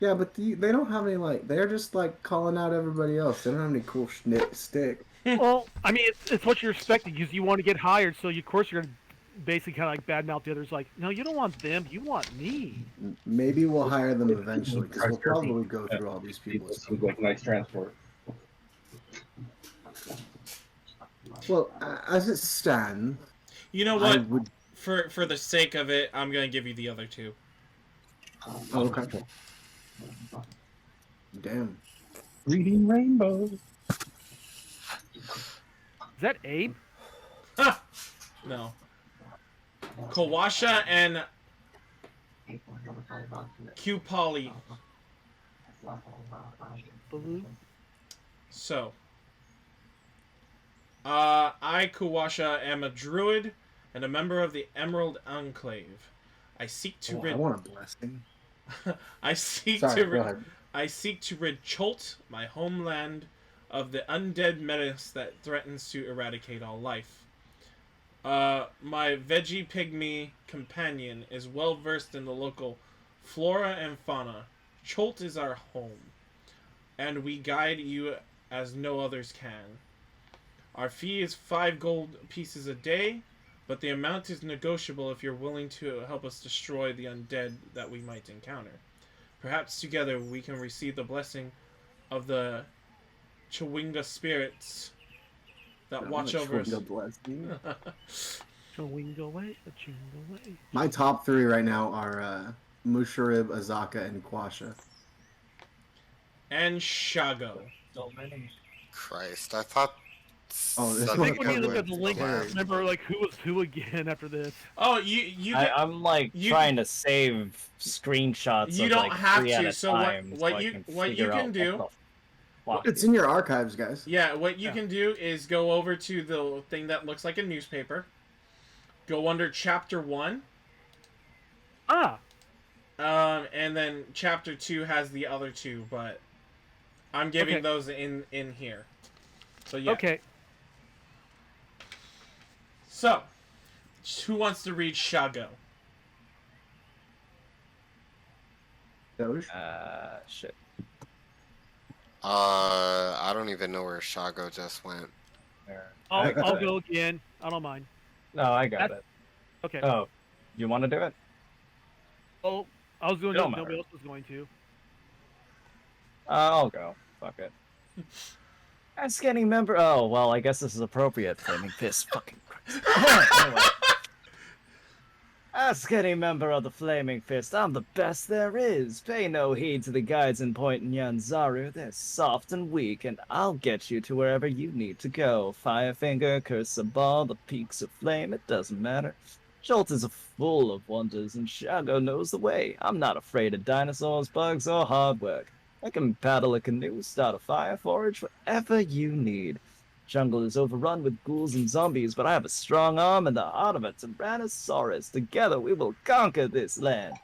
Yeah, but they don't have any, like, they're just, like, calling out everybody else. They don't have any cool stick. Well, I mean, it's what you're expecting because you want to get hired, so of course you're going to basically kind of like badmouth the others. Like, no, you don't want them, you want me. Maybe we'll hire them eventually, because we'll probably go through all these people. It seems like nice transport. Well, as it stands, You know I what? would... For the sake of it, I'm gonna give you the other 2. Oh, okay. Damn. Reading rainbows. Is that Abe? Ha! No. Kawasha and Q-Poly. Blue? So. I, Kuwasha, am a druid and a member of the Emerald Enclave. I seek to Oh, I rid. want a blessing. I seek Sorry, to go rid. ahead. I seek to rid Cholt, my homeland, of the undead menace that threatens to eradicate all life. My veggie pygmy companion is well versed in the local flora and fauna. Cholt is our home, and we guide you as no others can. Our fee is 5 gold pieces a day, but the amount is negotiable if you're willing to help us destroy the undead that we might encounter. Perhaps together we can receive the blessing of the Chwinga spirits that watch over us. Chwinga blessing. Chewing away, chewing away. My top 3 right now are Musharib, Azaka, and Quasha. And Shago. So many. Christ, I thought. Oh, this I one- think we need to look at the went link. last. Remember, like who was who again after this? Oh, you I'm like you- trying to save screenshots. You of, don't like, have 3 to, at a so time, what so I you- can what you figure can out do- what the fuck It's in your archives, guys. Yeah, what you Yeah. can do is go over to the thing that looks like a newspaper. Go under chapter 1. Ah, And then chapter 2 has the other 2, but I'm giving Okay. those in here. So yeah. okay. So, who wants to read Shago? Doge? Shit. I don't even know where Shago just went. There. I'll go again. I don't mind. No, I got That's- it. Okay. Oh, you want to do it? Oh, I was going It to. don't Nobody matter. else was going to. I'll go. Fuck it. Ask any member. Oh, well, I guess this is appropriate. Flaming Fist. Fucking Christ. Anyway. Ask any member of the Flaming Fist. I'm the best there is. Pay no heed to the guides in Point and Yanzaru. They're soft and weak, and I'll get you to wherever you need to go. Firefinger, Curse of Ball, the Peaks of Flame, it doesn't matter. Jolt is full of wonders, and Shago knows the way. I'm not afraid of dinosaurs, bugs, or hard work. I can paddle a canoe, start a fire, forage, whatever you need. Jungle is overrun with ghouls and zombies, but I have a strong arm and the heart of a Tyrannosaurus. Together we will conquer this land.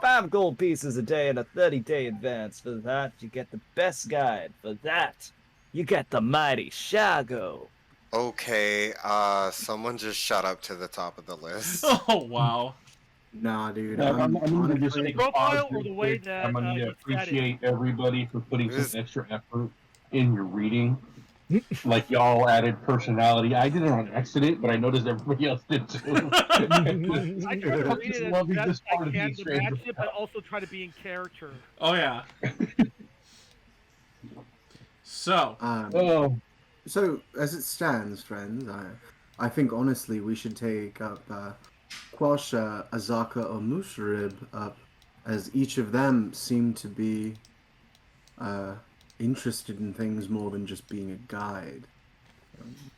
5 gold pieces a day and a 30-day advance. For that, you get the best guide. For that, you get the mighty Shago. Okay, someone just shut up to the top of the list. Oh, wow. Nah, dude. Yeah, I'm gonna just honestly- take a Profile pause or real the way quick. that, I'm gonna he said it. appreciate everybody for putting This- some extra effort in your reading. Like y'all added personality. I did it on accident, but I noticed everybody else did too. I try to read it as Loving best this part I of the can to Stranger match it, but also try to be in character. Oh, yeah. So, Oh, So, as it stands, friends, I think honestly we should take up Quasha, Azaka, or Musharib up, as each of them seem to be interested in things more than just being a guide.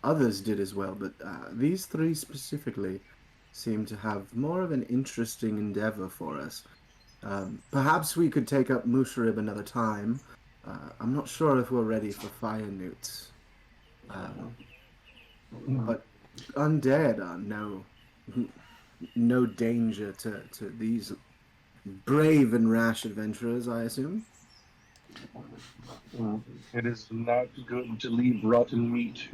Others did as well, but these 3 specifically seem to have more of an interesting endeavor for us. Perhaps we could take up Musharib another time. I'm not sure if we're ready for fire newts. But undead are no danger to these brave and rash adventurers, I assume. it is not good to leave rotten meat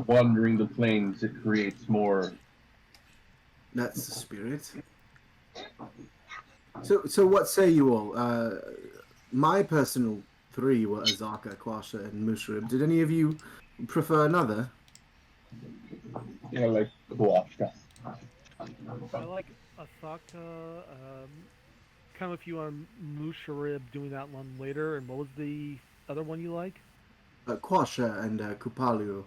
wandering the plains. It creates more. That's the spirit. So what say you all? My personal 3 were Azaka, Quasha, and Musharib. Did any of you prefer another? Yeah, like Kuwasha. I like Asaka. Kind of if you on Musharib doing that one later. And what was the other one you like? Quasha and Kupalu.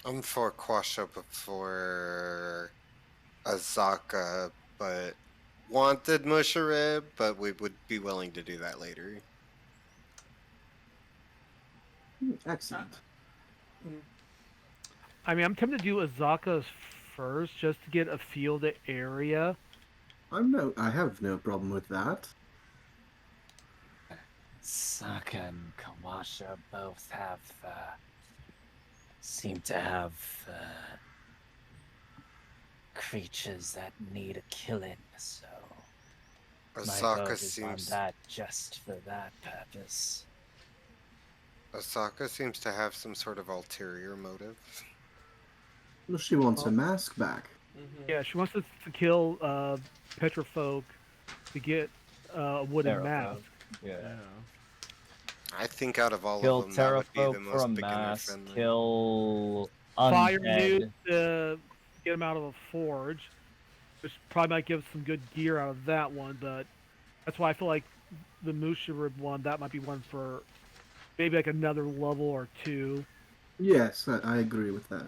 I'm for Quasha before Azaka, but wanted Musharib, but we would be willing to do that later. Excellent. I mean, I'm tempted to do Azaka's first just to get a feel of the area. I have no problem with that. Asaka and Kawasha both have, seem to have, creatures that need a killing, so my Asaka vote is on seems that just for that purpose. Asaka seems to have some sort of ulterior motive. Well, she wants her mask back. Yeah, she wants us to kill Petrofolk to get a wooden Terrafolk. mask. Yeah. I think out of all Kill of them, that would be the Terrafolk for a most beginner mask. friendly. Kill Fire Undead. Newt to get him out of the forge. Which probably might give some good gear out of that one, but that's why I feel like the Musharib one, that might be one for maybe like another level or two. Yes, I agree with that.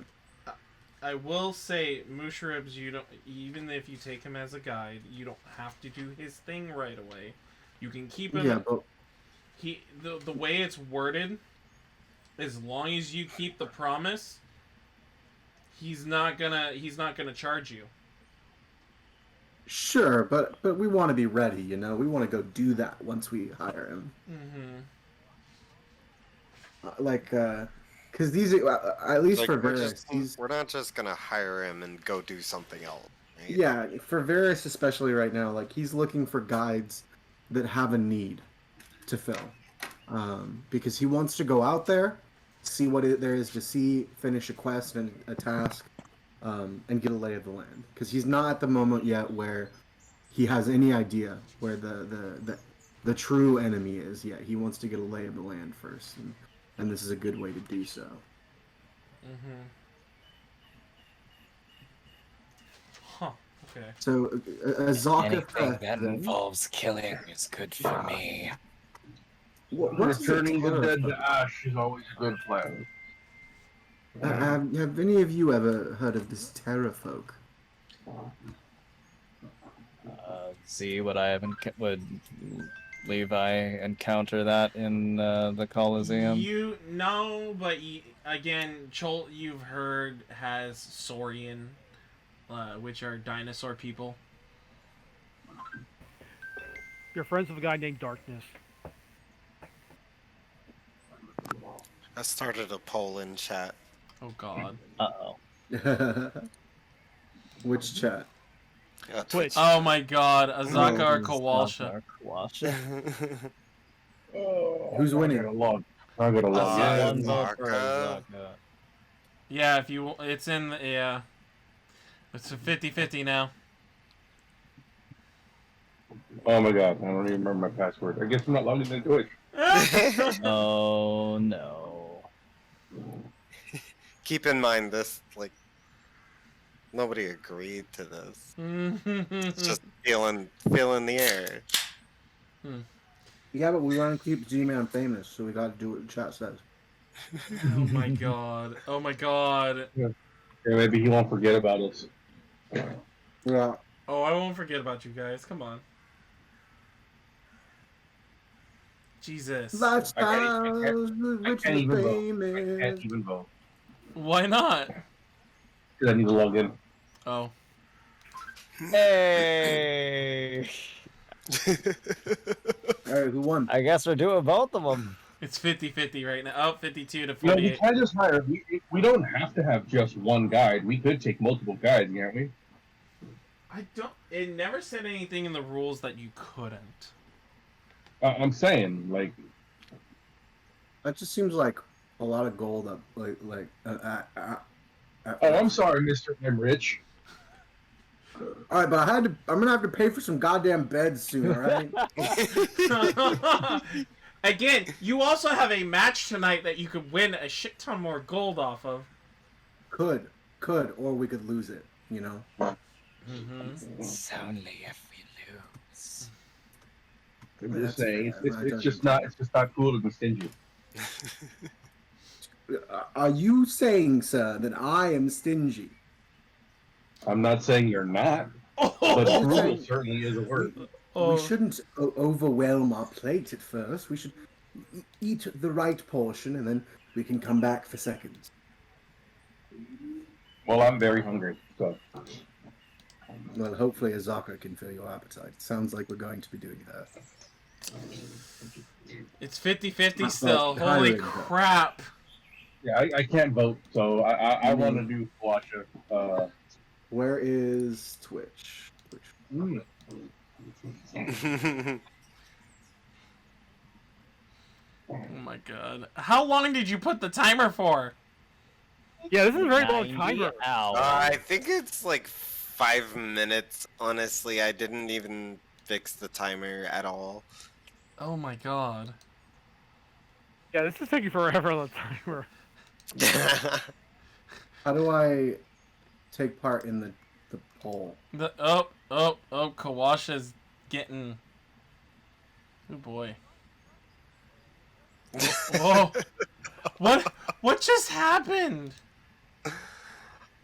I will say, Musharibs, you don't, even if you take him as a guide, you don't have to do his thing right away. You can keep him. Yeah, but The way it's worded, as long as you keep the promise, he's not gonna charge you. sure, but we want to be ready, you know. We want to go do that once we hire him. Because these, at least Like, for Verris, we're not just gonna hire him and go do something else. Right? yeah, for Verris especially right now, like he's looking for guides that have a need to fill, because he wants to go out there, see what there is to see, finish a quest and a task, and get a lay of the land. Because he's not at the moment yet where he has any idea where the true enemy is yet. He wants to get a lay of the land first, and this is a good way to do so. Huh. Okay. So, Azaka Anything that involves killing is good for me. what's Returning the dead Terrafolk? to ash is always a good plan. Have any of you ever heard of this Terrafolk? See what I haven't. Would Levi encounter that in the Colosseum? You know, but again, Chol, you've heard, has Saurian, which are dinosaur people. You're friends with a guy named Darkness. I started a poll in chat. Oh God. Uh-oh. Which chat? Twitch. Oh my God, Azaka or Kawalsha? Kawalsha. Who's winning? I got a log. Yeah. One vote for Azaka. Azaka. Yeah, if you, it's in the, yeah. It's a 50-50 now. Oh my god, I don't even remember my password. I guess I'm not logged into Twitch. Oh no. Keep in mind this, like, nobody agreed to this. It's just feeling the air. Yeah, but we want to keep G-Man famous, so we got to do what the chat says. Oh my God. Oh my God. Yeah, maybe he won't forget about us. Yeah. Oh, I won't forget about you guys. Come on. Jesus. Lifestyles, rich can't and even vote. I famous. can't even vote. Why not? Because I need to log in. Oh. Hey! Alright, who won? I guess we're doing both of them. It's 50-50 right now. Oh, 52 to You know, we 48. can't just hire. We don't have to have just one guide. We could take multiple guides, can't we? I don't. It never said anything in the rules that you couldn't. I'm saying, like, That just seems like a lot of gold up, oh, I'm sorry, Mr. I'm rich. Alright, but I'm gonna have to pay for some goddamn beds soon, alright? Again, you also have a match tonight that you could win a shit ton more gold off of. Could, or we could lose it, you know? It's only if we lose. I'm That's just saying, fair. it's just not cool to be stingy. Are you saying, sir, that I am stingy? I'm not saying you're not, but frugal certainly is a word. We shouldn't overwhelm our plate at first. We should eat the right portion, and then we can come back for seconds. Well, I'm very hungry, so. Well, hopefully Azaka can fill your appetite. Sounds like we're going to be doing that. It's 50-50 Not still. vote, Holy hiring, though. crap. Yeah, I can't vote, so I want to do Kawasha. Where is Twitch? Mm. Oh my god. How long did you put the timer for? Yeah, this is a very long 90 timer. hours. I think it's like 5 minutes. Honestly, I didn't even fix the timer at all. Oh my god. Yeah, this is taking forever on the timer. How do I take part in the poll? Kawasha's getting... Oh boy. Whoa. What just happened?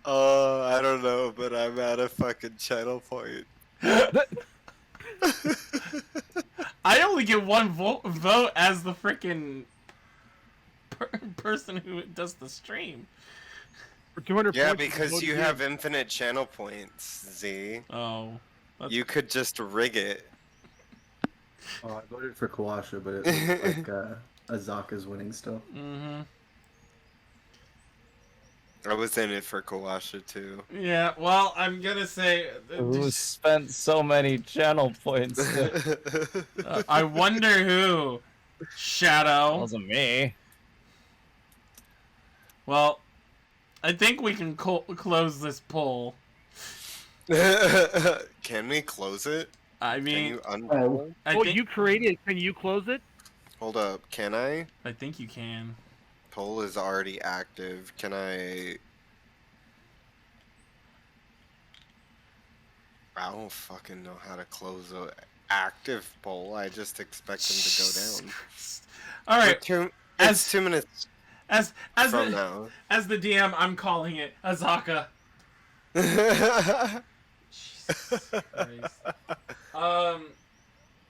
I don't know, but I'm at a fucking channel point. I only get one vote as the freaking person who does the stream. For 200 Yeah, points, because you have infinite channel points, Z. Oh. You could just rig it. Oh, I voted for Kawasha, but it looks like Azaka's winning still. Mm-hmm. I was in it for Kawasha too. Yeah, well, I'm gonna say... Who spent so many channel points? I wonder who. Shadow. Wasn't me. Well, I think we can close this poll. Can we close it? I Can mean, you unpoll? I Oh, think, you created. Can you close it? Hold up, can I? I think you can. Poll is already active. Can I? I don't fucking know how to close a active poll. I just expect them to go down. All right. It's 2 minutes As from the now. as the DM, I'm calling it Azaka. Jesus Christ.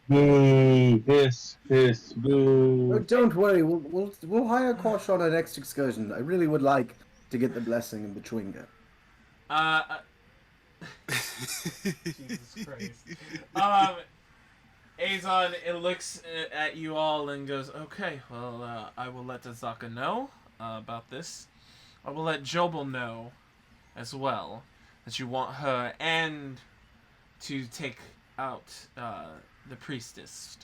Boo! Piss! Oh, Boo! don't worry, we'll hire Quash on our next excursion. I really would like to get the blessing in between you. Jesus Christ. Azon, it looks at you all and goes, okay, well, I will let Azaka know about this. I will let Jobel know as well that you want her and to take out the priestess.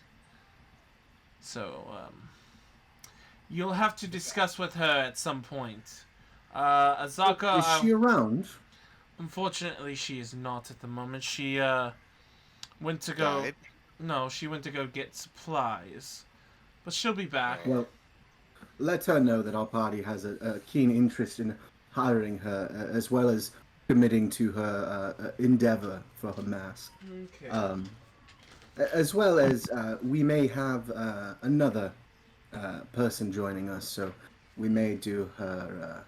So, you'll have to discuss with her at some point. Azaka... Is she around? Unfortunately, she is not at the moment. She went to go... Died? No, she went to go get supplies. But she'll be back. Well, let her know that our party has a keen interest in hiring her, as well as committing to her endeavor for her mask. Okay. As well as we may have another person joining us, so we may do her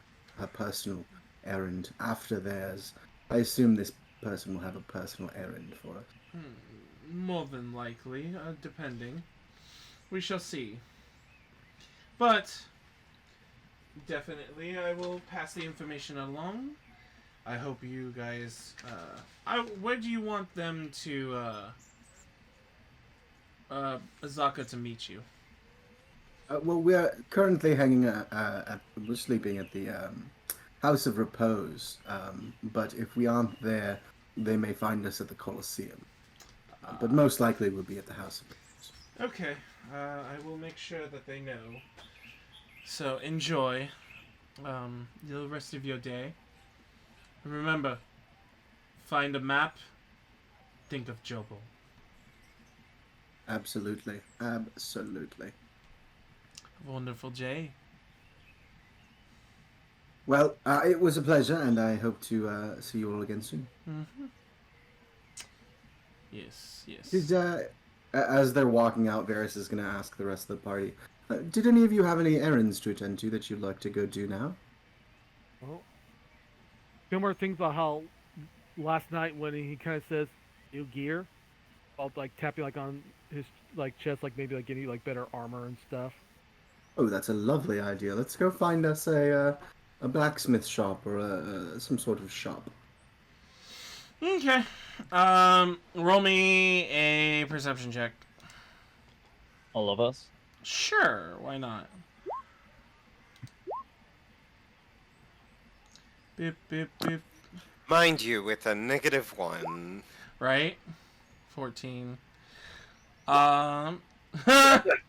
personal errand after theirs. I assume this person will have a personal errand for us. More than likely, depending. We shall see. But, definitely, I will pass the information along. I hope you guys... where do you want them to... Azaka to meet you? Well, we're currently we're sleeping at the House of Repose, but if we aren't there, they may find us at the Colosseum. But most likely we'll be at the House of Repose. Okay, I will make sure that they know. So, enjoy the rest of your day. And remember, find a map, think of Jobel. Absolutely. Absolutely. Wonderful, Jay. Well, it was a pleasure, and I hope to see you all again soon. Mm-hmm. Yes, yes. As they're walking out, Verris is going to ask the rest of the party, did any of you have any errands to attend to that you'd like to go do now? Well, Kilomur thinks about how last night when he kind of says new gear, while like tapping like on his like chest, like maybe like getting like better armor and stuff. Oh, that's a lovely idea. Let's go find us a blacksmith shop or some sort of shop. Okay. Roll me a perception check. All of us? Sure, why not? Beep, beep, beep. Mind you, with a -1. Right? 14.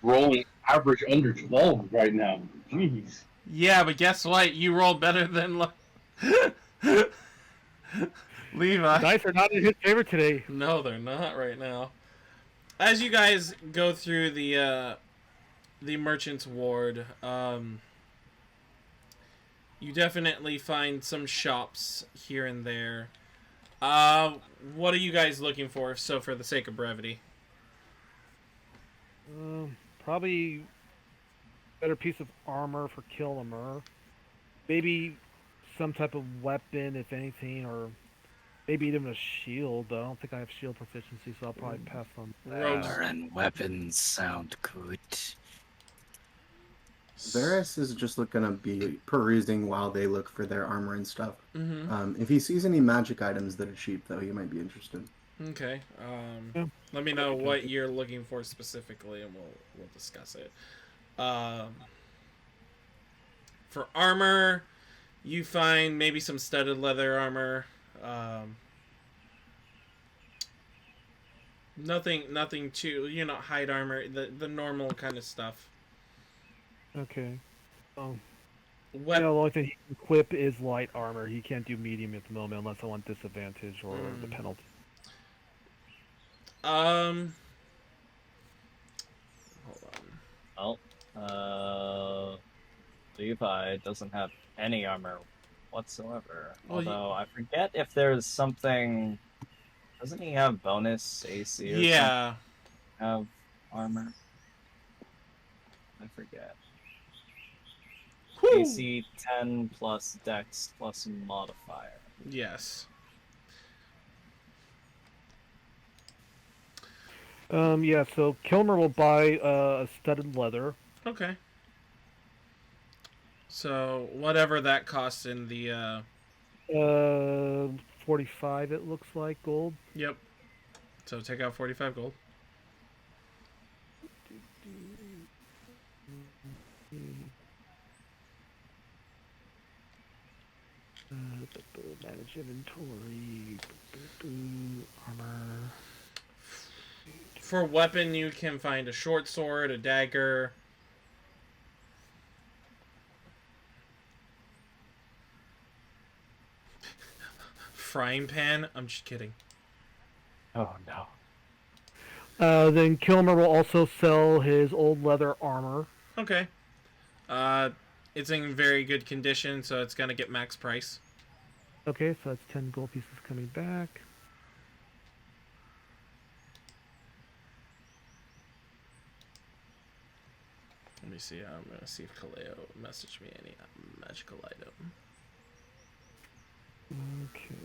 Rolling average under 12 right now. Jeez. Yeah, but guess what? You rolled better than Levi. Dice are not in his favor today. No, they're not right now. As you guys go through the merchant's ward, you definitely find some shops here and there. What are you guys looking for? So, for the sake of brevity, Probably better piece of armor for Kilomur. Maybe some type of weapon, if anything, or maybe even a shield. Though I don't think I have shield proficiency, so I'll probably pass on that. Rogues. Armor and weapons sound good. Verris is just gonna be perusing while they look for their armor and stuff. Mm-hmm. If he sees any magic items that are cheap, though, he might be interested. Okay. Yeah. Let me know what you're looking for specifically, and we'll discuss it. For armor, you find maybe some studded leather armor. Nothing too, hide armor, the normal kind of stuff. Okay. The What? only thing he can equip is light armor. He can't do medium at the moment unless I want disadvantage or the penalty. Hold on. Well, Levi doesn't have any armor whatsoever. Well, Although I forget if there's something. Doesn't he have bonus AC or Yeah. something? Have armor? I forget. Whew. AC 10 plus Dex plus modifier. Yes. Yeah, so Kilmer will buy a studded leather. Okay. So whatever that costs in the 45 it looks like gold. Yep. So take out 45 gold. Manage inventory. Armor. For weapon, you can find a short sword, a dagger. Frying pan? I'm just kidding. Oh no. Then Kilmer will also sell his old leather armor. Okay. It's in very good condition, so it's gonna get max price. Okay, so that's 10 gold pieces coming back. Let me see. I'm gonna see if Kaleo messaged me any magical item. Okay,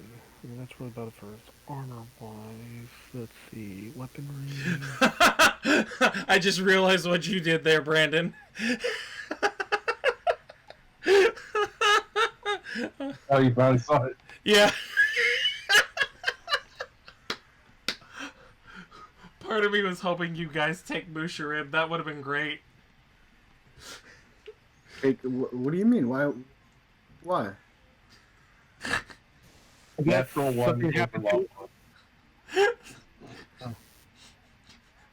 well, that's really about it for his armor-wise. Let's see, weaponry. I just realized what you did there, Brandon. Oh, you finally saw it. Yeah. Part of me was hoping you guys take Musharib. That would have been great. Hey, what do you mean? Why? Natural one. Something happened to it?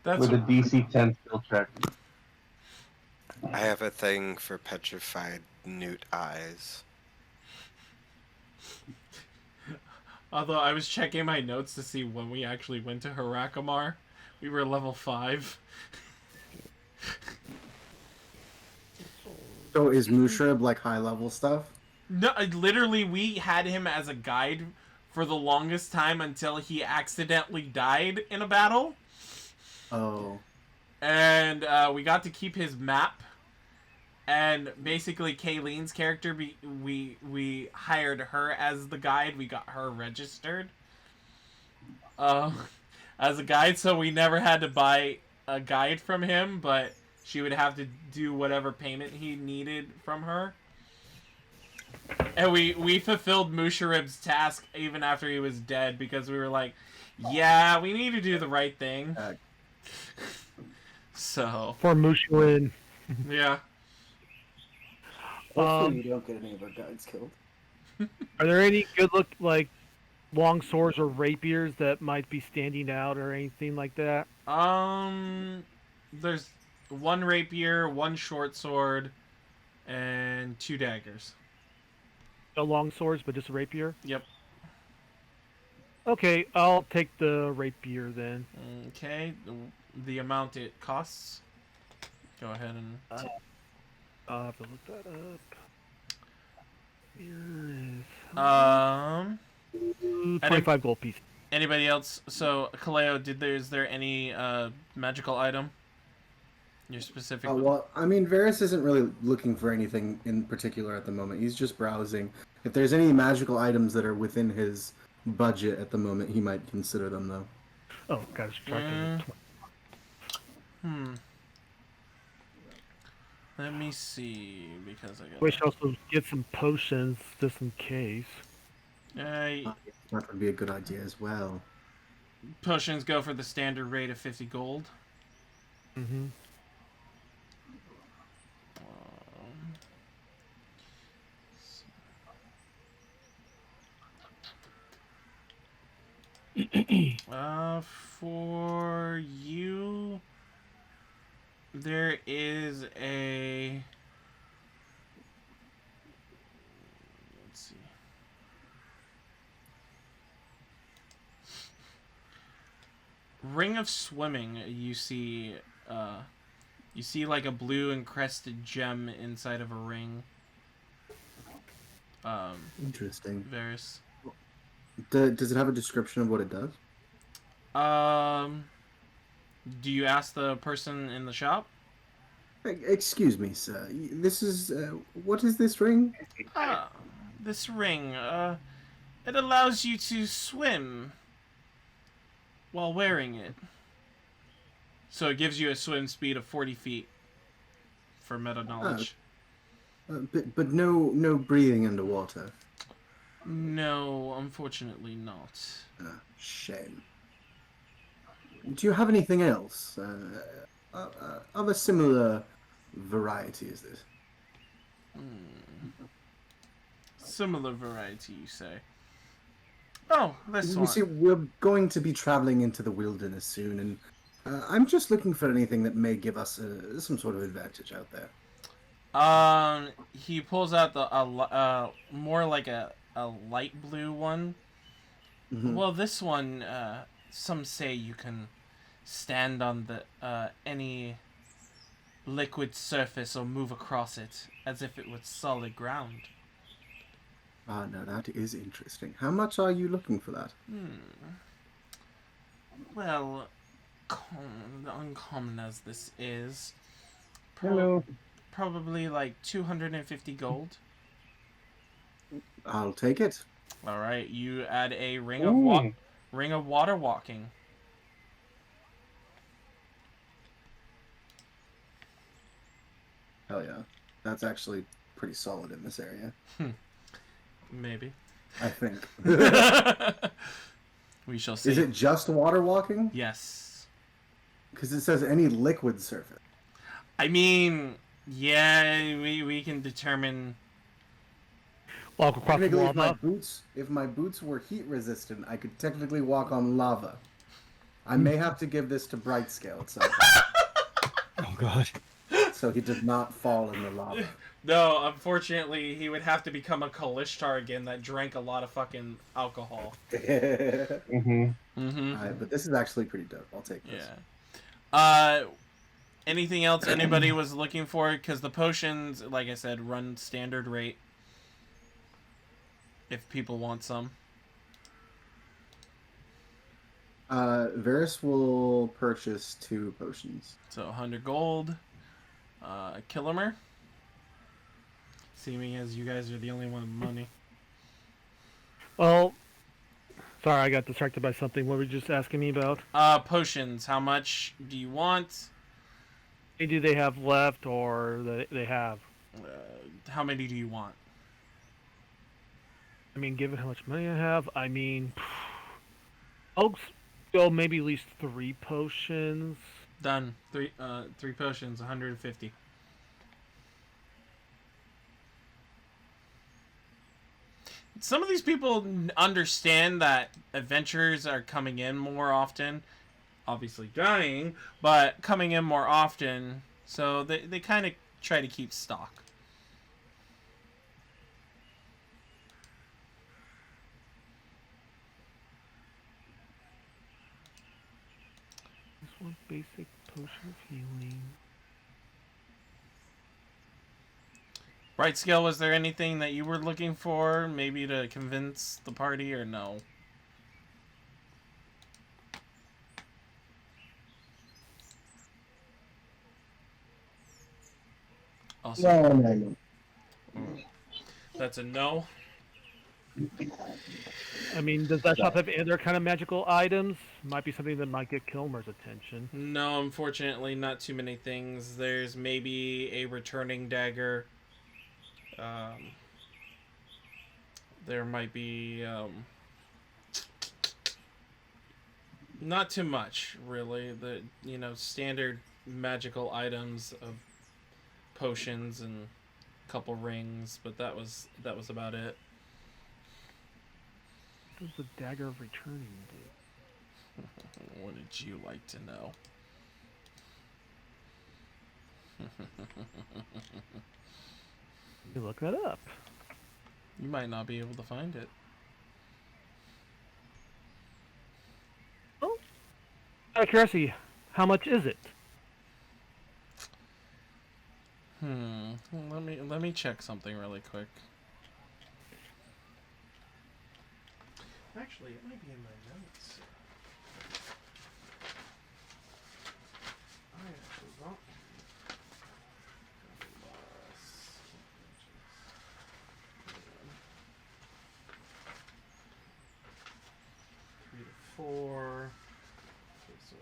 That's With a DC 10 skill check. I have a thing for petrified newt eyes. Although I was checking my notes to see when we actually went to Harakamar. We were level 5. So is Mushrib like high level stuff? No, literally, we had him as a guide for the longest time until he accidentally died in a battle. Oh. And we got to keep his map. And basically, Kayleen's character, we hired her as the guide. We got her registered as a guide, so we never had to buy a guide from him, but she would have to do whatever payment he needed from her. And we fulfilled Musharib's task even after he was dead, because we were like, yeah, we need to do the right thing. So, For Mushuin. yeah. Hopefully we don't get any of our guides killed. Are there any good long swords or rapiers that might be standing out or anything like that? There's one rapier, one short sword, and 2 daggers. No long swords, but just a rapier? Yep. Okay, I'll take the rapier then. Okay, the amount it costs. Go ahead and... I'll have to look that up. Here is 25 gold pieces. Anybody else? So, Kaleo, is there any magical item? You're specific. Well, I mean, Verris isn't really looking for anything in particular at the moment. He's just browsing. If there's any magical items that are within his budget at the moment, he might consider them, though. Oh, got distracted. Let me see, because I got... Wish I also get some potions just in case. That would be a good idea as well. Potions go for the standard rate of 50 gold. Mm-hmm. For you, there is a... Let's see. Ring of Swimming, you see like a blue encrusted gem inside of a ring. Interesting. Verris. Does it have a description of what it does? Do you ask the person in the shop? Excuse me, sir. This is what is this ring? This ring, it allows you to swim while wearing it. So it gives you a swim speed of 40 feet for meta knowledge. But no breathing underwater. No, unfortunately not. Shame. Do you have anything else of a similar variety as this? Similar variety, you say? Oh, this one. You see, we're going to be traveling into the wilderness soon, and I'm just looking for anything that may give us some sort of advantage out there. He pulls out the more like a light blue one. Mm-hmm. Well, this one, some say you can stand on the any liquid surface or move across it as if it was solid ground. Ah, no, that is interesting. How much are you looking for that? Well, uncommon as this is, Hello. probably like 250 gold. I'll take it. All right, you add a ring Ooh. of water walking. Hell yeah. That's actually pretty solid in this area, Maybe. I think. We shall see. Is it just water walking? Yes. Because it says any liquid surface. I mean, yeah, we can determine. Walk across the Technically, lava. if my boots were heat resistant, I could technically walk on lava. I may have to give this to Brightscale at some point. Oh god. So he did not fall in the lava. No, unfortunately, he would have to become a Kalishtar again that drank a lot of fucking alcohol. Mm-hmm. Mm-hmm. Alright, but this is actually pretty dope. I'll take this. Yeah. Anything else anybody was looking for? Because the potions, like I said, run standard rate. If people want some. Verris will purchase 2 potions. So 100 gold. Kilomur. Seeming as you guys are the only one with money. Well, sorry, I got distracted by something. What were you just asking me about? Potions. How much do you want? Hey, do they have left, or they have? How many do you want? I mean, given how much money I have, I mean, I'll go maybe at least 3 potions. Done. Three potions, 150. Some of these people understand that adventurers are coming in more often. Obviously dying, but coming in more often. So they kind of try to keep stock. This one basic potion of healing. Bright Scale, was there anything that you were looking for? Maybe to convince the party, or no? Also, No. that's a no. I mean, does that shop have any other kind of magical items? Might be something that might get Kilmer's attention. No, unfortunately, not too many things. There's maybe a returning dagger. There might be not too much, really. The standard magical items of potions and a couple rings, but that was about it. What does the dagger of returning do? What did you like to know? You look that up. You might not be able to find it. Oh, out of curiosity, how much is it? Let me check something really quick. Actually, it might be in my notes. I actually wrote. 3 to 4. Okay, so it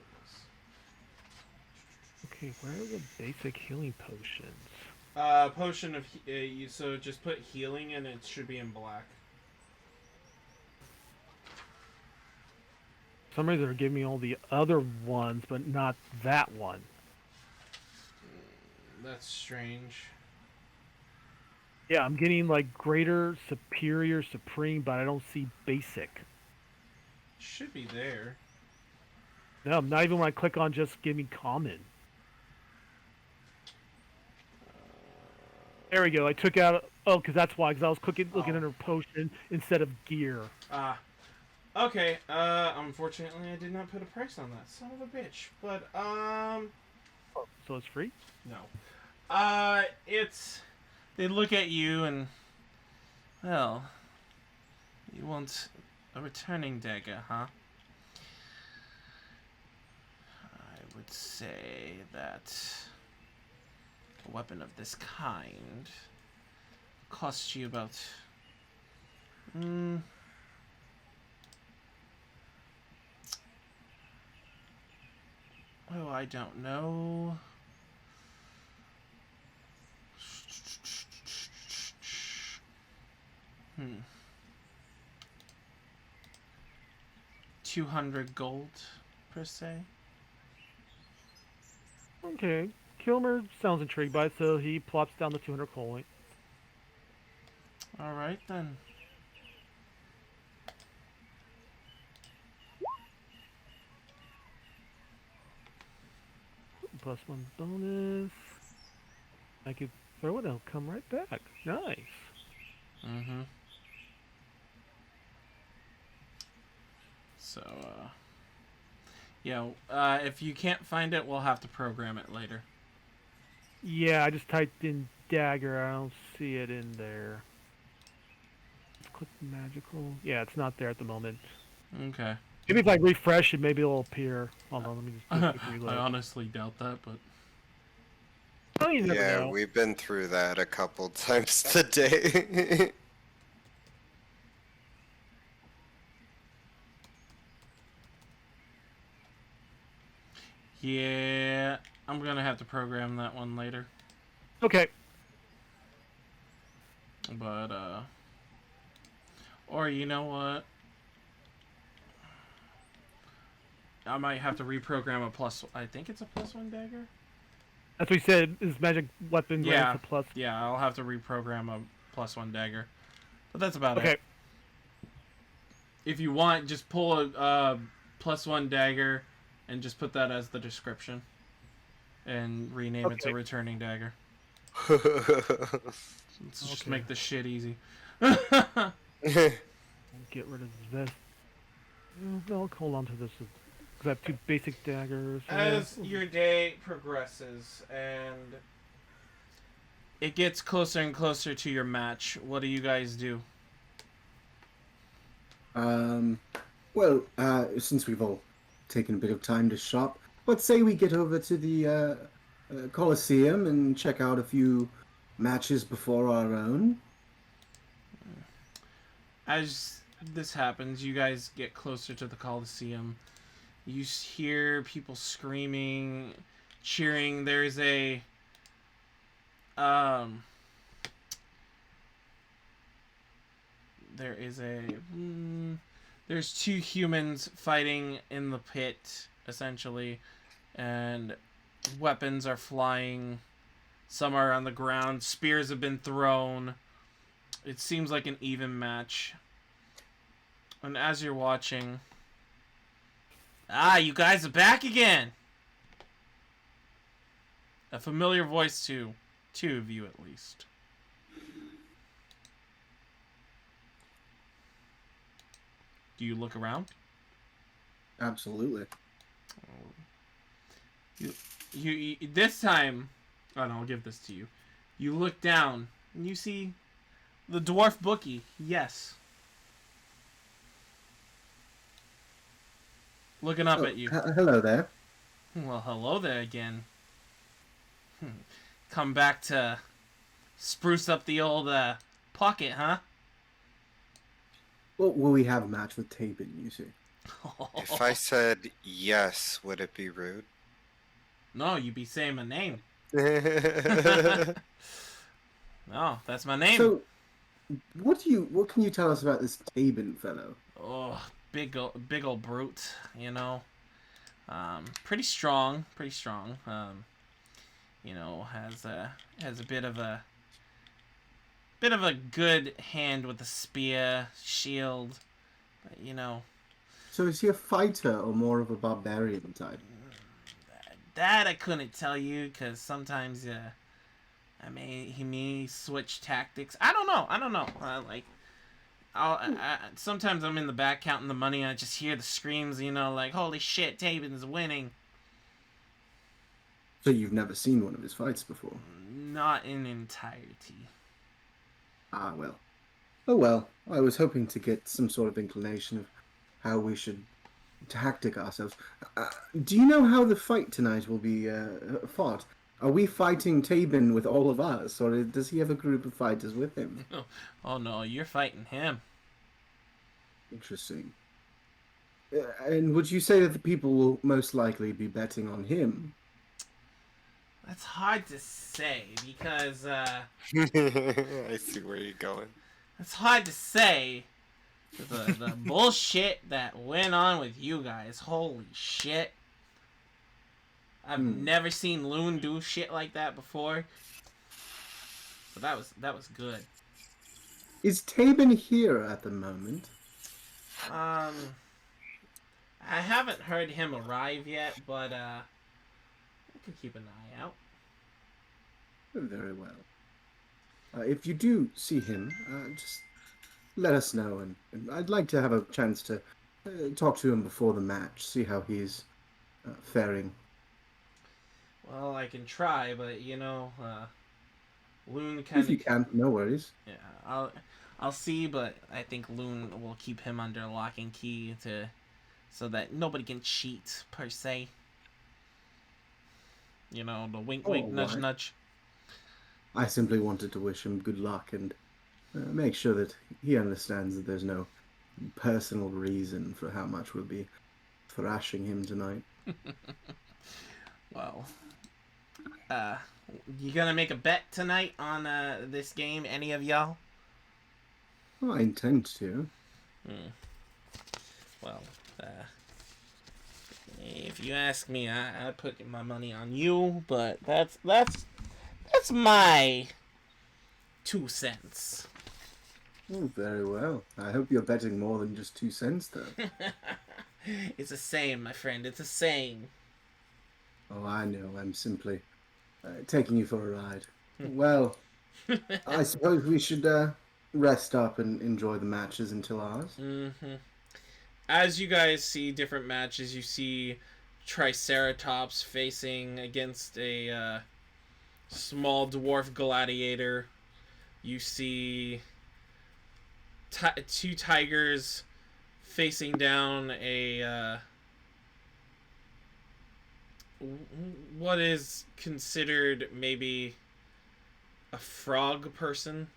Okay, where are the basic healing potions? was potion of so just put healing and it should be in black. For some reason they're giving me all the other ones, but not that one. That's strange. Yeah, I'm getting like greater, superior, supreme, but I don't see basic. Should be there. No, not even when I click on just give me common. There we go. I took out. Oh, because that's why. Because I was looking under potion instead of gear. Okay. Unfortunately, I did not put a price on that. Son of a bitch. But So it's free? no. It's. They look at you and. Well. You want a returning dagger, huh? I would say that a weapon of this kind costs you about. Oh, I don't know. Hmm. 200 gold, per se. Okay. Kilmer sounds intrigued by it, so he plops down the 200 coin. Alright, then. +1 bonus. I could throw it, it'll come right back. Nice. Mm-hmm. So, yeah, if you can't find it, we'll have to program it later. Yeah, I just typed in dagger. I don't see it in there. Let's click magical. Yeah, it's not there at the moment. Okay. Maybe if I refresh it, maybe it'll appear. Hold on, let me just do a quick I reload. honestly doubt that, but... Oh, you never Yeah, know. we've been through that a couple times today. Yeah, I'm gonna have to program that one later. Okay. But, or you know what? I might have to reprogram a plus. I think it's a +1 dagger. That's what he said. His magic weapon Yeah, grants a plus. yeah. I'll have to reprogram a +1 dagger, but that's about Okay. it. If you want, just pull a +1 dagger, and just put that as the description, and rename it to Okay. returning dagger. Let's just Okay. make this shit easy. Get rid of this. I'll hold on to this because I have 2 basic daggers. As your day progresses and it gets closer and closer to your match, what do you guys do? Well, since we've all taken a bit of time to shop, let's say we get over to the Colosseum and check out a few matches before our own. As this happens, you guys get closer to the Coliseum. You hear people screaming, cheering. There's a there's 2 humans fighting in the pit, essentially, and weapons are flying. Some are on the ground. Spears have been thrown. It seems like an even match. And as you're watching... Ah, you guys are back again! A familiar voice to 2 of you, at least. Do you look around? Absolutely. You this time... Oh, no, I'll give this to you. You look down, and you see the dwarf bookie. Yes. Looking up at you. Hello there. Well, hello there again. Come back to spruce up the old pocket, huh? Well, will we have a match with Tabin, you see? If I said yes, would it be rude? No, you'd be saying my name. I No, that's my name. So, what can you tell us about this Tabin fellow? Oh, big old brute, you know. Pretty strong. You know, has a bit of a good hand with the spear, shield, but, you know. So is he a fighter or more of a barbarian type? That I couldn't tell you, because sometimes he may switch tactics. I don't know. Sometimes I'm in the back counting the money and I just hear the screams, you know, like, holy shit, Tabin's winning. So you've never seen one of his fights before? Not in entirety. Ah, well. Oh well, I was hoping to get some sort of inclination of how we should tactic ourselves. Do you know how the fight tonight will be fought? Are we fighting Tabin with all of us, or does he have a group of fighters with him? Oh no, you're fighting him. Interesting. And would you say that the people will most likely be betting on him? That's hard to say, because see where you're going. it's hard to say. The bullshit that went on with you guys, holy shit. I've never seen Loon do shit like that before. So that was good. Is Tabin here at the moment? I haven't heard him arrive yet, but I can keep an eye out. Very well. If you do see him, just let us know, and I'd like to have a chance to talk to him before the match, see how he's faring. Well, I can try, but you know, Loon kind If you of. can, no worries. Yeah, I'll see, but I think Loon will keep him under lock and key so that nobody can cheat per se. You know, the wink, wink, nudge, right. nudge. I simply wanted to wish him good luck and make sure that he understands that there's no personal reason for how much we'll be thrashing him tonight. Well, you gonna make a bet tonight on this game, any of y'all? Well, I intend to. Well, If you ask me, I put my money on you, but that's my 2 cents. Oh, very well. I hope you're betting more than just 2 cents, though. It's a saying, my friend. It's a saying. Oh, I know. I'm simply taking you for a ride. Well, I suppose we should rest up and enjoy the matches until ours. Mm-hmm. As you guys see different matches, you see Triceratops facing against a small dwarf gladiator. You see 2 tigers facing down a what is considered maybe a frog person.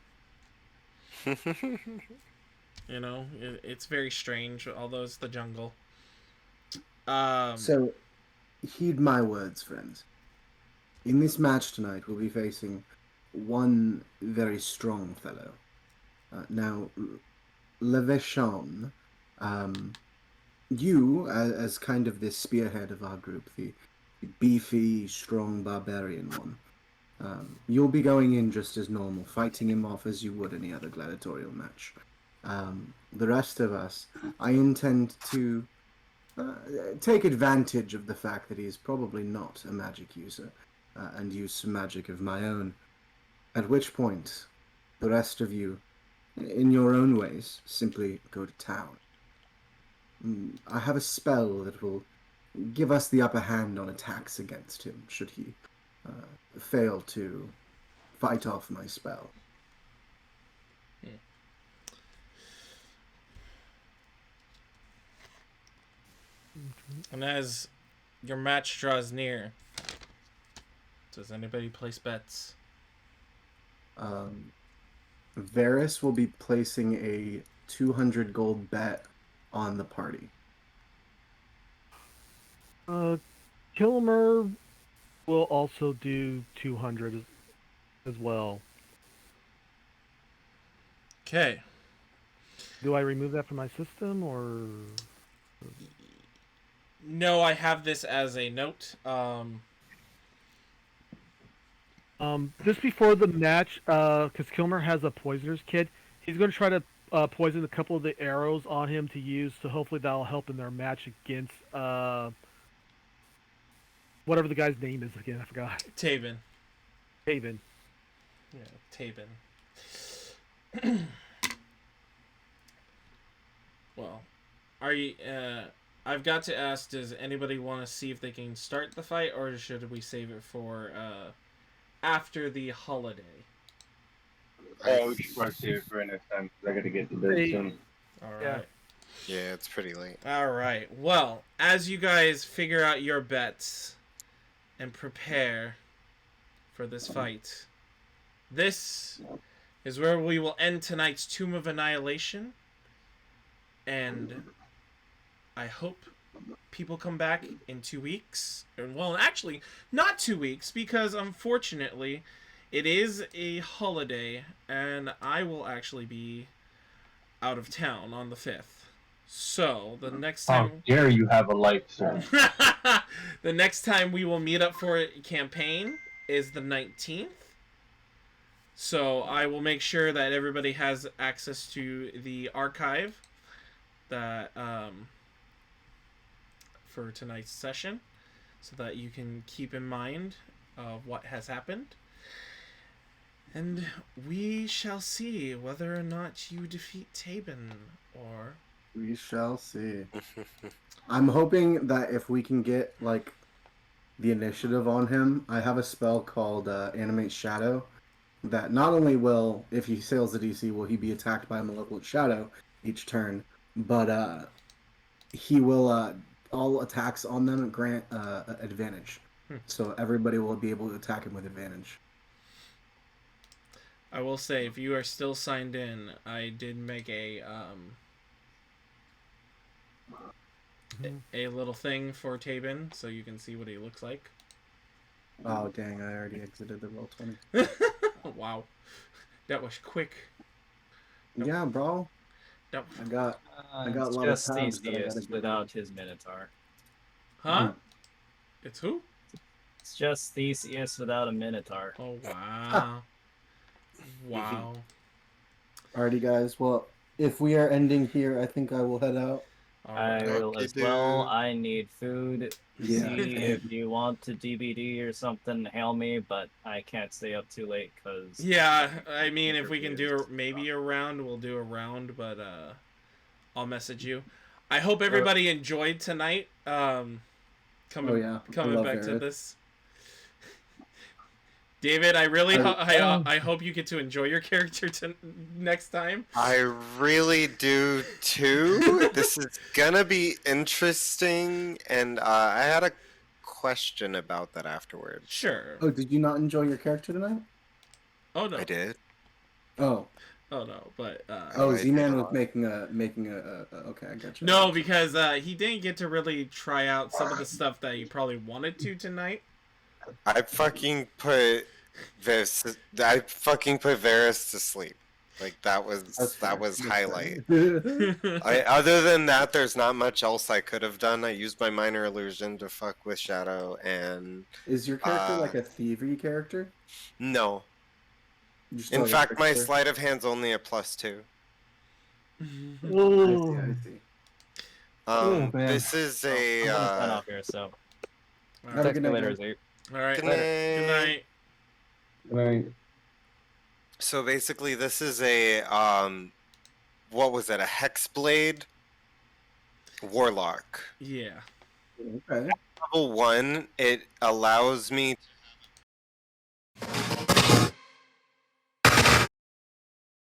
You know, it's very strange, although it's the jungle. So, heed my words, friends. In this match tonight, we'll be facing one very strong fellow. Now, Leveshon, you, as kind of the spearhead of our group, the beefy, strong barbarian one, you'll be going in just as normal, fighting him off as you would any other gladiatorial match. The rest of us, I intend to take advantage of the fact that he's probably not a magic user, and use some magic of my own, at which point, the rest of you, in your own ways, simply go to town. I have a spell that will give us the upper hand on attacks against him, should he fail to fight off my spell. And as your match draws near, does anybody place bets? Verris will be placing a 200 gold bet on the party. Kilomur will also do 200 as well. Okay. Do I remove that from my system, or? No, I have this as a note. Just before the match, because Kilmer has a poisoner's kit, he's going to try to poison a couple of the arrows on him to use, so hopefully that'll help in their match against whatever the guy's name is again. I forgot. Taven. Haven. Yeah, Taven. Well, are you? I've got to ask: does anybody want to see if they can start the fight, or should we save it for after the holiday? Oh, we should probably save it for next time because I got to get to bed soon. All right. Yeah. Yeah, it's pretty late. All right. Well, as you guys figure out your bets and prepare for this fight, this is where we will end tonight's Tomb of Annihilation. And I hope people come back in 2 weeks. Well, actually, not 2 weeks, because unfortunately, it is a holiday, and I will actually be out of town on the 5th. So, the next How time... dare you have a life, sir? The next time we will meet up for a campaign is the 19th. So, I will make sure that everybody has access to the archive that for tonight's session, so that you can keep in mind what has happened, and we shall see whether or not you defeat Taben, or We shall see. I'm hoping that if we can get, like, the initiative on him, I have a spell called Animate Shadow, that not only will, if he sails the DC, will he be attacked by a malevolent shadow each turn, but he will, all attacks on them grant advantage. So everybody will be able to attack him with advantage. I will say, if you are still signed in, I did make a little thing for Taben, so you can see what he looks like. Oh, dang, I already exited the Roll20. Wow. That was quick. Yeah, bro. That... I got a It's lot just of tabs that I easiest gotta get without his Minotaur. Huh? It's who? It's just Theseus without a Minotaur. Oh, wow. Wow. Alrighty, guys. Well, if we are ending here, I think I will head out. All I right. will Okay, as well. dude. I need food. Yeah. See if you want to DBD or something, hail me, but I can't stay up too late because Yeah, I mean, if we can do maybe a round, we'll do a round, but I'll message you. I hope everybody enjoyed tonight. Coming Oh, yeah. I coming love back to Verris. this. David, I really I hope you get to enjoy your character next time. I really do too. This is gonna be interesting, and I had a question about that afterwards. Sure. Oh, did you not enjoy your character tonight? Oh no. I did. Oh. Oh no, but Oh, I Z-Man did was not. making a okay, I got you. no, because he didn't get to really try out some of the stuff that he probably wanted to tonight. I fucking put Verris. I fucking put Verris to sleep. Like that was That's fair. That's highlight. fair. Other than that, there's not much else I could have done. I used my minor illusion to fuck with Shadow, and Is your character like a thievery character? no. You're still In like a fact, my trickster? sleight of hand's only a +2. I Ooh. see. Oh, man. This is I'm gonna sign a. off here. So Have a text good me night, later, guys. Z. All right. Good Good night. night. Right. So basically, this is a what was it? A Hexblade Warlock. Yeah. Okay. Level 1. It allows me